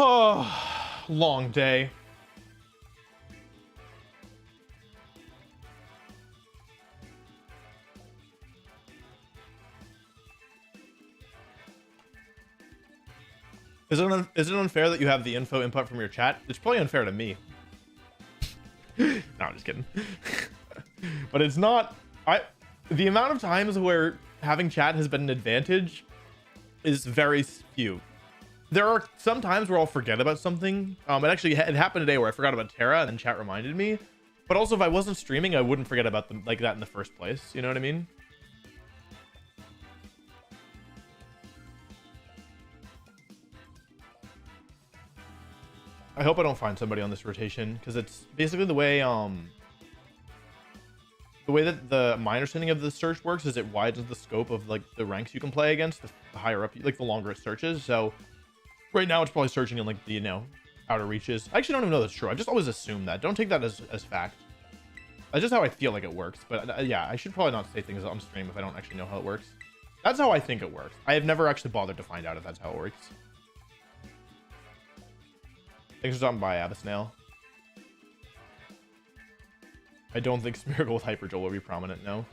Oh, long day. Is it unfair that you have the info input from your chat? It's probably unfair to me. No, I'm just kidding. But it's not. The amount of times where having chat has been an advantage is very few. There are some times where I'll forget about something. It happened today where I forgot about Terra and then chat reminded me. But also, if I wasn't streaming, I wouldn't forget about them like that in the first place. You know what I mean? I hope I don't find somebody on this rotation because it's basically the way that my understanding of the search works is it widens the scope of like the ranks you can play against the higher up, like the longer it searches. So right now it's probably searching in like the outer reaches. I actually don't even know that's true. I just always assume that. Don't take that as fact. That's just how I feel like it works. But yeah, I should probably not say things on stream if I don't actually know how it works. That's how I think it works. I have never actually bothered to find out if that's how it works. Thanks for stopping by, Abysnail. I don't think Smeargle with Hyperjoel will be prominent, no.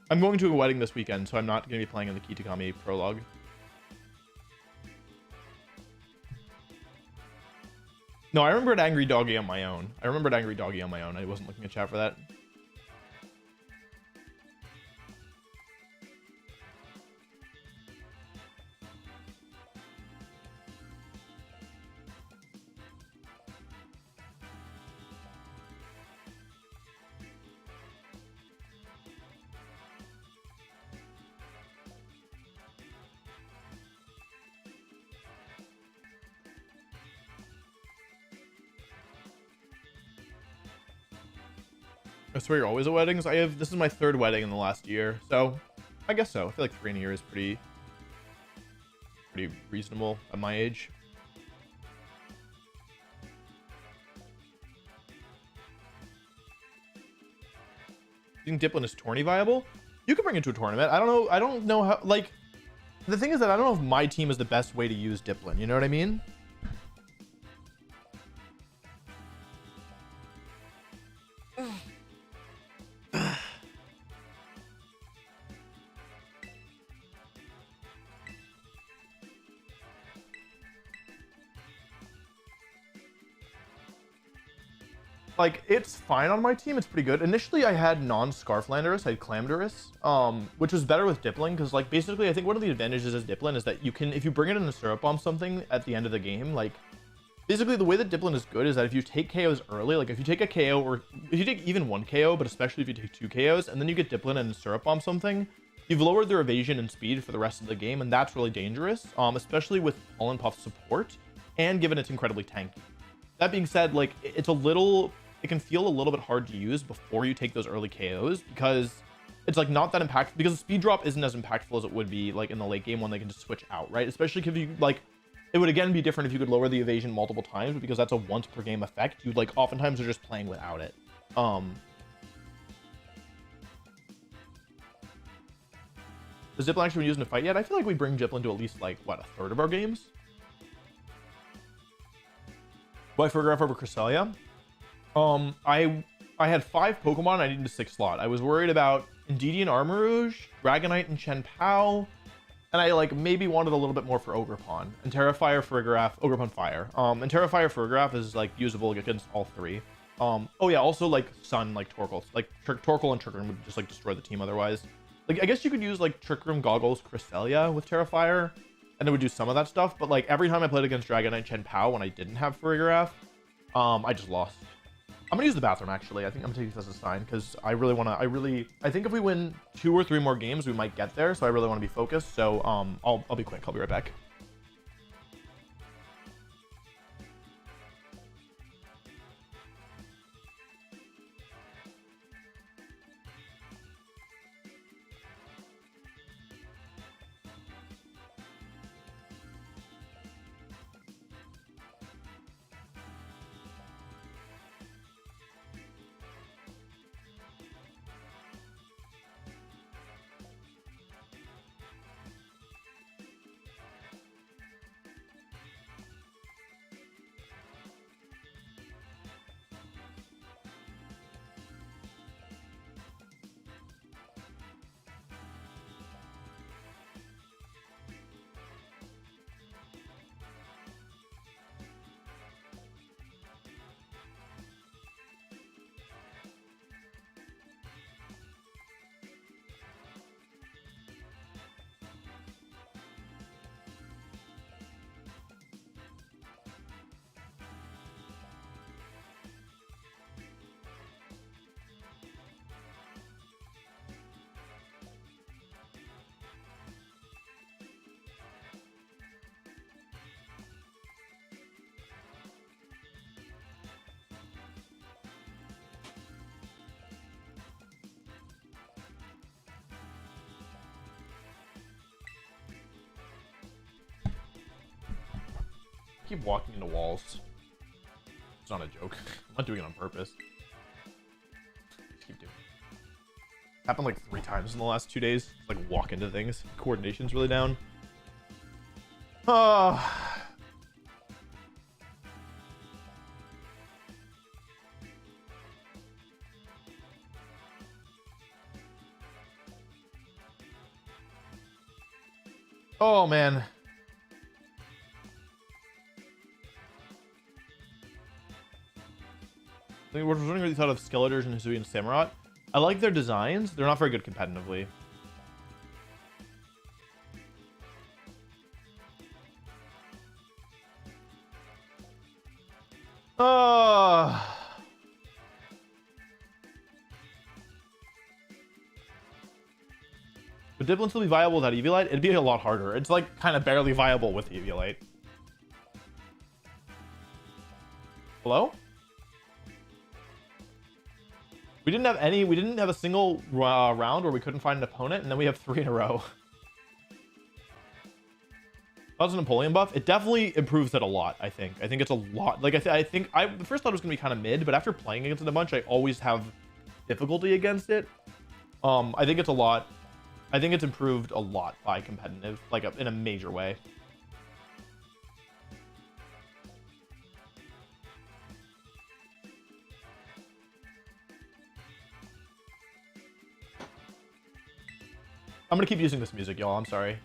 I'm going to a wedding this weekend, so I'm not going to be playing in the Kitakami prologue. No, I remembered Angry Doggy on my own. I wasn't looking at chat for that. I swear you're always at weddings. This is my 3rd wedding in the last year, so I guess so. I feel like 3 in a year is pretty reasonable at my age. Do you think Dipplin is tourney viable? You can bring it to a tournament. I don't know how, like, the thing is that I don't know if my team is the best way to use Dipplin. You know what I mean? like, it's fine on my team. It's pretty good. Initially, I had non-Scarflanders. I had Clamderous, which was better with Dipplin, because, like, basically, I think one of the advantages of Dipplin is that you can, if you bring it in a Syrup Bomb something at the end of the game, like, basically, the way that Dipplin is good is that if you take KOs early, like, if you take a KO, or if you take even one KO, but especially if you take 2 KOs, and then you get Dipplin and Syrup Bomb something, you've lowered their evasion and speed for the rest of the game, and that's really dangerous, especially with Pollen Puff support, and given it's incredibly tanky. That being said, like, it can feel a little bit hard to use before you take those early KOs, because it's like not that impactful, because the speed drop isn't as impactful as it would be like in the late game when they can just switch out, right? Especially if you like, it would again be different if you could lower the evasion multiple times, but because that's a once per game effect, you like oftentimes are just playing without it. Has Dipplin actually been used in a fight yet? I feel like we bring Dipplin to at least like what, a third of our games. Why Photograph over Cresselia? I had 5 Pokemon. I needed a 6th slot. I was worried about Indeedee Armarouge, Dragonite, and Chien-Pao, and I like maybe wanted a little bit more for Ogerpon and Terrafire, Farigiraf, Ogerpon Fire. And Terrafire, Farigiraf is like usable against all 3. Oh yeah, also like Sun, like Torkoal, like Torkoal and Trick Room would just like destroy the team otherwise. Like I guess you could use like Trick Room, Goggles, Cresselia with Terrafire, and it would do some of that stuff. But like every time I played against Dragonite, Chien-Pao when I didn't have Farigiraf, I just lost. I'm gonna use the bathroom actually. I think I'm gonna take this as a sign because I really want to. I think if we win 2 or 3 more games, we might get there. So I really want to be focused. So I'll be quick. I'll be right back. I keep walking into walls. It's not a joke. I'm not doing it on purpose. Just keep doing it. Happened like 3 times in the last 2 days. Like walk into things. Coordination's really down. Oh man. I was wondering what you thought of Skeletors and Hisui and Samurott. I like their designs. They're not very good competitively. Would Dipplin still be viable without Eviolite? It'd be a lot harder. It's like kind of barely viable with Eviolite. Hello? We didn't have a single round where we couldn't find an opponent, and then we have 3 in a row. That's a Napoleon buff. It definitely improves it a lot, I think. I think it's a lot. Like, I think the first thought it was going to be kind of mid, but after playing against it a bunch, I always have difficulty against it. I think it's a lot. I think it's improved a lot by competitive, like in a major way. I'm gonna keep using this music, y'all. I'm sorry.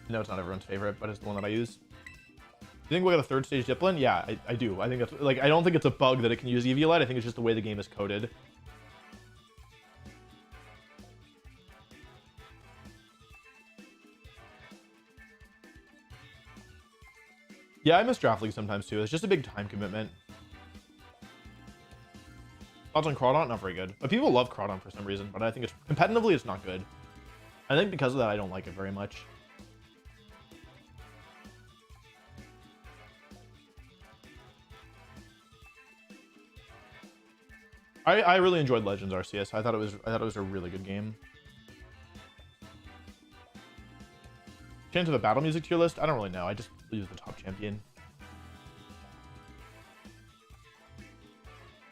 I know it's not everyone's favorite, but it's the one that I use. You think we'll get a third stage Dipplin? Yeah, I do. I think that's like, I don't think it's a bug that it can use Eviolite. I think it's just the way the game is coded. Yeah, I miss Draft League sometimes too. It's just a big time commitment. Thoughts on Crawdon? Not very good. But people love Crawdon for some reason, but I think it's competitively it's not good. I think because of that, I don't like it very much. I really enjoyed Legends Arceus. I thought it was a really good game. Change of the battle music tier list? I don't really know. I just use the top champion.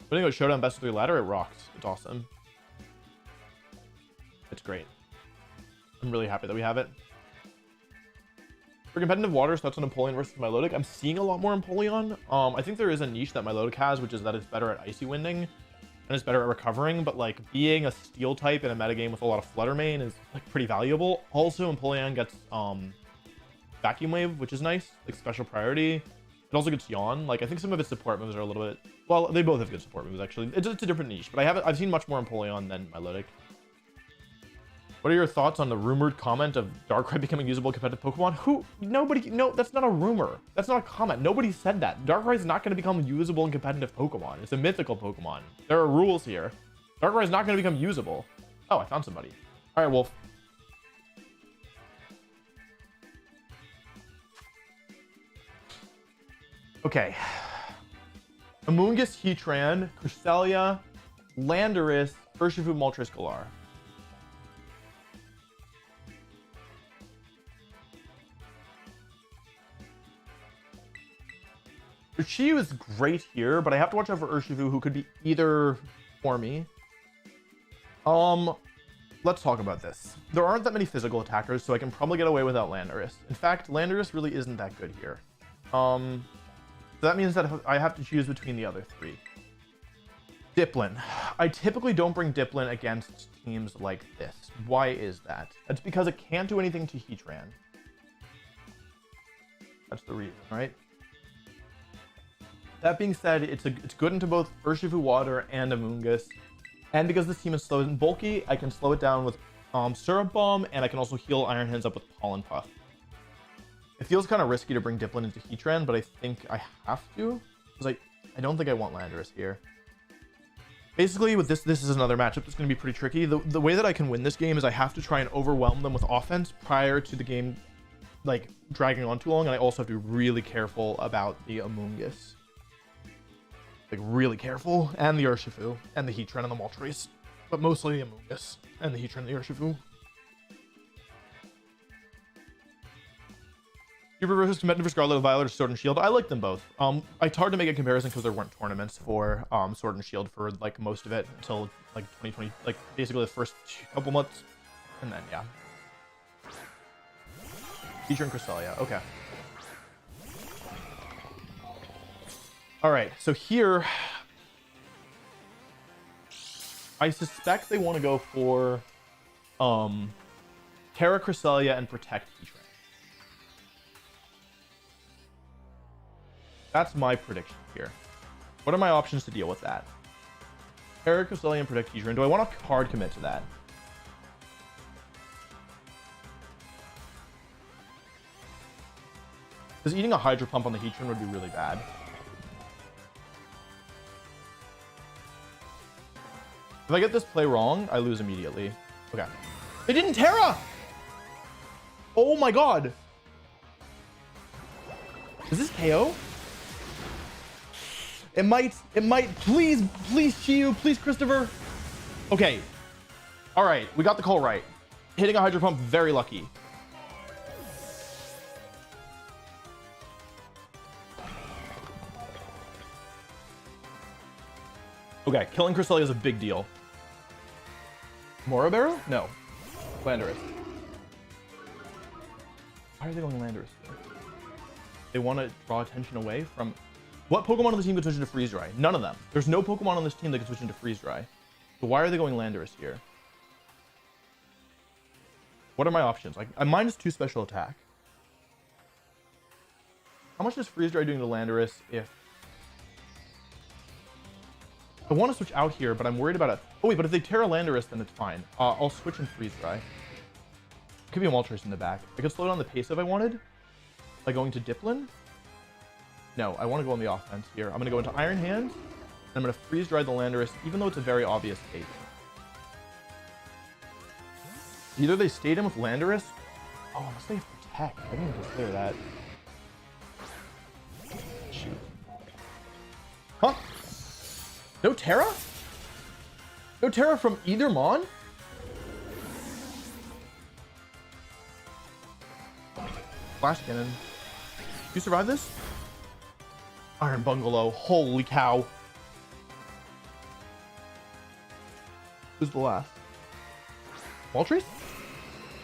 When you go Showdown Best of 3 ladder, it rocks. It's awesome. It's great. I'm really happy that we have it. For competitive waters, that's on Empoleon versus Milotic. I'm seeing a lot more Empoleon. I think there is a niche that Milotic has, which is that it's better at Icy Winding and it's better at recovering, but like being a steel type in a metagame with a lot of Flutter Mane is like pretty valuable. Also, Empoleon gets Vacuum Wave, which is nice, like special priority. It also gets Yawn. Like I think some of its support moves are a little bit, well, they both have good support moves actually. It's a different niche, but I've seen much more Empoleon than Milotic. What are your thoughts on the rumored comment of Darkrai becoming usable competitive Pokemon? No, that's not a rumor. That's not a comment. Nobody said that. Darkrai is not going to become usable in competitive Pokemon. It's a mythical Pokemon. There are rules here. Darkrai is not going to become usable. Oh, I found somebody. All right, Wolf. Okay. Amoonguss, Heatran, Cresselia, Landorus, Urshifu, Moltres, Galar. Urshifu is great here, but I have to watch out for Urshifu, who could be either for me. Let's talk about this. There aren't that many physical attackers, so I can probably get away without Landorus. In fact, Landorus really isn't that good here. So that means that I have to choose between the other three. Dipplin. I typically don't bring Dipplin against teams like this. Why is that? That's because it can't do anything to Heatran. That's the reason, right? That being said, it's good into both Urshifu Water and Amoonguss. And because this team is slow and bulky, I can slow it down with Syrup Bomb, and I can also heal Iron Hands up with Pollen Puff. It feels kind of risky to bring Dipplin into Heatran, but I think I have to, because I don't think I want Landorus here. Basically, with this is another matchup that's going to be pretty tricky. The way that I can win this game is I have to try and overwhelm them with offense prior to the game, like, dragging on too long, and I also have to be really careful about the Amoonguss. Like, really careful, and the Urshifu, and the Heatran and the Moltres, but mostly the Amoonguss, and the Heatran and the Urshifu. Super versus competitive for Scarlet Violet or Sword and Shield. I like them both. It's hard to make a comparison because there weren't tournaments for Sword and Shield for like most of it until like 2020, like basically the first couple months, and then yeah. Featuring Cresselia. Okay. All right. So here, I suspect they want to go for Terra Cresselia and Protect Heatran. That's my prediction here. What are my options to deal with that? Terra Cresselia and Protect Heatran. Do I want to hard commit to that? Because eating a Hydro Pump on the Heatran would be really bad. If I get this play wrong, I lose immediately. Okay. They didn't Terra! Oh my god! Is this KO? It might, please, Chiyu, please, Christopher. Okay. All right, we got the call right. Hitting a Hydro Pump, very lucky. Okay, killing Cresselia is a big deal. Moribero? No. Landorus. Why are they going Landorus? They want to draw attention away from... What Pokemon on the team could switch into Freeze Dry? None of them. There's no Pokemon on this team that can switch into Freeze Dry. So why are they going Landorus here? What are my options? Like, mine is 2 special attack. How much is Freeze Dry doing to Landorus if... I want to switch out here, but I'm worried about it. Oh, wait, but if they Terra Landorus, then it's fine. I'll switch and Freeze Dry. Could be a Moltres in the back. I could slow down the pace if I wanted. By going to Dipplin. No, I want to go on the offense here. I'm going to go into Iron Hand. And I'm going to Freeze Dry the Landorus, even though it's a very obvious take. Either they stayed in with Landorus. Oh, unless they have Protect. I didn't even consider that. Shoot. Huh? No Terra? No Terra from either Mon? Flash Cannon. You survive this? Iron Bungalow. Holy cow. Who's the last? Moltres?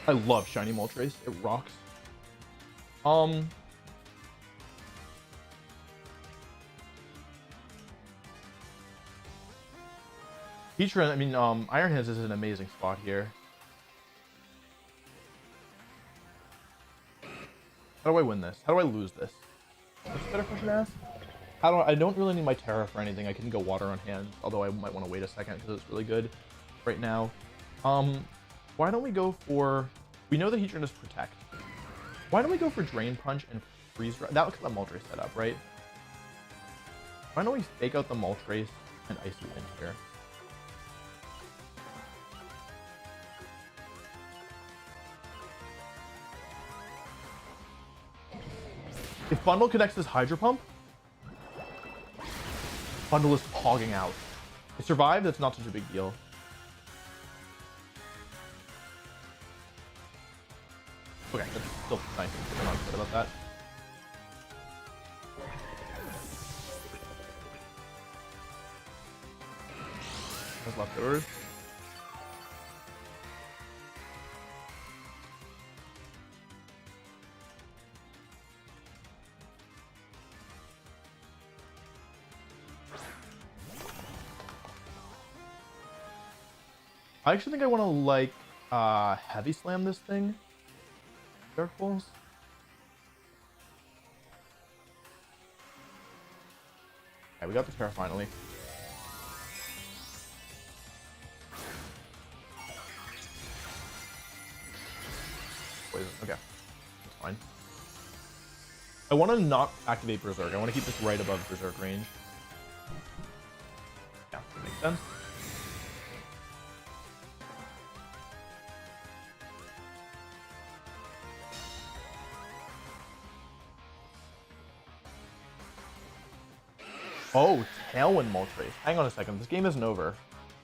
I love shiny Moltres. It rocks. Heatran, I mean, Iron Hands is an amazing spot here. How do I win this? How do I lose this? What's a better question to ask? I don't really need my Terra for anything. I can go Water on hand, although I might want to wait a second because it's really good right now. Why don't we go for... We know that Heatran does Protect. Why don't we go for Drain Punch and Freeze Dry? That looks like the Moltres setup, right? Why don't we fake out the Moltres and Icy Wind here? If Bundle connects this Hydro Pump, Bundle is pogging out. It survived, that's not such a big deal. Okay, that's still nice. I'm not upset about that. There's leftovers. I actually think I want to like heavy slam this thing. Dark Pulse. Okay, we got the Terra finally. Poison. Okay, that's fine. I want to not activate Berserk. I want to keep this right above Berserk range. Yeah, that makes sense. Oh, Tailwind Moltres. Hang on a second. This game isn't over.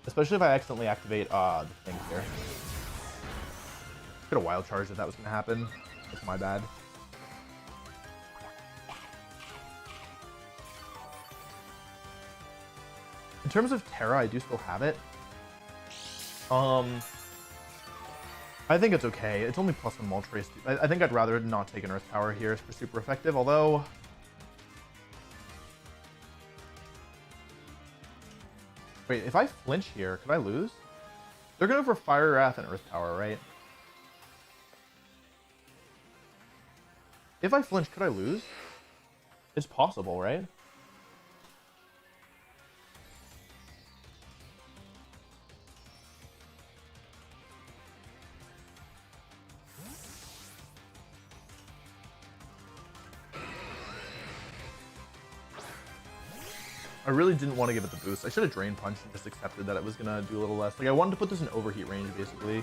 Especially if I accidentally activate the thing here. Could have wild charged if that was going to happen. That's my bad. In terms of Terra, I do still have it. I think it's okay. It's only plus one Moltres. I think I'd rather not take an Earth Power here for super effective, although... Wait, if I flinch here, could I lose? They're going for Fire Wrath and Earth Power, right? If I flinch, could I lose? It's possible, right? I really didn't want to give it the boost. I should have Drain Punch and just accepted that it was going to do a little less. Like, I wanted to put this in overheat range, basically.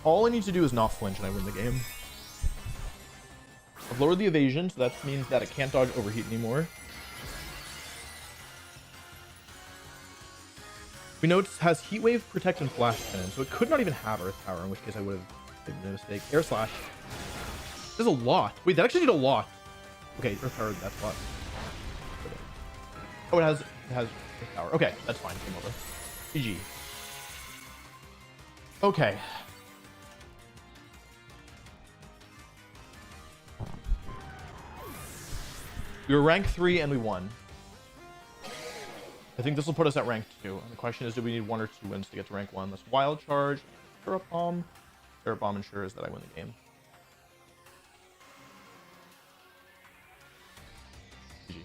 All I need to do is not flinch and I win the game. I've lowered the evasion, so that means that it can't dodge overheat anymore. We know it has Heat Wave, Protect, and Flash Cannon, so it could not even have Earth Power, in which case I would have made no mistake. Air Slash. There's a lot. Wait, that actually did a lot. Okay, Earth Power, that's a lot. Oh, it has Earth Power. Okay, that's fine. Game over. GG. Okay. We were rank 3 and we won. I think this will put us at rank 2. And the question is, do we need 1 or 2 wins to get to rank 1? That's Wild Charge, Terra Palm. Spirit Bomb ensures that I win the game. GG.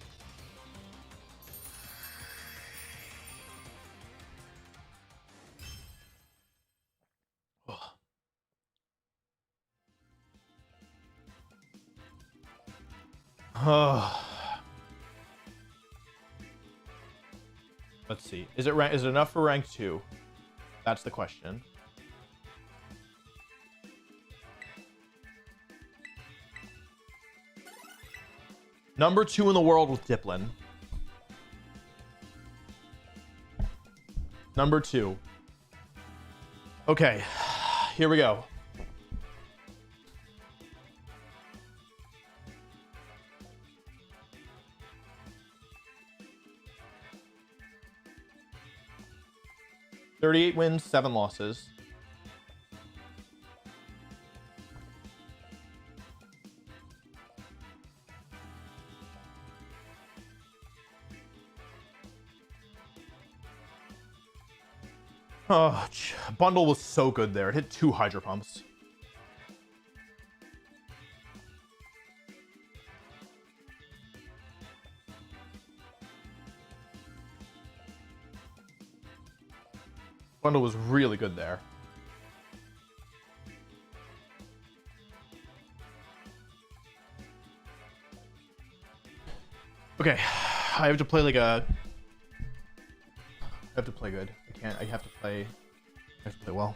Let's see. Is it enough for rank 2? That's the question. Number 2 in the world with Dipplin. Number 2. Okay, here we go. "38 wins, 7 losses. Oh, bundle was so good there. It hit 2 Hydro Pumps. Bundle was really good there. Okay, I have to play like a... I have to play good. I have to play well.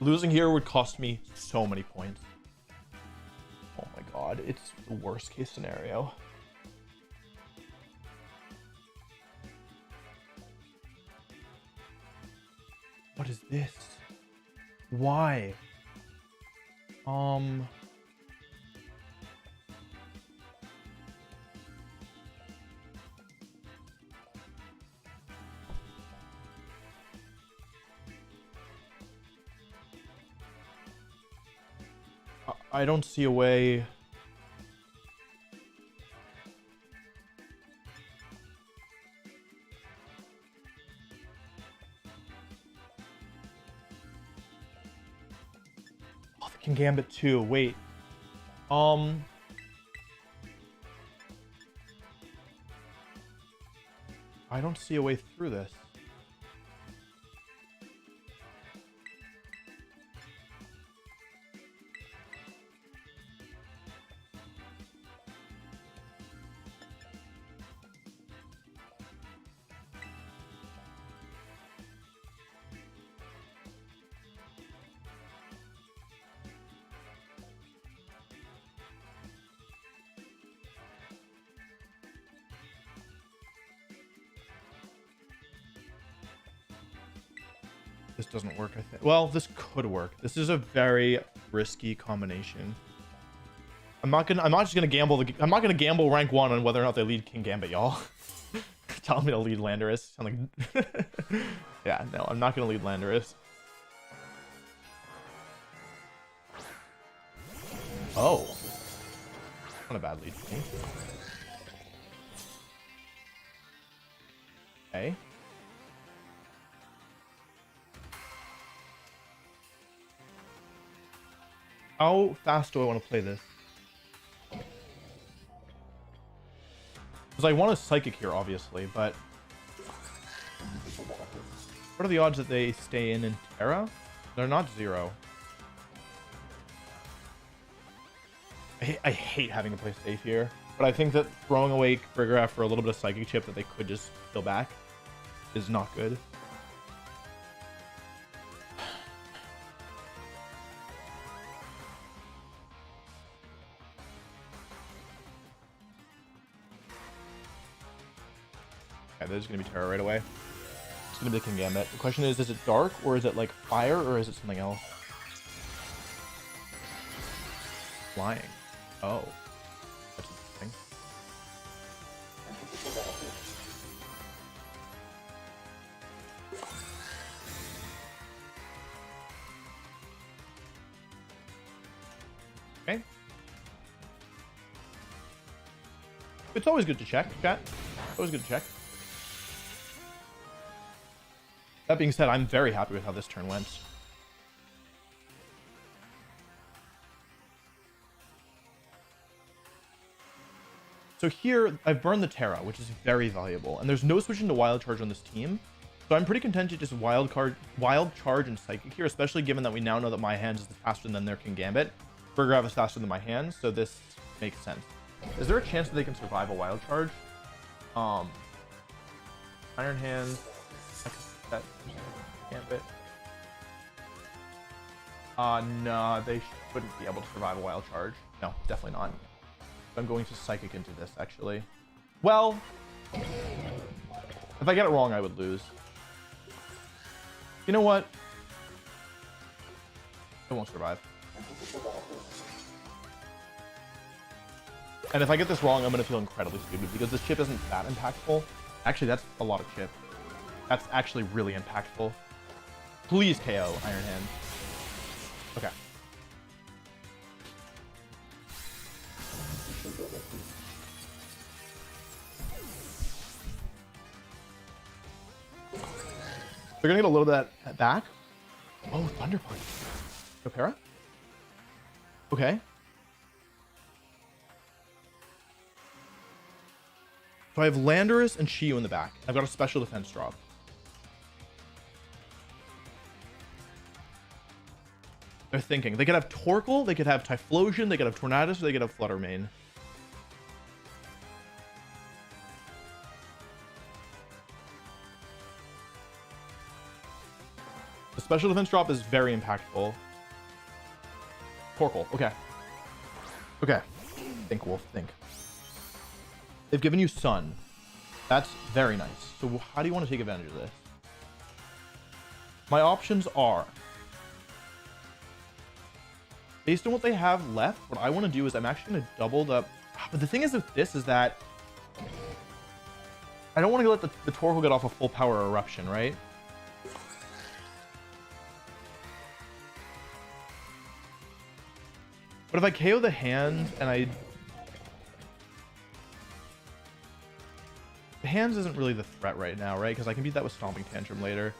Losing here would cost me so many points. Oh my god, it's the worst case scenario. What is this? Why? I don't see a way. Oh, they can Gambit too. Wait. I don't see a way through this. This doesn't work, I think. Well, this could work. This is a very risky combination. I'm not just gonna gamble I'm not gonna gamble rank 1 on whether or not they lead King Gambit, y'all. Telling me to lead Landorus. I'm like yeah, no, I'm not gonna lead Landorus. Oh. Not a bad lead for me. Okay. How fast do I want to play this? Because I want a Psychic here, obviously, but... What are the odds that they stay in Terra? They're not 0. I hate having to play safe here, but I think that throwing away Krigraf for a little bit of Psychic Chip that they could just kill back is not good. Yeah, there's gonna be Terra right away. It's gonna be King Gambit. The question is it dark, or is it like fire, or is it something else? Flying. Oh. That's interesting. Okay. It's always good to check, chat. Always good to check. That being said, I'm very happy with how this turn went. So here, I've burned the Terra, which is very valuable. And there's no switching to Wild Charge on this team. So I'm pretty content to just Wild Charge and Psychic here, especially given that we now know that my hands is faster than their King Gambit. Burgrav is faster than my hands, so this makes sense. Is there a chance that they can survive a Wild Charge? Iron Hands. I could set Gambit. No, they wouldn't be able to survive a Wild Charge. No, definitely not. I'm going to Psychic into this, actually. Well, if I get it wrong, I would lose. You know what? It won't survive. And if I get this wrong, I'm going to feel incredibly stupid because this chip isn't that impactful. Actually, that's a lot of chip. That's actually really impactful. Please KO Iron Hand. Okay. They're gonna get a little bit of that back. Oh, Thunder Punch. Opera? Okay. So I have Landorus and Shiyu in the back. I've got a special defense drop. They're thinking. They could have Torkoal, they could have Typhlosion, they could have Tornadus, or they could have Fluttermane. The special defense drop is very impactful. Torkoal, okay. Okay. Think, Wolf, think. They've given you Sun. That's very nice. So how do you want to take advantage of this? My options are, based on what they have left, what I want to do is I'm actually going to double the... But the thing is with this is that I don't want to let the Torkoal get off a full power eruption, right? But if I KO the hand and I... The hands isn't really the threat right now, right? Because I can beat that with Stomping Tantrum later.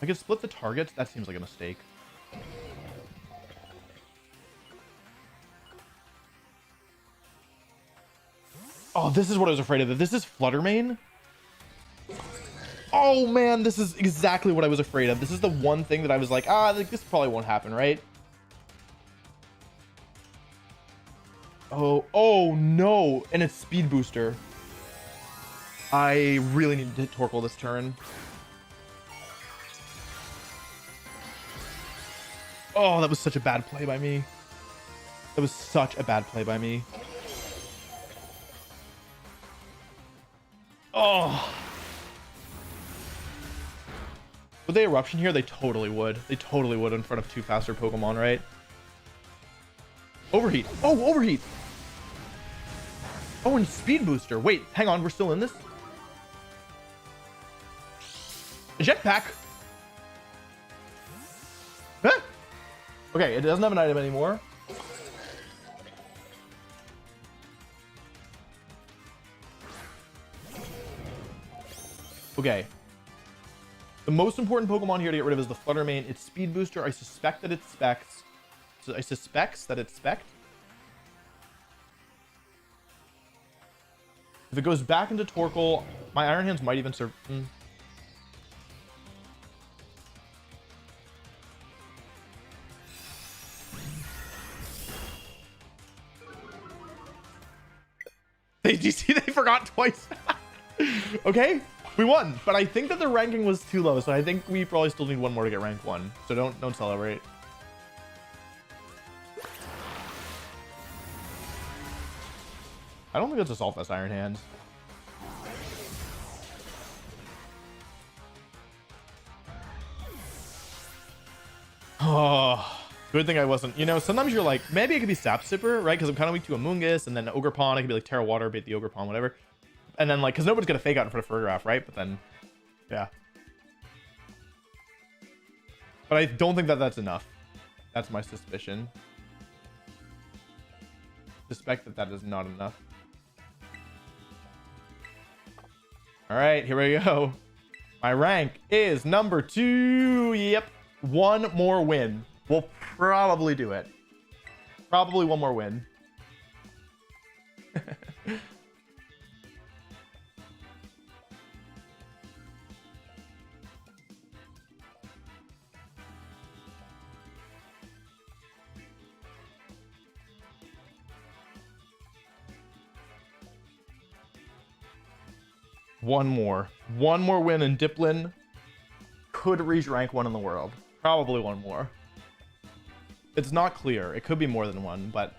I could split the targets. That seems like a mistake. Oh, this is what I was afraid of. If this is Fluttermane. Oh man, this is exactly what I was afraid of. This is the one thing that I was like, this probably won't happen, right? Oh no, and it's Speed Booster. I really need to hit Torkoal this turn. Oh, that was such a bad play by me. That was such a bad play by me. Oh. Would they Eruption here? They totally would. They totally would in front of two faster Pokemon, right? Overheat. Oh, Overheat. Oh, and Speed Booster. Wait, hang on. We're still in this? Jetpack. Huh? Okay, it doesn't have an item anymore. Okay. The most important Pokemon here to get rid of is the Fluttermane. It's Speed Booster. I suspect that it's Specs. So I suspect that it's Spect. If it goes back into Torkoal, my Iron Hands might even serve. Do you see they forgot twice? Okay, we won, but I think that the ranking was too low, so I think we probably still need one more to get rank 1. So don't celebrate. I don't think it's Assault Vest Iron Hands. Oh, good thing I wasn't. You know, sometimes you're like, maybe it could be Sap Sipper, right? Because I'm kind of weak to Amoonguss, and then Ogre Pawn. I could be like Terra Water, bait the Ogre Pawn, whatever. And then like, because nobody's gonna fake out in front of Fergraph, right? But then, yeah. But I don't think that that's enough. That's my suspicion. Suspect that that is not enough. All right, here we go. My rank is number 2. Yep. One more win. We'll probably do it. Probably one more win. One more win in Dipplin could reach rank 1 in the world. Probably one more. It's not clear. It could be more than one, but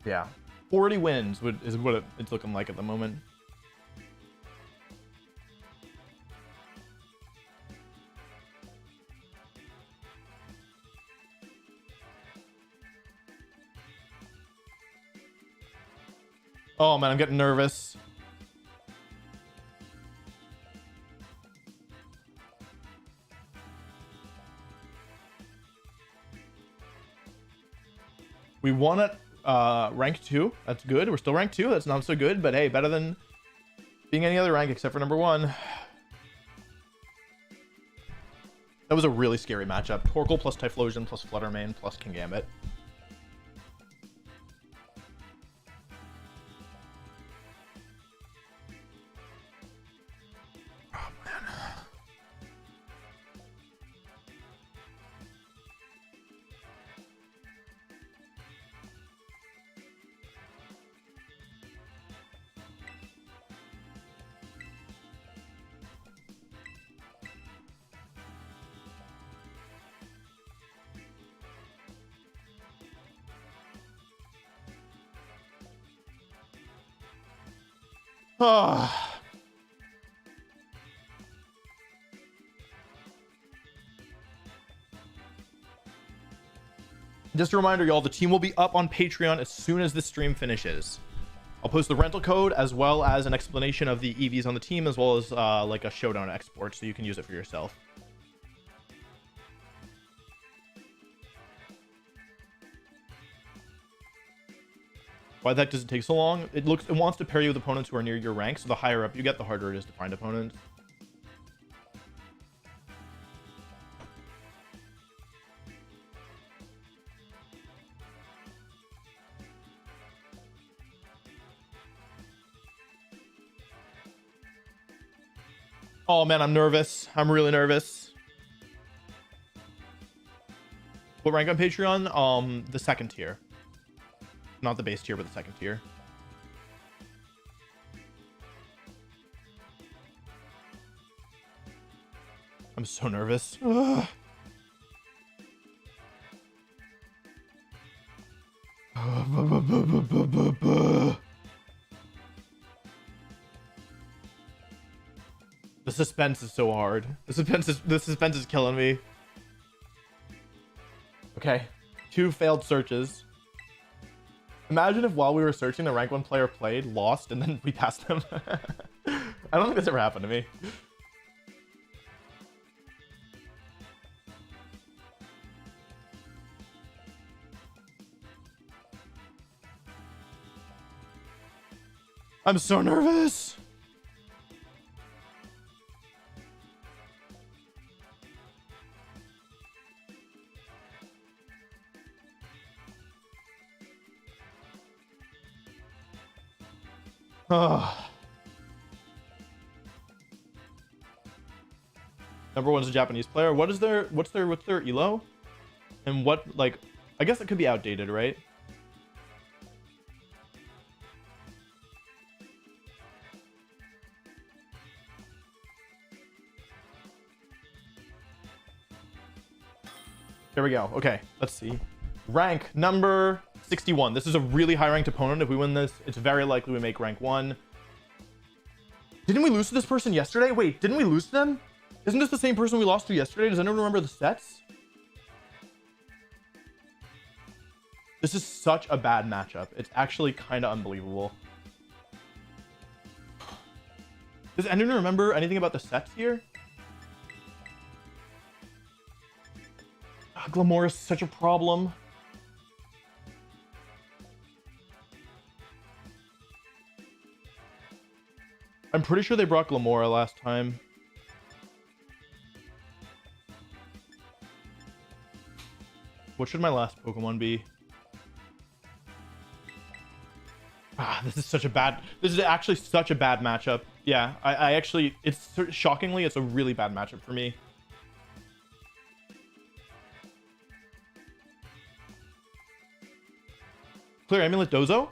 yeah, 40 wins is what it's looking like at the moment. Oh man, I'm getting nervous. We won at rank 2. That's good. We're still rank 2. That's not so good, but hey, better than being any other rank except for number 1. That was a really scary matchup. Torkoal plus Typhlosion plus Fluttermane plus King Gambit. Oh man. Just a reminder, y'all, the team will be up on Patreon as soon as this stream finishes. I'll post the rental code as well as an explanation of the EVs on the team, as well as like a showdown export, so you can use it for yourself. Why the heck does it take so long? It wants to pair you with opponents who are near your rank, so the higher up you get, the harder it is to find opponents. Oh man, I'm nervous. I'm really nervous. What rank on Patreon? The second tier. Not the base tier, but the second tier. I'm so nervous. Ugh. The suspense is so hard. The suspense is killing me. Okay, 2 failed searches. Imagine if while we were searching, the rank 1 player played, lost, and then we passed them. I don't think this ever happened to me. I'm so nervous. Number 1's a Japanese player. What's their elo? And what, like, I guess it could be outdated, right? There we go. Okay, let's see. Rank number 61. This is a really high ranked opponent. If we win this, it's very likely we make rank 1. Didn't we lose to this person yesterday? Wait, didn't we lose to them? Isn't this the same person we lost to yesterday? Does anyone remember the sets? This is such a bad matchup. It's actually kind of unbelievable. Does anyone remember anything about the sets here? Glamour is such a problem. I'm pretty sure they brought Glamora last time. What should my last Pokemon be? Ah, this is actually such a bad matchup. Yeah, I actually, shockingly, it's a really bad matchup for me. Clear Amulet Dozo?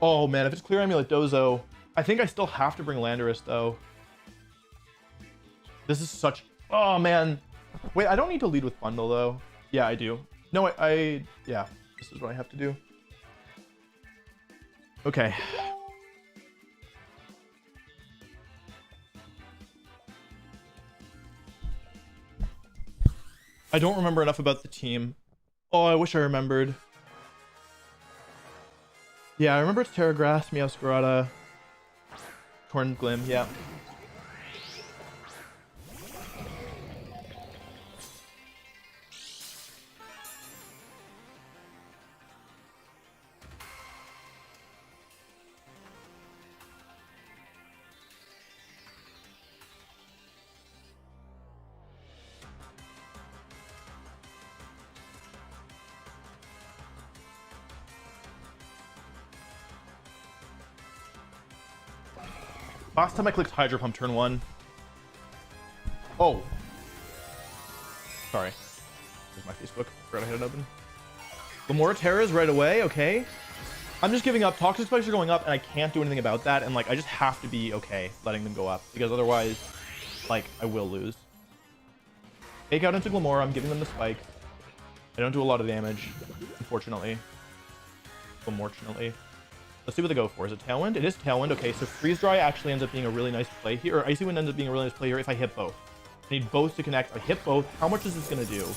Oh man, if it's Clear Amulet Dozo, I think I still have to bring Landorus though. This is such, oh man. Wait, I don't need to lead with Bundle though. Yeah, I do. No, yeah, this is what I have to do. Okay. I don't remember enough about the team. Oh, I wish I remembered. Yeah, I remember it's Terra Grass, Meowscarada, Torn Glim, yeah. Last time I clicked Hydro Pump turn 1. Oh. Sorry. Here's my Facebook. Forgot I had it open. Lamora Terras right away. Okay. I'm just giving up. Toxic spikes are going up, and I can't do anything about that. And, like, I just have to be okay letting them go up. Because otherwise, like, I will lose. Fake out into Glamora. I'm giving them the spikes. I don't do a lot of damage, unfortunately. Unfortunately. Let's see what they go for. Is it Tailwind? It is Tailwind. Okay, so Freeze Dry actually ends up being a really nice play here. Or Icy Wind ends up being a really nice play here if I hit both. I need both to connect. I hit both. How much is this going to do?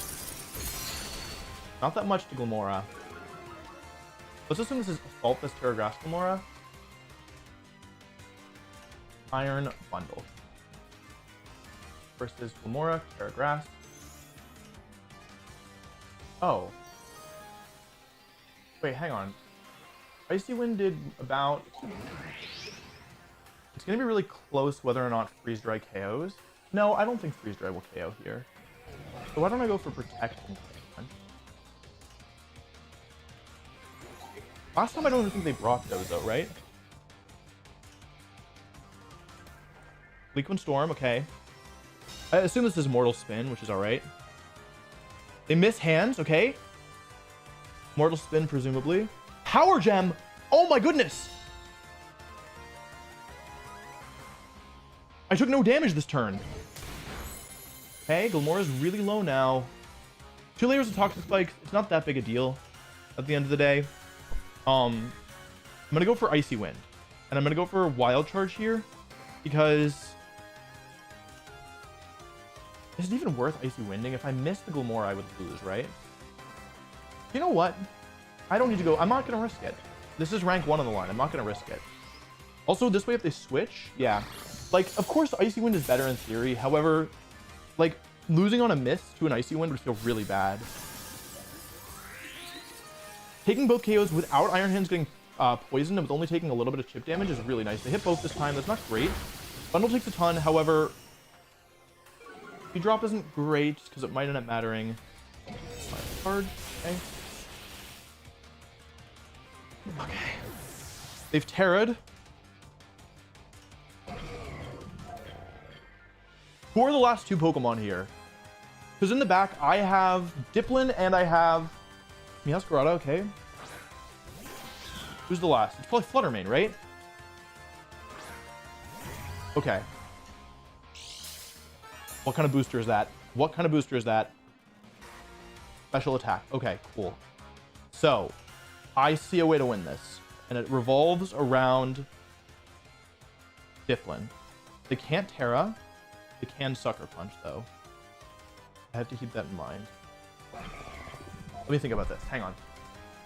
Not that much to Glamora. Let's assume this is Assault, this Terra Grass Glamora. Iron Bundle. Versus Glamora, Terra Grass. Oh. Wait, hang on. Icy Wind did about... It's going to be really close whether or not Freeze Dry KOs. No, I don't think Freeze Dry will KO here. So why don't I go for Protect? Last time I don't even think they brought those though, right? Bleak Wind Storm, okay. I assume this is Mortal Spin, which is alright. They miss hands, okay. Mortal Spin, presumably. Power Gem! Oh my goodness! I took no damage this turn. Okay, Glamora's really low now. 2 layers of Toxic Spikes. It's not that big a deal at the end of the day. I'm gonna go for Icy Wind. And I'm gonna go for Wild Charge here. Because... is it even worth Icy Winding? If I miss the Glamora, I would lose, right? You know what? I don't need to go. I'm not going to risk it. This is rank 1 on the line. I'm not going to risk it. Also, this way if they switch, yeah. Like, of course, Icy Wind is better in theory. However, like, losing on a miss to an Icy Wind would feel really bad. Taking both KOs without Iron Hands getting poisoned and with only taking a little bit of chip damage is really nice. They hit both this time. That's not great. Bundle takes a ton. However, the drop isn't great because it might end up mattering. Card. Okay. Okay. They've Terra'd. Who are the last 2 Pokemon here? Because in the back, I have Dipplin and I have Meowscarada, okay. Who's the last? It's probably Fluttermane, right? Okay. What kind of booster is that? What kind of booster is that? Special attack. Okay, cool. So, I see a way to win this. And it revolves around Dipplin. They can't Terra. They can Sucker Punch, though. I have to keep that in mind. Let me think about this. Hang on.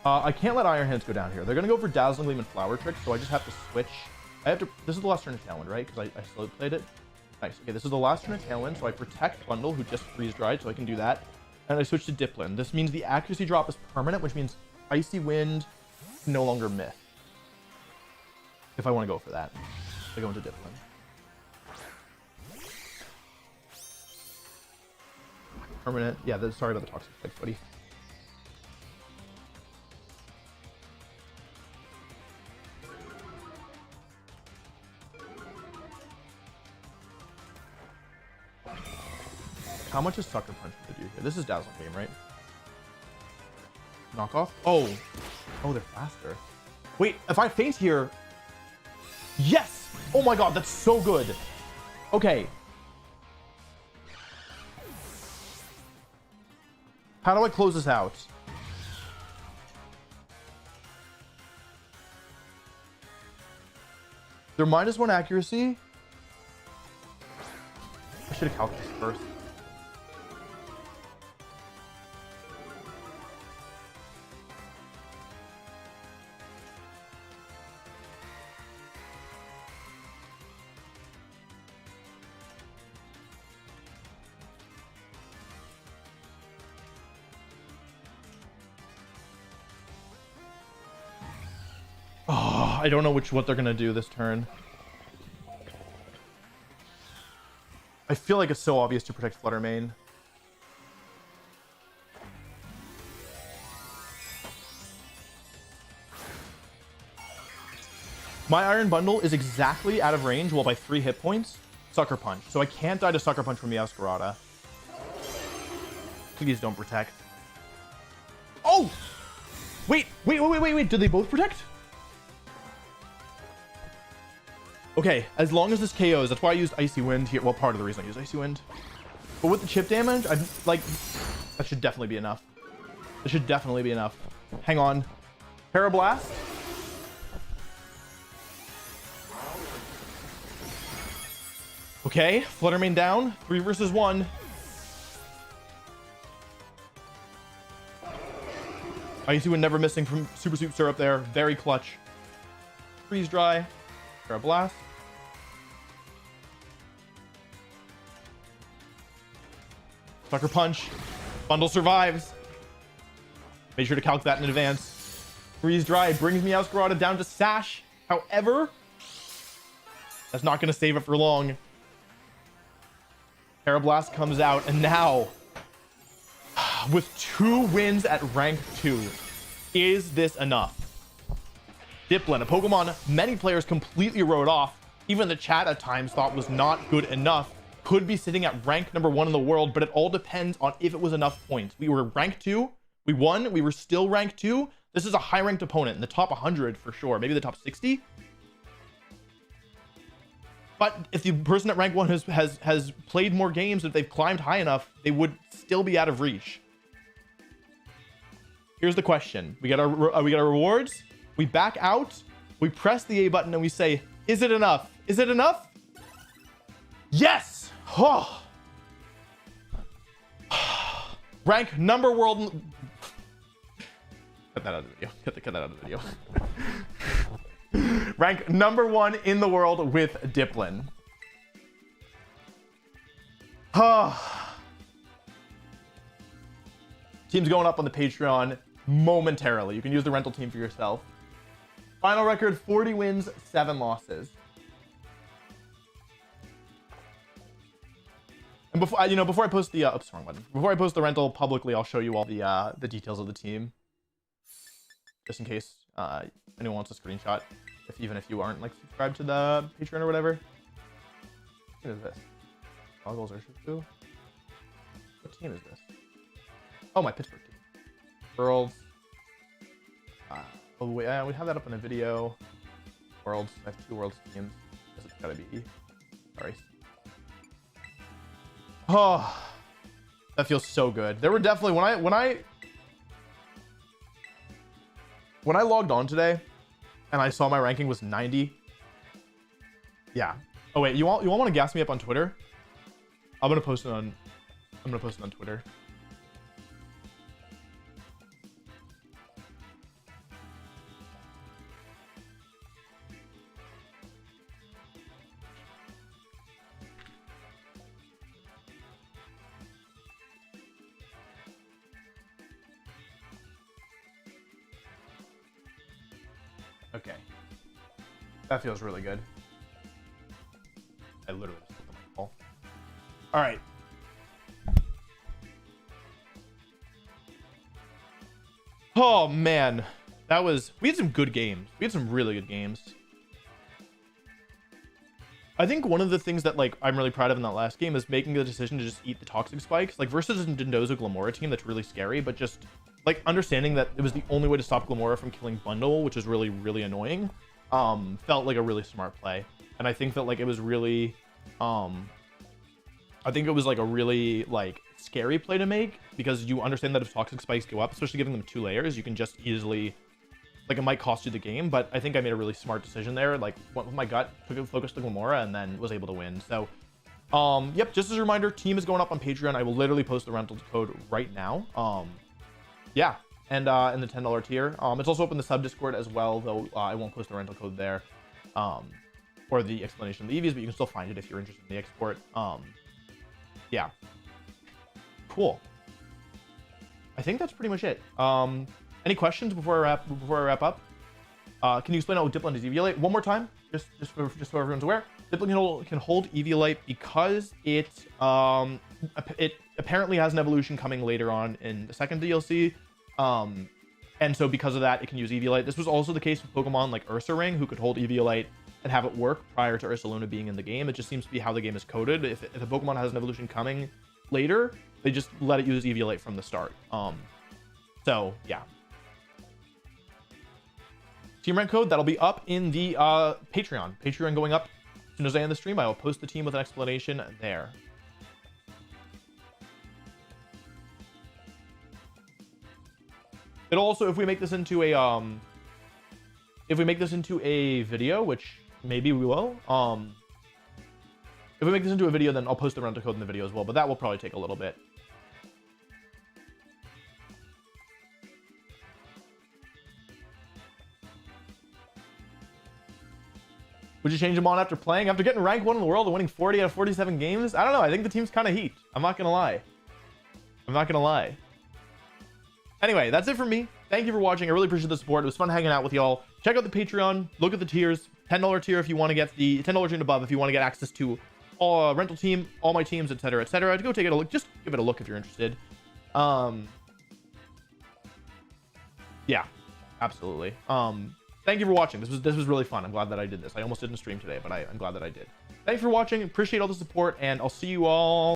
I can't let Iron Hands go down here. They're going to go for Dazzling Gleam and Flower Trick, so I just have to switch. I have to... This is the last turn of Tailwind, right? Because I slow played it. Nice. Okay, this is the last turn of Tailwind, so I protect Bundle, who just freeze-dried, so I can do that. And I switch to Dipplin. This means the accuracy drop is permanent, which means Icy Wind can no longer miss. If I want to go for that. I go into Dipplin. permanent. Yeah, sorry about the toxic spikes, buddy. How much is Sucker Punch to do here? This is Dazzling Beam, right? Knockoff? Oh. Oh, they're faster. Wait, if I faint here... Yes! Oh my god, that's so good. Okay. How do I close this out? They're -1 accuracy. I should have calculated this first. Oh, I don't know what they're gonna do this turn. I feel like it's so obvious to protect Flutter Mane. My Iron Bundle is exactly out of range, well, by 3 hit points. Sucker Punch. So I can't die to Sucker Punch from Meowscarada. Please don't protect. Oh! Wait. Did they both protect? Okay, as long as this KOs, that's why I used Icy Wind here. Well, part of the reason I used Icy Wind. But with the chip damage, I'd like... That should definitely be enough. That should definitely be enough. Hang on. Parablast. Okay, Flutter Mane down. 3 versus 1. Icy Wind never missing from Super Soup Syrup there. Very clutch. Freeze Dry. Parablast. Sucker Punch. Bundle survives. Make sure to calc that in advance. Freeze Dry brings Meowscarada down to Sash. However, that's not going to save it for long. Parablast comes out, and now, with 2 wins at rank 2, is this enough? Dipplin, a Pokemon many players completely wrote off, even the chat at times thought was not good enough, could be sitting at rank #1 in the world, but it all depends on if it was enough points. We were rank 2, we won, we were still rank 2. This is a high ranked opponent in the top 100 for sure, maybe the top 60. But if the person at rank 1 has played more games, if they've climbed high enough, they would still be out of reach. Here's the question. We got our rewards. We back out. We press the A button and we say, is it enough? Is it enough? Yes! Oh. Rank #1. Cut that out of the video. Cut that out of the video. Rank #1 in the world with Dipplin. Team's going up on the Patreon momentarily. You can use the rental team for yourself. Final record, 40 wins, 7 losses. And before I post the oops, wrong button. Before I post the rental publicly, I'll show you all the details of the team, just in case anyone wants a screenshot. Even if you aren't like subscribed to the Patreon or whatever. What is this? Goggles or Shifu? What team is this? Oh, my Pittsburgh team. Worlds. Oh wait, we have that up in a video. Worlds. I have 2 Worlds teams. Guess it's gotta be. Sorry. Oh, that feels so good. There were definitely when I logged on today and I saw my ranking was 90. Yeah. Oh wait, you all want to gas me up on Twitter? I'm gonna post it on Twitter. Okay. That feels really good. I literally just put them on the call. All right. Oh man, we had some good games. We had some really good games. I think one of the things that like I'm really proud of in that last game is making the decision to just eat the toxic spikes, like versus a Dindozo Glamora team that's really scary, but just like understanding that it was the only way to stop Glamora from killing Bundle, which is really, really annoying. Felt like a really smart play. And I think that like it was really I think it was like a really like scary play to make, because you understand that if toxic spikes go up, especially giving them 2 layers, you can just easily, like, it might cost you the game. But I think I made a really smart decision there, like went with my gut, took it, focused on Glamora, and then was able to win. So yep, just as a reminder, team is going up on Patreon. I will literally post the rental code right now. Yeah, and in the $10 tier, it's also open the sub Discord as well, though I won't post the rental code there or the explanation of the EVs, but you can still find it if you're interested in the export. Yeah, cool. I think that's pretty much it. Any questions before I wrap up? Can you explain how Dipplin is Eviolite one more time, just so everyone's aware? Dipplin can hold Eviolite because it apparently has an evolution coming later on in the second DLC. And so because of that, it can use Eviolite. This was also the case with Pokemon like Ursaring, who could hold Eviolite and have it work prior to Ursaluna being in the game. It just seems to be how the game is coded. If a Pokemon has an evolution coming later, they just let it use Eviolite from the start. So yeah. Team rank code, that'll be up in the Patreon. Patreon going up as soon as I end the stream. I will post the team with an explanation there. It'll also, if we make this into a video, which maybe we will, if we make this into a video, then I'll post the rental code in the video as well, but that will probably take a little bit. Would you change them on after playing? After getting rank 1 in the world and winning 40 out of 47 games? I don't know. I think the team's kind of heat. I'm not going to lie. Anyway, that's it for me. Thank you for watching. I really appreciate the support. It was fun hanging out with y'all. Check out the Patreon. Look at the tiers. $10 tier if you want to get the $10 tier and above if you want to get access to all rental team, all my teams, etc., etc. Go take it a look. Just give it a look if you're interested. Yeah, absolutely. Thank you for watching. This was really fun. I'm glad that I did this. I almost didn't stream today, but I'm glad that I did. Thanks for watching. Appreciate all the support, and I'll see you all